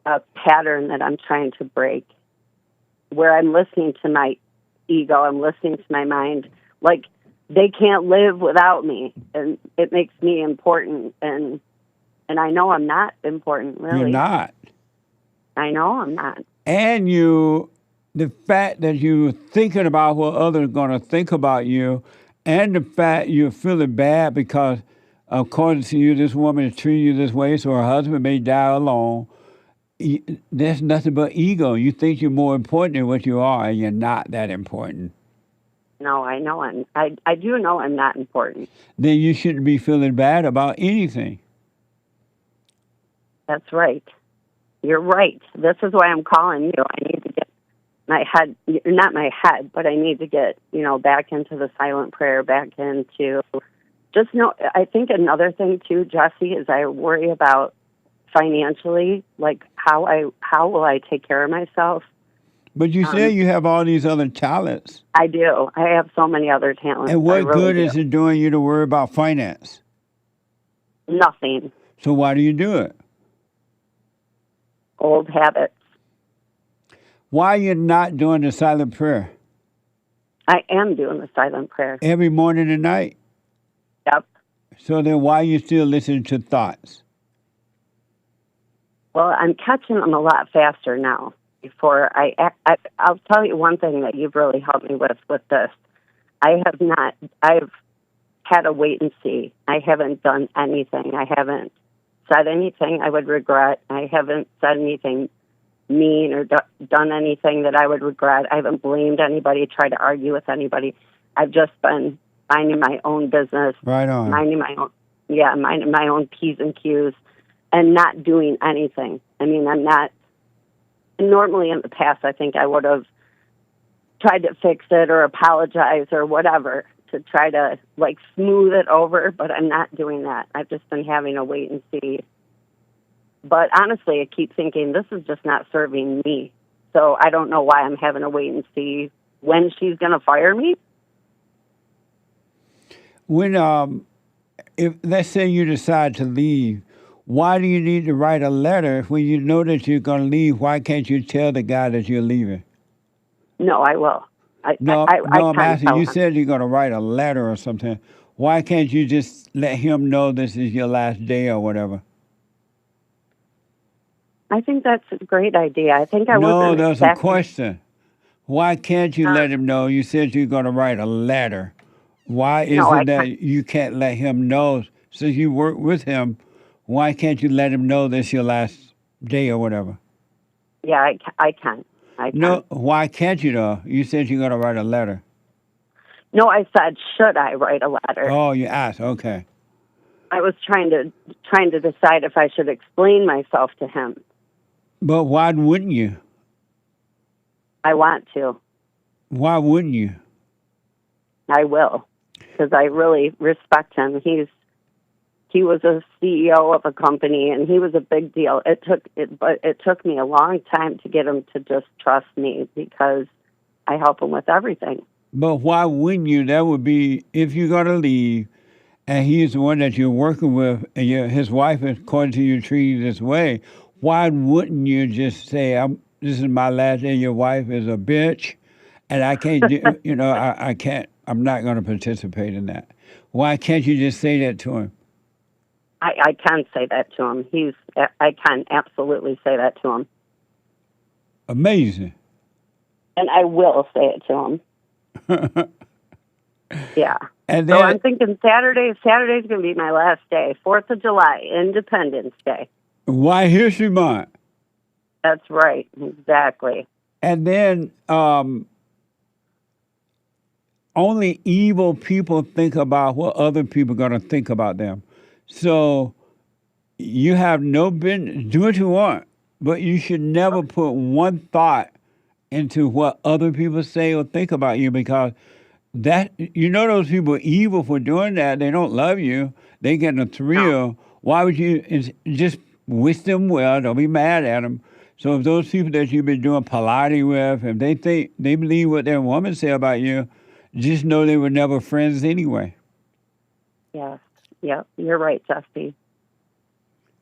a pattern that I'm trying to break, where I'm listening to my ego, I'm listening to my mind, like they can't live without me, and it makes me important, and I know I'm not important, really. You're not. I know I'm not. And the fact that you're thinking about what others are going to think about you, and the fact you're feeling bad because, according to you, this woman is treating you this way, so her husband may die alone. That's nothing but ego. You think you're more important than what you are, and you're not that important. No, I know I do know I'm not important. Then you shouldn't be feeling bad about anything. That's right. You're right. This is why I'm calling you. I need to get my head, not my head, but I need to get, back into the silent prayer, back into I think another thing too, Jesse, is I worry about financially, like how will I take care of myself? But you say you have all these other talents. I do. I have so many other talents. And what good is it doing you to worry about finance? Nothing. So why do you do it? Old habits. Why are you not doing the silent prayer? I am doing the silent prayer. Every morning and night? Yep. So then why are you still listening to thoughts? Well, I'm catching them a lot faster now. Before I'll tell you one thing that you've really helped me with this. I've had a wait and see. I haven't done anything. I haven't said anything I would regret. I haven't said anything mean or done anything that I would regret. I haven't blamed anybody, tried to argue with anybody. I've just been minding my own business. Right on. Minding my own P's and Q's and not doing anything. I mean, I'm not, normally in the past, I think I would have tried to fix it or apologize or whatever to try to like smooth it over, but I'm not doing that. I've just been having a wait and see. But honestly, I keep thinking this is just not serving me. So I don't know why I'm having a wait and see when she's going to fire me. When, if let's say you decide to leave, why do you need to write a letter when you know that you're going to leave? Why can't you tell the guy that you're leaving? No, I will. I'm asking. You said you're going to write a letter or something. Why can't you just let him know this is your last day or whatever? I think that's a great idea. I think I No, wasn't there's a expecting- question. Why can't you let him know? You said you're going to write a letter. Why is it that you can't let him know? Since you work with him, why can't you let him know this your last day or whatever? Yeah, I can. No, why can't you though? You said you're going to write a letter. No, I said, should I write a letter? Oh, you asked. Okay. I was trying to decide if I should explain myself to him. But why wouldn't you? I want to. Why wouldn't you? I will, because I really respect him. He was a CEO of a company, and he was a big deal. But it took me a long time to get him to just trust me because I help him with everything. But why wouldn't you? That would be if you're going to leave, and he's the one that you're working with, and his wife, according to you, treated this way. Why wouldn't you just say, "This is my last day. Your wife is a bitch, and I can't do, I can't. I'm not going to participate in that." Why can't you just say that to him? I can say that to him. I can absolutely say that to him. Amazing. And I will say it to him. Yeah. And so then, I'm thinking Saturday's going to be my last day. 4th of July, Independence Day. Why History Month? That's right. Exactly. And then only evil people think about what other people are going to think about them. So you have no business. Do what you want, but you should never put one thought into what other people say or think about you, because those people are evil for doing that. They don't love you. They get a thrill. Why would you just wish them well? Don't be mad at them. So if those people that you've been doing politely with, if they believe what their woman say about you, just know they were never friends anyway. Yeah. Yep, you're right, Jesse.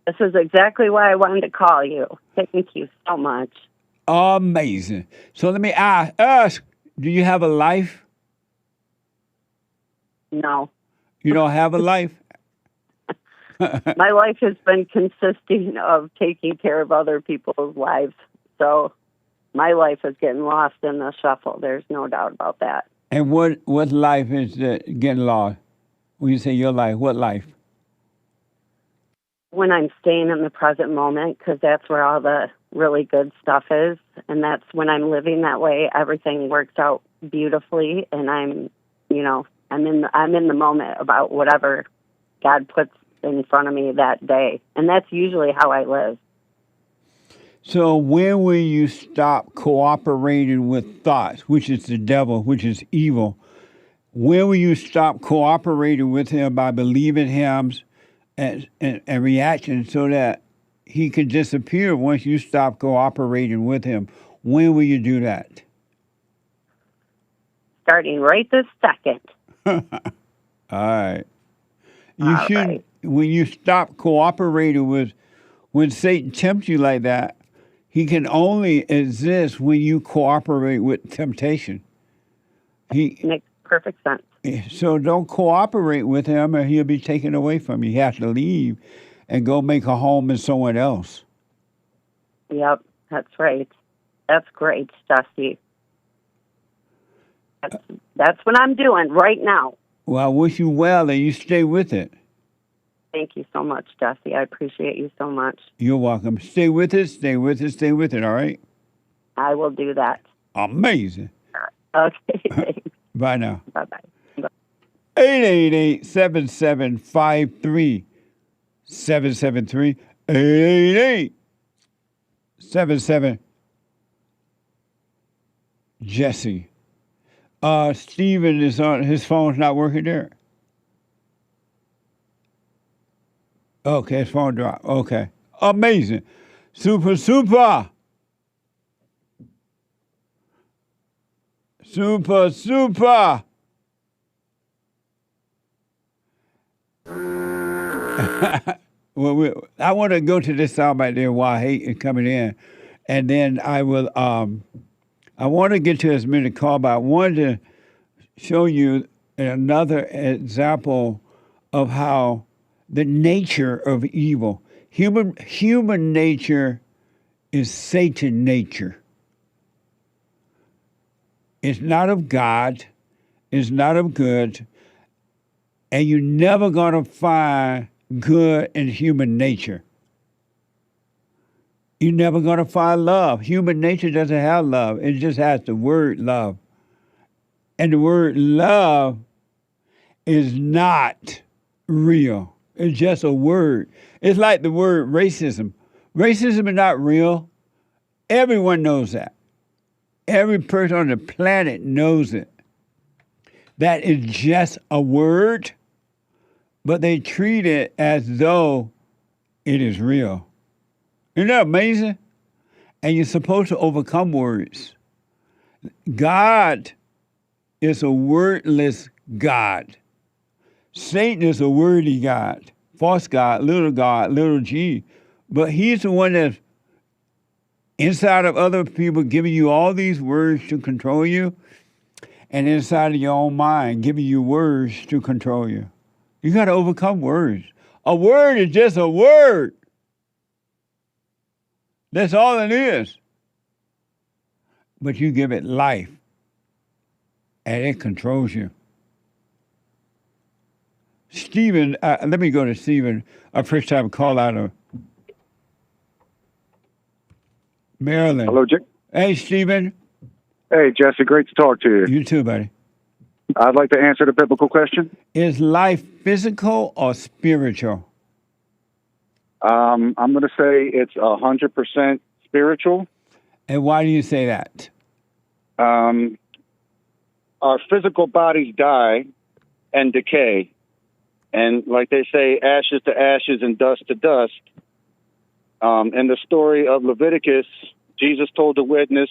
This is exactly why I wanted to call you. Thank you so much. Amazing. So let me ask, do you have a life? No. You don't have a life? My life has been consisting of taking care of other people's lives. So my life is getting lost in the shuffle. There's no doubt about that. And what life is getting lost? When you say your life, what life? When I'm staying in the present moment, because that's where all the really good stuff is. And that's when I'm living that way, everything works out beautifully. And I'm in the moment about whatever God puts in front of me that day. And that's usually how I live. So when will you stop cooperating with thoughts, which is the devil, which is evil? When will you stop cooperating with him by believing him and reaction so that he can disappear once you stop cooperating with him? When will you do that? Starting right this second. All right. You should, when you stop cooperating with, when Satan tempts you like that, he can only exist when you cooperate with temptation. Makes perfect sense. So don't cooperate with him or he'll be taken away from you. He has to leave and go make a home with someone else. Yep, that's right. That's great, Dusty. That's what I'm doing right now. Well, I wish you well and you stay with it. Thank you so much, Dusty. I appreciate you so much. You're welcome. Stay with it, stay with it, stay with it, all right? I will do that. Amazing. Okay, thanks. Bye now. Bye-bye. 888-7753-773. 888-77. Jesse. Steven is on, his phone's not working there. Okay, his phone dropped. Okay. Amazing. Super. Super. Well, I want to go to this sound right there while hate is coming in. And then I will, I want to get to as many calls, but I wanted to show you another example of how the nature of evil. Human nature is Satan nature. It's not of God. It's not of good. And you're never going to find good in human nature. You're never going to find love. Human nature doesn't have love. It just has the word love. And the word love is not real. It's just a word. It's like the word racism. Racism is not real. Everyone knows that. Every person on the planet knows it. That is just a word, but they treat it as though it is real. Isn't that amazing? And you're supposed to overcome words. God is a wordless God. Satan is a wordy God, false God, little g. But he's the one that's inside of other people giving you all these words to control you, and inside of your own mind giving you words to control you. You got to overcome words. A word is just a word. That's all it is. But you give it life, and it controls you. Stephen, let me go to Stephen. Our first time call out of Maryland. Hello, Jake. Hey, Stephen. Hey, Jesse. Great to talk to you. You too, buddy. I'd like to answer the biblical question. Is life physical or spiritual? I'm going to say it's 100% spiritual. And why do you say that? Our physical bodies die and decay. And like they say, ashes to ashes and dust to dust. In the story of Leviticus, Jesus told the witness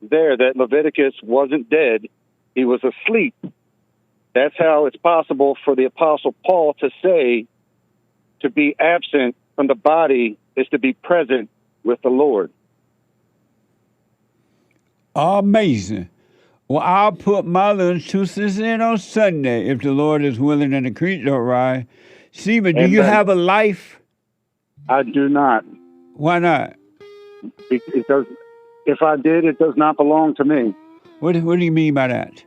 there that Leviticus wasn't dead. He was asleep. That's how it's possible for the Apostle Paul to say to be absent from the body is to be present with the Lord. Amazing. Well, I'll put my little 2 cents in on Sunday if the Lord is willing and the creek don't rise. Stephen, do you have a life? I do not. Why not? It does. If I did, it does not belong to me. What do you mean by that?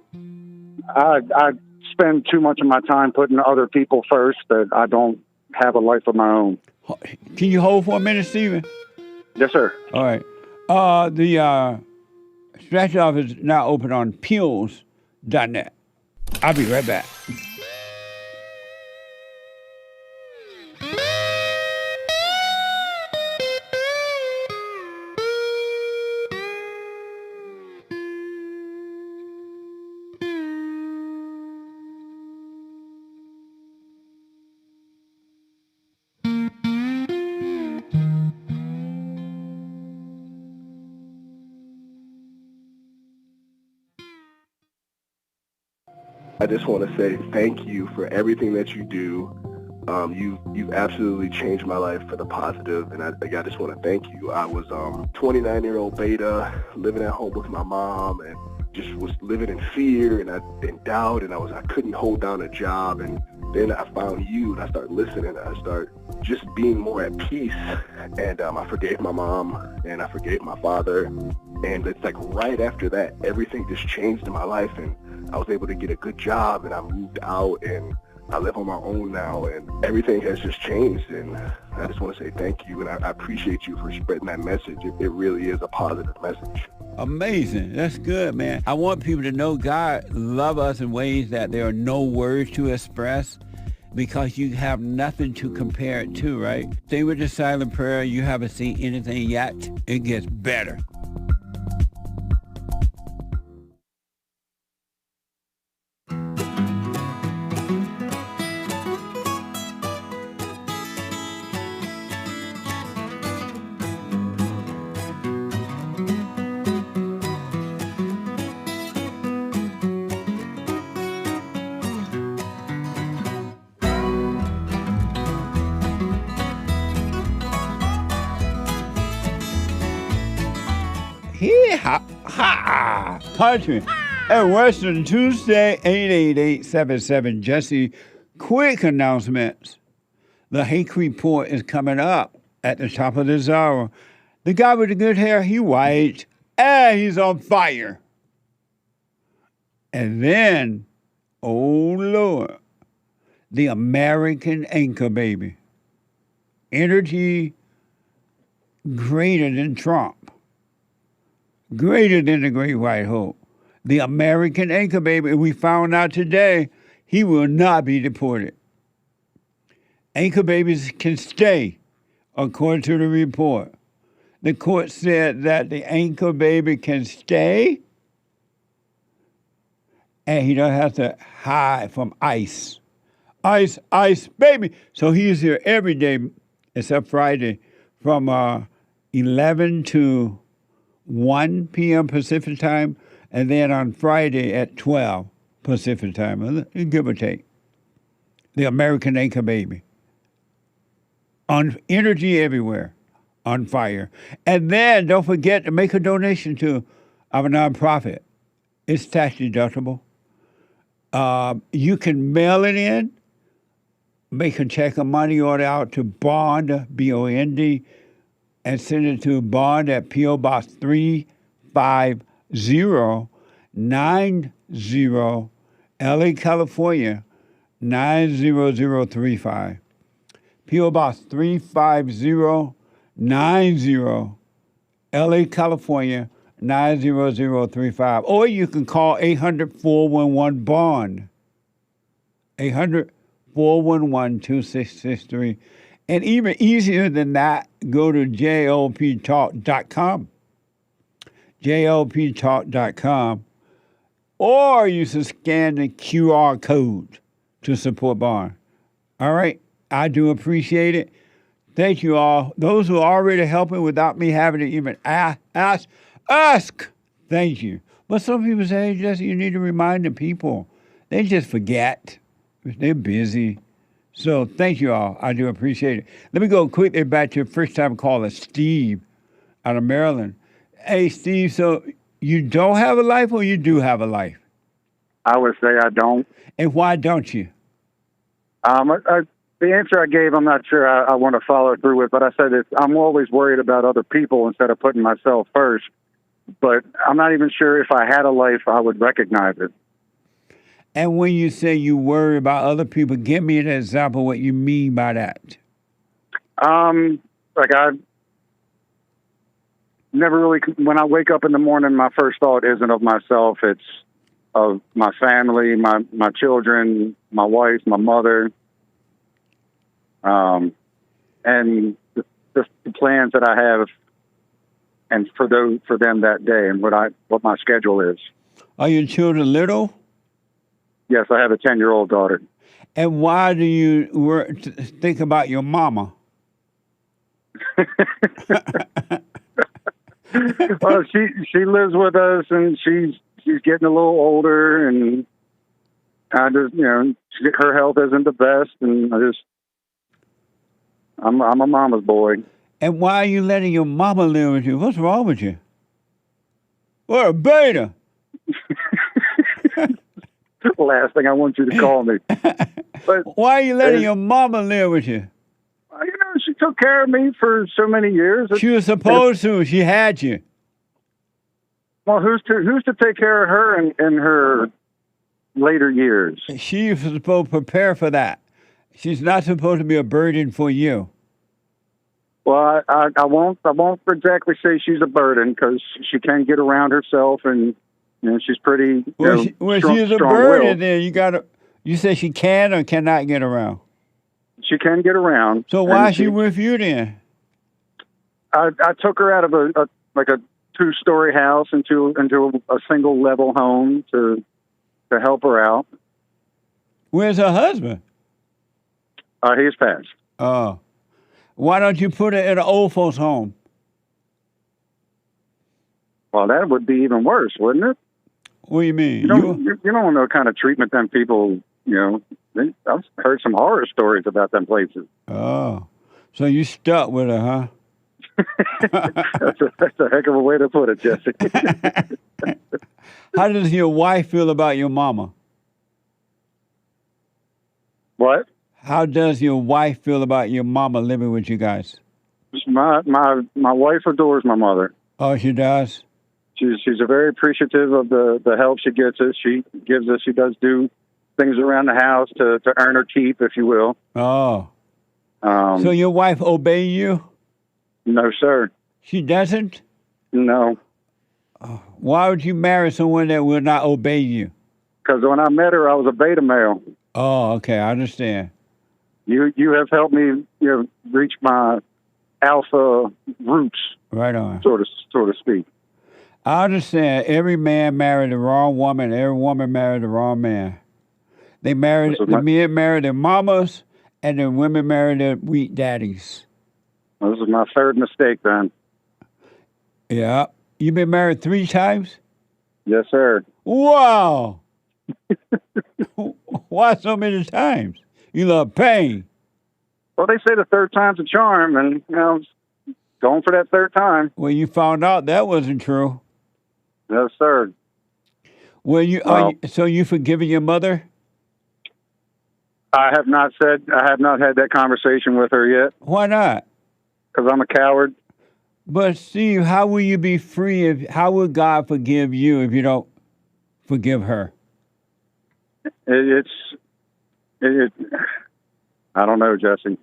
I spend too much of my time putting other people first that I don't have a life of my own. Can you hold for a minute, Stephen? Yes, sir. All right. The scratch off is now open on pills.net. I'll be right back. I just want to say thank you for everything that you do. You've absolutely changed my life for the positive, and I just want to thank you. I was 29-year-old beta, living at home with my mom, and just was living in fear and in doubt, and I couldn't hold down a job. And then I found you, and I started listening, and I started just being more at peace. And I forgave my mom, and I forgave my father. And it's like right after that, everything just changed in my life, and I was able to get a good job, and I moved out, and I live on my own now, and everything has just changed. And I just want to say thank you, and I appreciate you for spreading that message. It really is a positive message. Amazing. That's good, man. I want people to know God love us in ways that there are no words to express, because you have nothing to compare it to, right? Stay with the silent prayer. You haven't seen anything yet. It gets better. Ha! Country. And Western Tuesday, 888-77 Jesse. Quick announcements. The Hake Report is coming up at the top of this hour. The guy with the good hair, he white, and he's on fire. And then, oh Lord, the American anchor baby. Energy greater than Trump. Greater than the Great White Hope. The American anchor baby, we found out today, he will not be deported. Anchor babies can stay, according to the report. The court said that the anchor baby can stay, and he don't have to hide from ICE. ICE, baby. So he's here every day, except Friday, from 11 to 1 p.m. Pacific time, and then on Friday at 12 Pacific time, give or take. The American anchor baby. On energy everywhere, on fire. And then don't forget to make a donation to our nonprofit. It's tax deductible. You can mail it in, make a check of money order out to Bond, B-O-N-D, and send it to Bond at P.O. Box 35090, LA, California, 90035. P.O. Box 35090, LA, California, 90035. Or you can call 800-411-BOND, 800-411-2663. And even easier than that, go to JLPtalk.com. JLPtalk.com. Or you can scan the QR code to support Bond. All right? I do appreciate it. Thank you all. Those who are already helping without me having to even ask, thank you. But some people say, hey, Jesse, you need to remind the people. They just forget. They're busy. So thank you all. I do appreciate it. Let me go quickly back to your first-time caller, Steve, out of Maryland. Hey, Steve, so you don't have a life or you do have a life? I would say I don't. And why don't you? The answer I gave, I'm not sure I want to follow through with, but I said I'm always worried about other people instead of putting myself first. But I'm not even sure if I had a life, I would recognize it. And when you say you worry about other people, give me an example of what you mean by that. Like I never really, when I wake up in the morning, my first thought isn't of myself. It's of my family, my children, my wife, my mother, and the plans that I have, and for them that day, and what my schedule is. Are your children little? Yes, I have a 10-year-old daughter. And why do you think about your mama? Well, she lives with us, and she's getting a little older, and I just, her health isn't the best, and I'm a mama's boy. And why are you letting your mama live with you? What's wrong with you? What a beta! the last thing I want you to call me. But why are you letting your mama live with you? She took care of me for so many years. She was supposed to. She had you. Well, who's to take care of her in her later years? She was supposed to prepare for that. She's not supposed to be a burden for you. Well, I won't exactly say she's a burden because she can get around herself, and she's pretty. She's a burden. Then you say she can or cannot get around. She can get around. So why is she with you then? I took her out of a 2-story house into a single level home to help her out. Where's her husband? He's passed. Oh. Why don't you put her in an old folks home? Well, that would be even worse, wouldn't it? What do you mean? You don't know what kind of treatment them people, I've heard some horror stories about them places. Oh. So you stuck with her, huh? That's a heck of a way to put it, Jesse. How does your wife feel about your mama? What? How does your wife feel about your mama living with you guys? My wife adores my mother. Oh, she does? She's very appreciative of the help she gets us. She gives us. She does do things around the house to earn her keep, if you will. Oh. So your wife obey you? No, sir. She doesn't? No. Why would you marry someone that will not obey you? Because when I met her, I was a beta male. Oh, okay. I understand. You have helped me reach my alpha roots. Right on. So to speak. I understand. Every man married the wrong woman. Every woman married the wrong man. The men married their mamas, and the women married their weak daddies. Well, this is my third mistake, then. Yeah. You've been married 3 times? Yes, sir. Wow. Why so many times? You love pain. Well, they say the third time's a charm, and I was going for that third time. Well, you found out that wasn't true. Yes, sir. Well, so you forgiving your mother? I have not had that conversation with her yet. Why not? Because I'm a coward. But Steve, how will you be free how will God forgive you if you don't forgive her? I don't know, Jesse.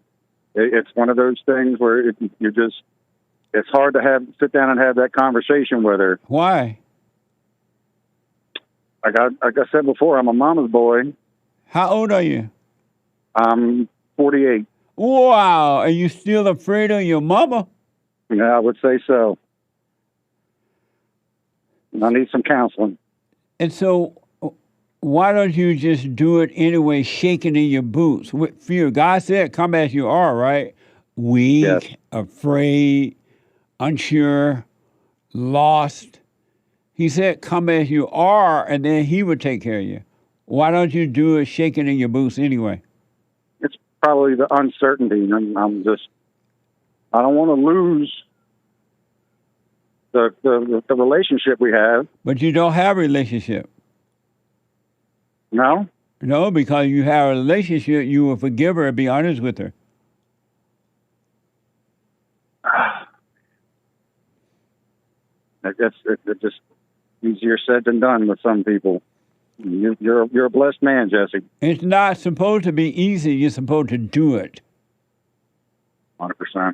It's one of those things where it's hard to sit down and have that conversation with her. Why? Like I said before, I'm a mama's boy. How old are you? I'm 48. Wow. Are you still afraid of your mama? Yeah, I would say so. I need some counseling. And so why don't you just do it anyway, shaking in your boots with fear? God said, come as you are, right? Weak, yes. Afraid, unsure, lost. He said, come as you are, and then he would take care of you. Why don't you do it shaking in your boots anyway? It's probably the uncertainty. I don't want to lose the relationship we have. But you don't have a relationship. No? No, because you have a relationship, you will forgive her and be honest with her. It's just easier said than done with some people. You're a blessed man, Jesse. It's not supposed to be easy. You're supposed to do it. 100%.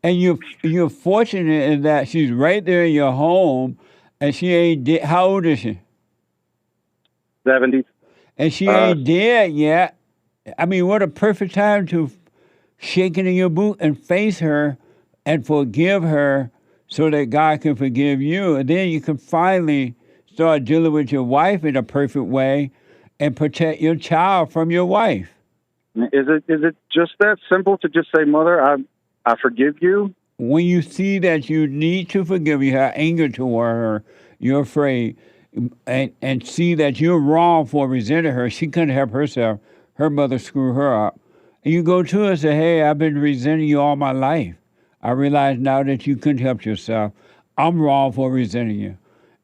And you're fortunate in that she's right there in your home, and she ain't dead. How old is she? 70. And she ain't dead yet. I mean, what a perfect time to shake it in your boot and face her and forgive her so that God can forgive you. And then you can finally start dealing with your wife in a perfect way and protect your child from your wife. Is it just that simple to just say, Mother, I forgive you? When you see that you need to forgive, you have anger toward her, you're afraid, and see that you're wrong for resenting her. She couldn't help herself. Her mother screwed her up. And you go to her and say, hey, I've been resenting you all my life. I realize now that you couldn't help yourself. I'm wrong for resenting you.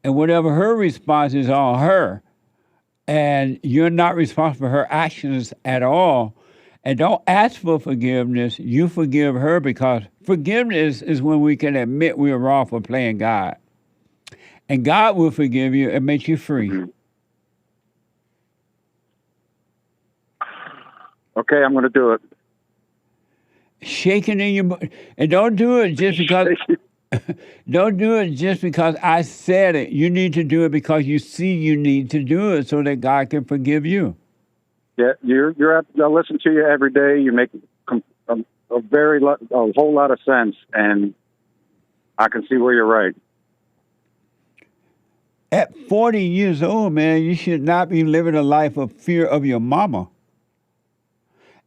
And whatever her response is on her, and you're not responsible for her actions at all. And don't ask for forgiveness. You forgive her, because forgiveness is when we can admit we are wrong for playing God. And God will forgive you and make you free. Okay, I'm going to do it. Shaking in your and don't do it just because don't do it just because I said it. You need to do it because you see you need to do it so that God can forgive you. Yeah, I listen to you every day. You make a whole lot of sense, and I can see where you're right. At 40 years old, man, you should not be living a life of fear of your mama.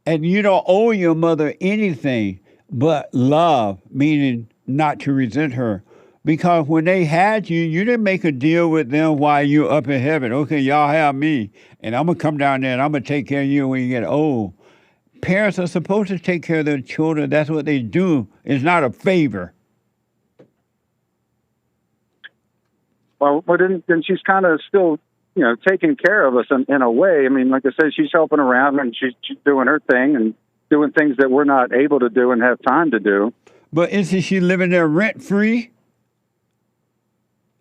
And you don't owe your mother anything but love, meaning not to resent her. Because when they had you, you didn't make a deal with them while you're up in heaven. Okay, y'all have me, and I'm going to come down there and I'm going to take care of you when you get old. Parents are supposed to take care of their children. That's what they do. It's not a favor. Well, then she's kind of still, taking care of us in a way. I mean, like I said, she's helping around and she's doing her thing and doing things that we're not able to do and have time to do. But isn't she living there rent-free?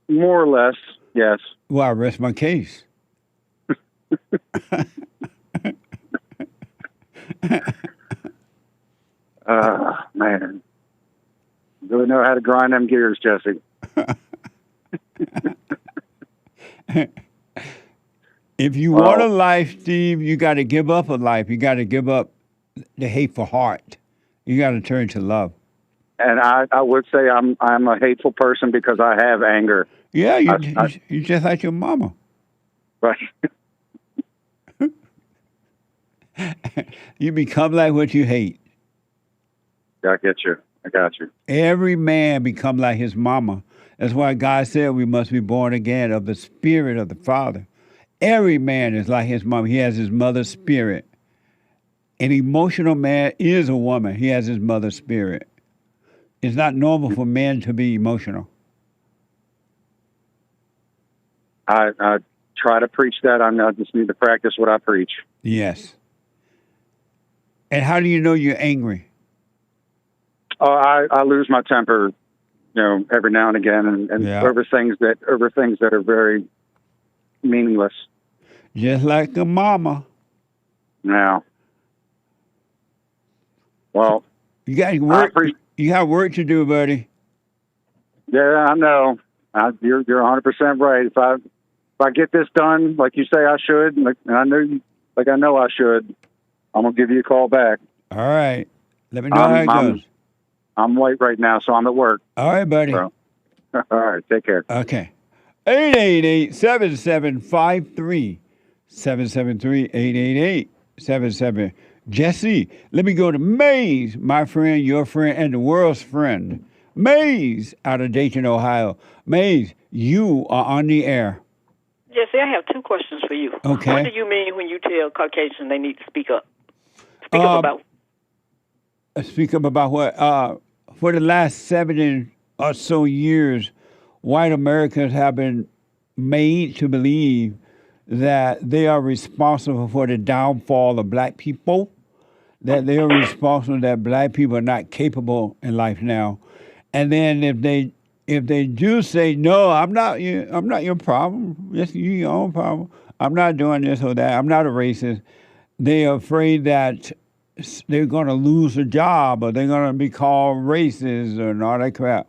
More or less, yes. Well, I rest my case. Man. Really know how to grind them gears, Jesse. If you want a life, Steve, you got to give up a life. You got to give up the hateful heart. You got to turn to love. And I would say I'm a hateful person because I have anger. Yeah, you just like your mama. Right. You become like what you hate. I get you. I got you. Every man become like his mama. That's why God said we must be born again of the spirit of the Father. Every man is like his mama. He has his mother's spirit. An emotional man is a woman. He has his mother's spirit. It's not normal for men to be emotional. I try to preach that. I just need to practice what I preach. Yes. And how do you know you're angry? I lose my temper, every now and again, and over things that are very meaningless. Just like a mama. Now, well, you got work. You got work to do, buddy. Yeah, I know. You're 100% right. If I get this done, like you say I should, and I know I should, I'm gonna give you a call back. All right. Let me know how it goes. I'm late right now, so I'm at work. All right, buddy. So, all right, take care. Okay. 888-7753. 773-888-77. Jesse, let me go to Maze, my friend, your friend, and the world's friend. Maze out of Dayton, Ohio. Maze, you are on the air. Jesse, I have two questions for you. Okay. What do you mean when you tell Caucasians they need to speak up? Speak up about. Speak up about what? For the last 70 or so years, white Americans have been made to believe that they are responsible for the downfall of black people, that they are responsible that black people are not capable in life now. And then if they do say, no, I'm not your problem, yes, you your own problem, I'm not doing this or that, I'm not a racist, they are afraid that they're going to lose a job or they're going to be called racist and all that crap.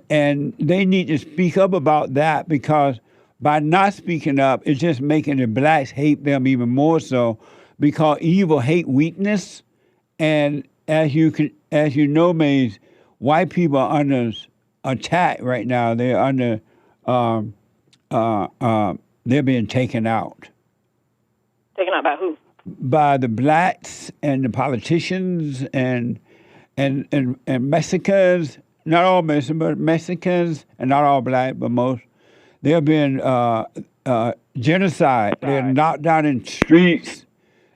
And they need to speak up about that, because by not speaking up, it's just making the blacks hate them even more so, because evil hate weakness. And as you know, Maze, white people are under attack right now. They're under, they're being taken out. Taken out by who? By the blacks and the politicians and Mexicans. Not all Mexicans, but Mexicans, and not all black, but most. They're being genocide. They're knocked down in streets.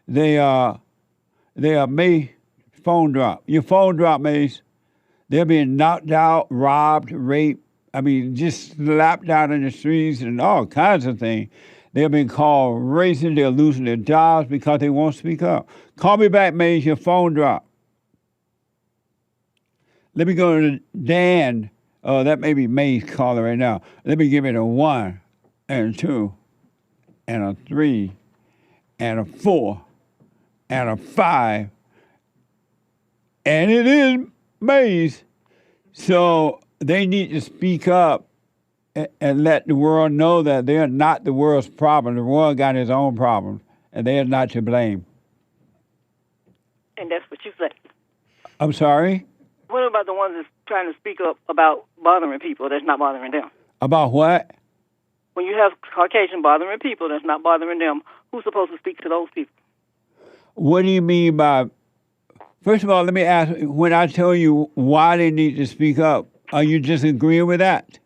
They are phone drop. Your phone drop, Mace. They're being knocked out, robbed, raped. I mean, just slapped down in the streets and all kinds of things. They're being called racist. They're losing their jobs because they won't speak up. Call me back, Maze. Your phone dropped. Let me go to Dan. Oh, that may be Maze calling right now. Let me give it a 1 and a 2 and a 3 and a 4 and a 5. And it is Maze. So they need to speak up and let the world know that they're not the world's problem. The world got its own problems, and they are not to blame. And that's what you say. I'm sorry? What about the ones that's trying to speak up about bothering people that's not bothering them? About what? When you have Caucasian bothering people that's not bothering them, who's supposed to speak to those people? What do you mean by... First of all, let me ask, when I tell you why they need to speak up, are you just agreeing with that?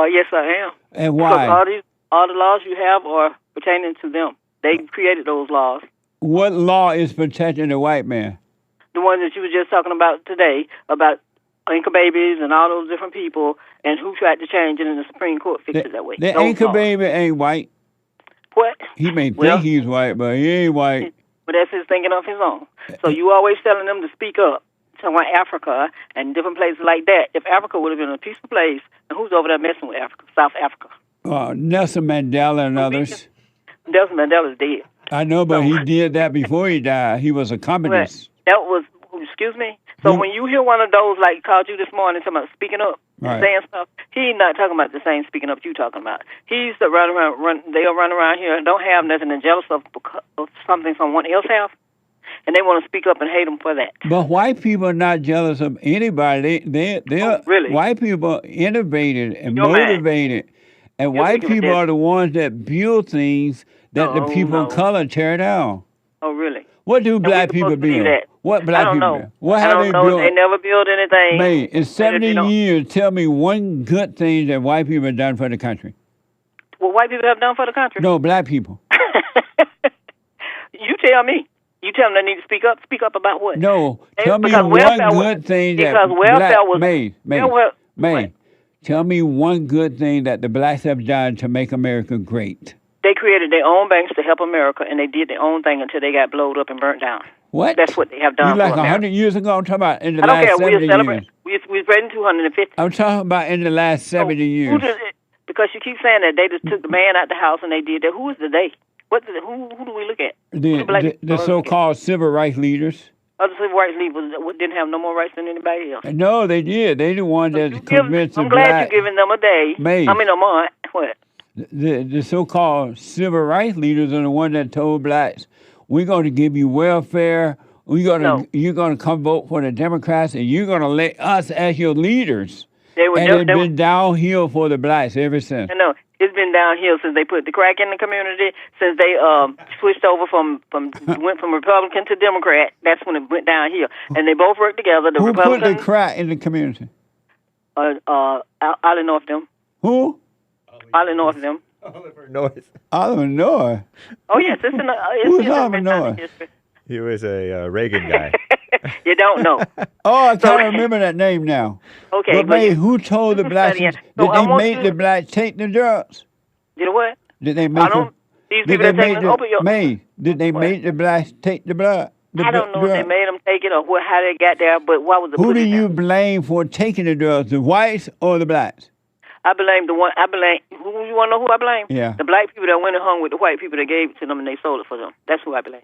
Yes, I am. And why? Because all the laws you have are pertaining to them. They created those laws. What law is protecting the white man? The one that you were just talking about today, about anchor babies and all those different people, and who tried to change it, and the Supreme Court fixed it that way. The anchor baby ain't white. What? He may think he's white, but he ain't white. But that's his thinking of his own. So you always telling them to speak up. Talking about Africa and different places like that. If Africa would have been a peaceful place, and who's over there messing with Africa? South Africa. Nelson Mandela and others. Nelson Mandela's dead. I know, but he did that before he died. He was a communist. That was, excuse me? So when you hear one of those, like called you this morning, talking about speaking up, right, saying stuff, he's not talking about the same speaking up you talking about. He's the they'll run around here and don't have nothing and jealous of something someone else have, and they want to speak up and hate them for that. But white people are not jealous of anybody. They're really? White people are innovated and motivated, and white people are the ones that build things that the people of color tear down. Oh, really? What do black people build? What black people build? What have they built? They never build anything. Man, in 70 years, tell me one good thing that white people have done for the country. What white people have done for the country? No, black people. You tell me. You tell them they need to speak up. Speak up about what? No, tell me one good thing that tell me one good thing that the blacks have done to make America great. They created their own banks to help America, and they did their own thing until they got blowed up and burnt down. What? That's what they have done. Like 100 years ago. I'm talking about in the I don't last care. 70 years. We're spreading 250. I'm talking about in the last 70 years. Because you keep saying that they just took the man out the house and they did that. Who is the they? Who do we look at? The so-called civil rights leaders. Other civil rights leaders didn't have no more rights than anybody else. No, they did. They the one that convinced the I'm glad you're giving them a day. May. I mean, a month. What? The so-called civil rights leaders are the one that told blacks, we're going to give you welfare. You're going to come vote for the Democrats, and you're going to let us as your leaders. It's been downhill for the blacks ever since. I know. It's been downhill since they put the crack in the community, since they switched over went from Republican to Democrat. That's when it went downhill. And they both worked together. Who put the crack in the community? Oliver North them. Who? Oliver North them. Oliver North. Oliver North? Oh, yes. Who's Oliver North? He was a Reagan guy. You don't know. Oh, I can't remember that name now. Okay. But who told the blacks that they made the blacks take the drugs? Did what? Did they make them? These people that take the did they make the blacks take the blood? I don't know if they made them take it or how they got there, but what was the Who do you blame for taking the drugs, the whites or the blacks? I blame the one. Who you want to know who I blame? Yeah. The black people that went and hung with the white people that gave it to them and they sold it for them. That's who I blame.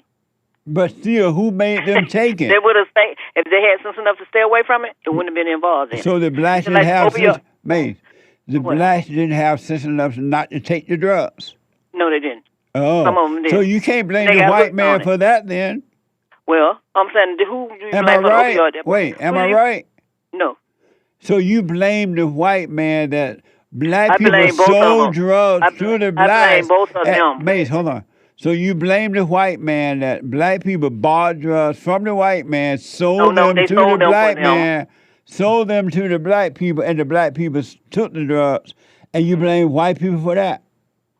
But still, who made them take it? They would have stayed, if they had sense enough to stay away from it, it wouldn't have been involved in it. So the blacks didn't have sense. Blacks didn't have sense enough not to take the drugs. No, they didn't. Oh, some of them did. So you can't blame the white man for that then. Well, I'm saying, who do you am blame I right? for the opioid? Wait, am I right? No. So you blame the white man that black people sold drugs to the blacks. I blame both of them. Mace, hold on. So you blame the white man that black people bought drugs from the white man, sold them to the black man, sold them to the black people, and the black people took the drugs, and you blame white people for that?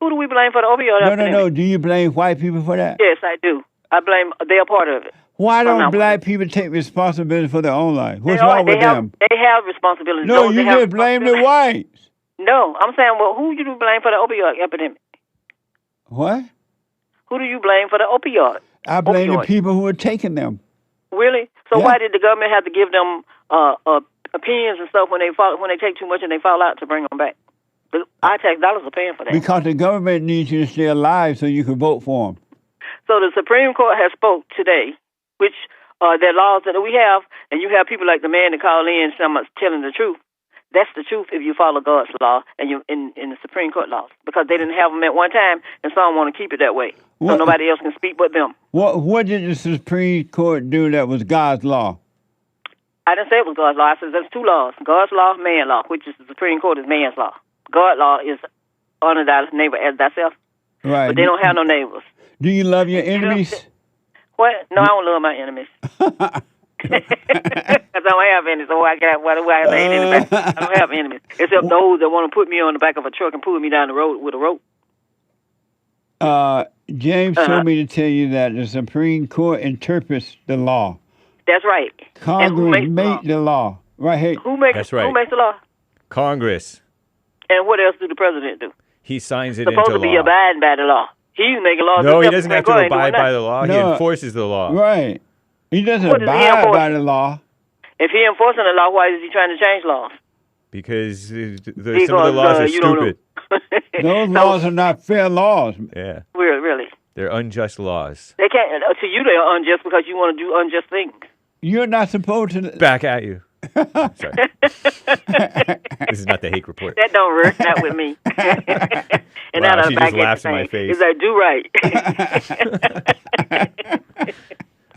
Who do we blame for the opioid epidemic? No. Do you blame white people for that? Yes, I do. I blame, they're part of it. Why don't black people take responsibility for their own life? What's wrong with them? They have responsibility. No, you just blame the whites. No, I'm saying, well, who do you blame for the opioid epidemic? What? Who do you blame for the opioid? I blame the Opioid. people who are taking them. Really? So Yeah. why did the government have to give them opinions and stuff when they take too much and they fall out to bring them back? Our tax dollars are paying for that. Because the government needs you to stay alive so you can vote for them. So the Supreme Court has spoke today, which there are laws that we have, and you have people like the man that call in telling the truth. That's the truth if you follow God's law and you in the Supreme Court laws, because they didn't have them at one time, and some want to keep it that way, so nobody else can speak but them. What did the Supreme Court do that was God's law? I didn't say it was God's law. I said there's two laws: God's law, man's law, which is the Supreme Court is man's law. God's law is honor thy neighbor as thyself. Right. But they don't have no neighbors. Do you love your enemies? What? No, I don't love my enemies. Because I don't have any, so why do I have enemies? I don't have enemies, except those that want to put me on the back of a truck and pull me down the road with a rope. James told me to tell you that the Supreme Court interprets the law. That's right. Congress made the law. Right here. Who makes the law? Congress. And what else do the president do? He signs it Supposed into to be law. abiding by the law. He's making laws. No, he doesn't have to abide by the law. He enforces the law. Right. He doesn't What does he abide enforce? by the law. If he enforcing the law, why is he trying to change laws? Because some of the laws are you don't know. stupid. Those laws are not fair laws. Yeah. Really. They're unjust laws. They can't. To you, they're unjust because you want to do unjust things. You're not supposed to. Back at you. Sorry. This is not the Hake Report. That don't work out with me. And Wow, now she I'm back just laughs at in the my thing. face. It's like, do right.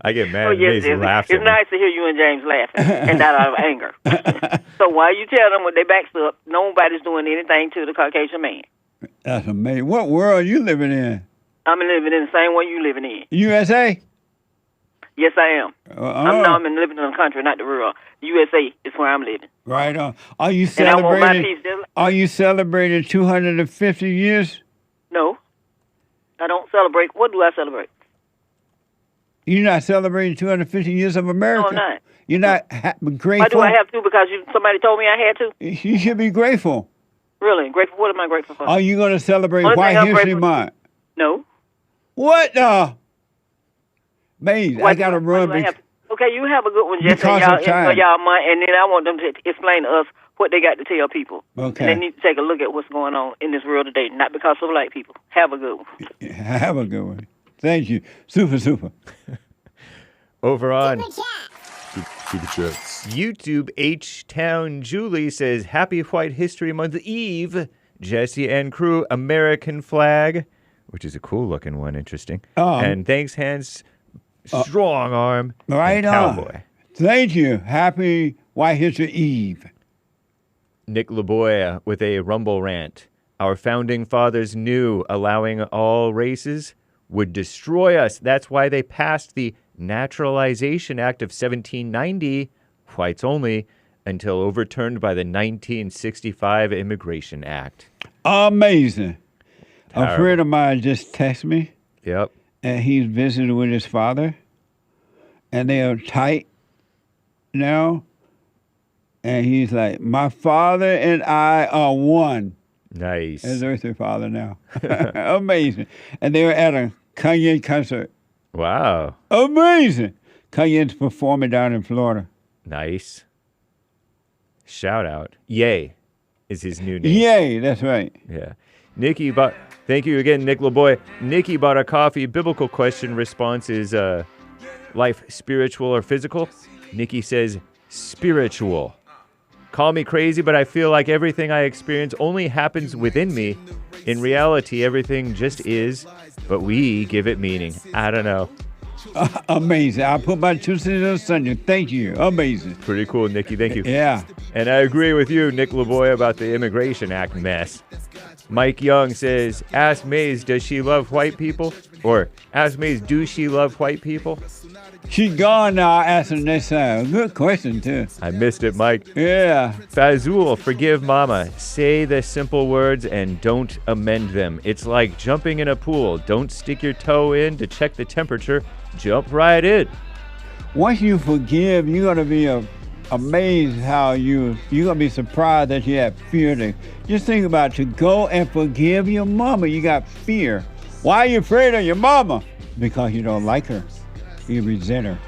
I get mad Oh, and yes, Maze laughs it's at me. nice to hear you and James laughing, and not out of anger. So while you tell them with their backs up, nobody's doing anything to the Caucasian man. That's amazing. What world are you living in? I'm living in the same one you living in. USA? Yes, I am. I'm living in the country, not the rural. USA is where I'm living. Right on. Are you And I want my celebrating? peace. Are you celebrating 250 years? No, I don't celebrate. What do I celebrate? You're not celebrating 250 years of America. No, I'm not. You're not grateful. Why do I have to? Because somebody told me I had to. You should be grateful. Really grateful. What am I grateful for? Are you going to celebrate Only thing White I'm History grateful- Month? No. What the? Maze, I got to run. Okay, you have a good one, Jesse. Because Y'all of time. enjoy y'all month, and then I want them to explain to us what they got to tell people. Okay. And they need to take a look at what's going on in this world today, not because of black people. Have a good one. Have a good one. Thank you. Super. Over on Super Chats. YouTube, H-Town Julie says, Happy White History Month Eve, Jesse and crew, American flag, which is a cool looking one, interesting. And thanks, Hans, strong arm, Right and on. cowboy. Thank you. Happy White History Eve. Nick LaBoya with a rumble rant. Our founding fathers knew allowing all races would destroy us. That's why they passed the Naturalization Act of 1790, whites only, until overturned by the 1965 Immigration Act. Amazing. A Terrible. friend of mine just texted me. Yep. And he's visiting with his father. And they are tight now. And he's like, my father and I are one. Nice. His earthly father now. Amazing. And they were at a Kanye concert. Wow. Amazing. Kanye's performing down in Florida. Nice. Shout out. Yay is his new name. Yay, that's right. Yeah. Nikki bought, thank you again, Nick LaBoy. Nikki bought a coffee. Biblical question response is life spiritual or physical? Nikki says spiritual. Call me crazy, but I feel like everything I experience only happens within me. In reality, everything just is, but we give it meaning. I don't know. Amazing. I put my 2 cents on Sunday. Thank you. Amazing. Pretty cool, Nikki. Thank you. Yeah. And I agree with you, Nick LaBoy, about the Immigration Act mess. Mike Young says, ask Maze, does she love white people? Or ask Maze, do she love white people? She's gone now. I'll ask her next time. Good question, too. I missed it, Mike. Yeah. Fazul, forgive mama. Say the simple words and don't amend them. It's like jumping in a pool. Don't stick your toe in to check the temperature. Jump right in. Once you forgive, you're going to be amazed how you're going to be surprised that you have fear. Just think about it. To go and forgive your mama, you got fear. Why are you afraid of your mama? Because you don't like her. You resent her.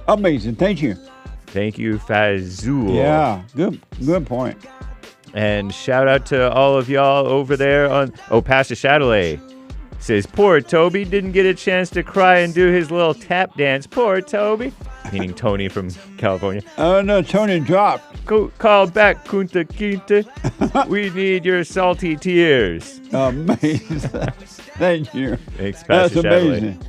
Amazing. Thank you. Thank you, Fazul. Yeah, good point. And shout out to all of y'all over there on... Oh, Pastor Chatelet says, poor Toby didn't get a chance to cry and do his little tap dance. Poor Toby. Meaning Tony from California. Oh, no, Tony dropped. Call back, Kunta Kinte. We need your salty tears. Amazing. Thank you. Thanks, Pastor That's amazing.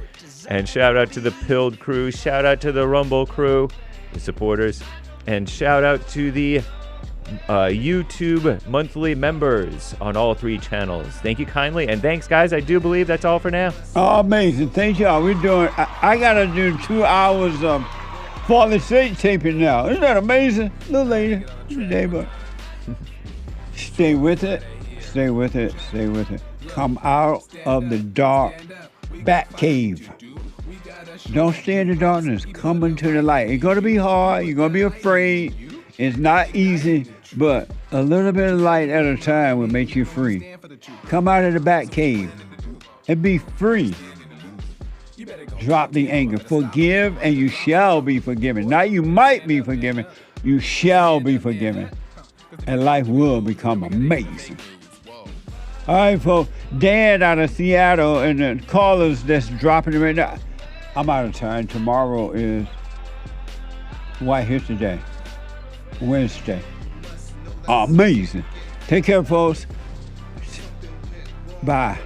And shout out to the Pilled crew. Shout out to the Rumble crew, the supporters. And shout out to the YouTube monthly members on all 3 channels. Thank you kindly. And thanks, guys. I do believe that's all for now. Oh, amazing. Thank y'all. We're doing... I got to do 2 hours of Fallen State taping now. Isn't that amazing? A little later today, but stay with it. Stay with it. Stay with it. Come out of the dark bat cave. Don't stay in the darkness. Come into the light. It's going to be hard. You're going to be afraid. It's not easy, but a little bit of light at a time will make you free. Come out of the bat cave and be free. Drop the anger. Forgive and you shall be forgiven. Not you might be forgiven. You shall be forgiven. And life will become amazing. All right, folks. Dan out of Seattle and the callers that's dropping right now. I'm out of time. Tomorrow is White History Day. Wednesday. Amazing. Take care, folks. Bye.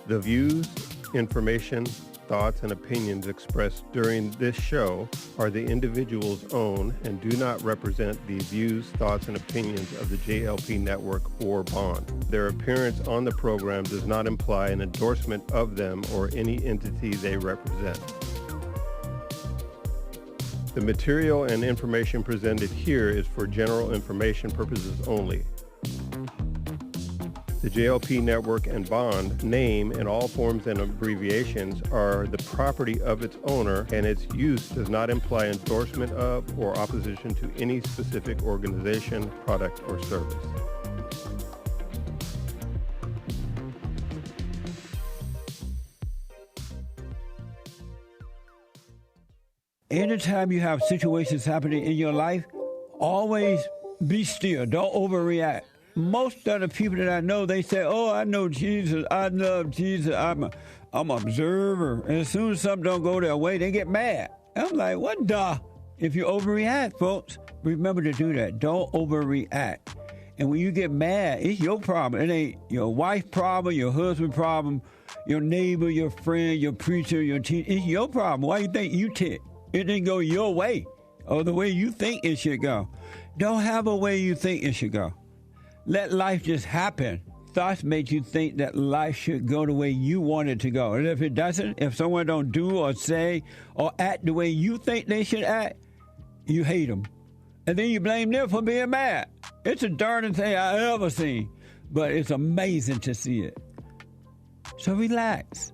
The views, information, thoughts, and opinions expressed during this show are the individual's own and do not represent the views, thoughts, and opinions of the JLP Network or Bond. Their appearance on the program does not imply an endorsement of them or any entity they represent. The material and information presented here is for general information purposes only. The JLP Network and Bond name and all forms and abbreviations are the property of its owner, and its use does not imply endorsement of or opposition to any specific organization, product, or service. Anytime you have situations happening in your life, always be still. Don't overreact. Most of the people that I know, they say, oh, I know Jesus, I love Jesus, I'm an observer. And as soon as something don't go their way, they get mad. I'm like, what the? If you overreact, folks, remember to do that. Don't overreact. And when you get mad, it's your problem. It ain't your wife's problem, your husband's problem, your neighbor, your friend, your preacher, your teacher. It's your problem. Why you think you tick? It didn't go your way or the way you think it should go. Don't have a way you think it should go. Let life just happen. Thoughts make you think that life should go the way you want it to go. And if it doesn't, if someone don't do or say or act the way you think they should act, you hate them. And then you blame them for being mad. It's the darndest thing I ever seen. But it's amazing to see it. So relax.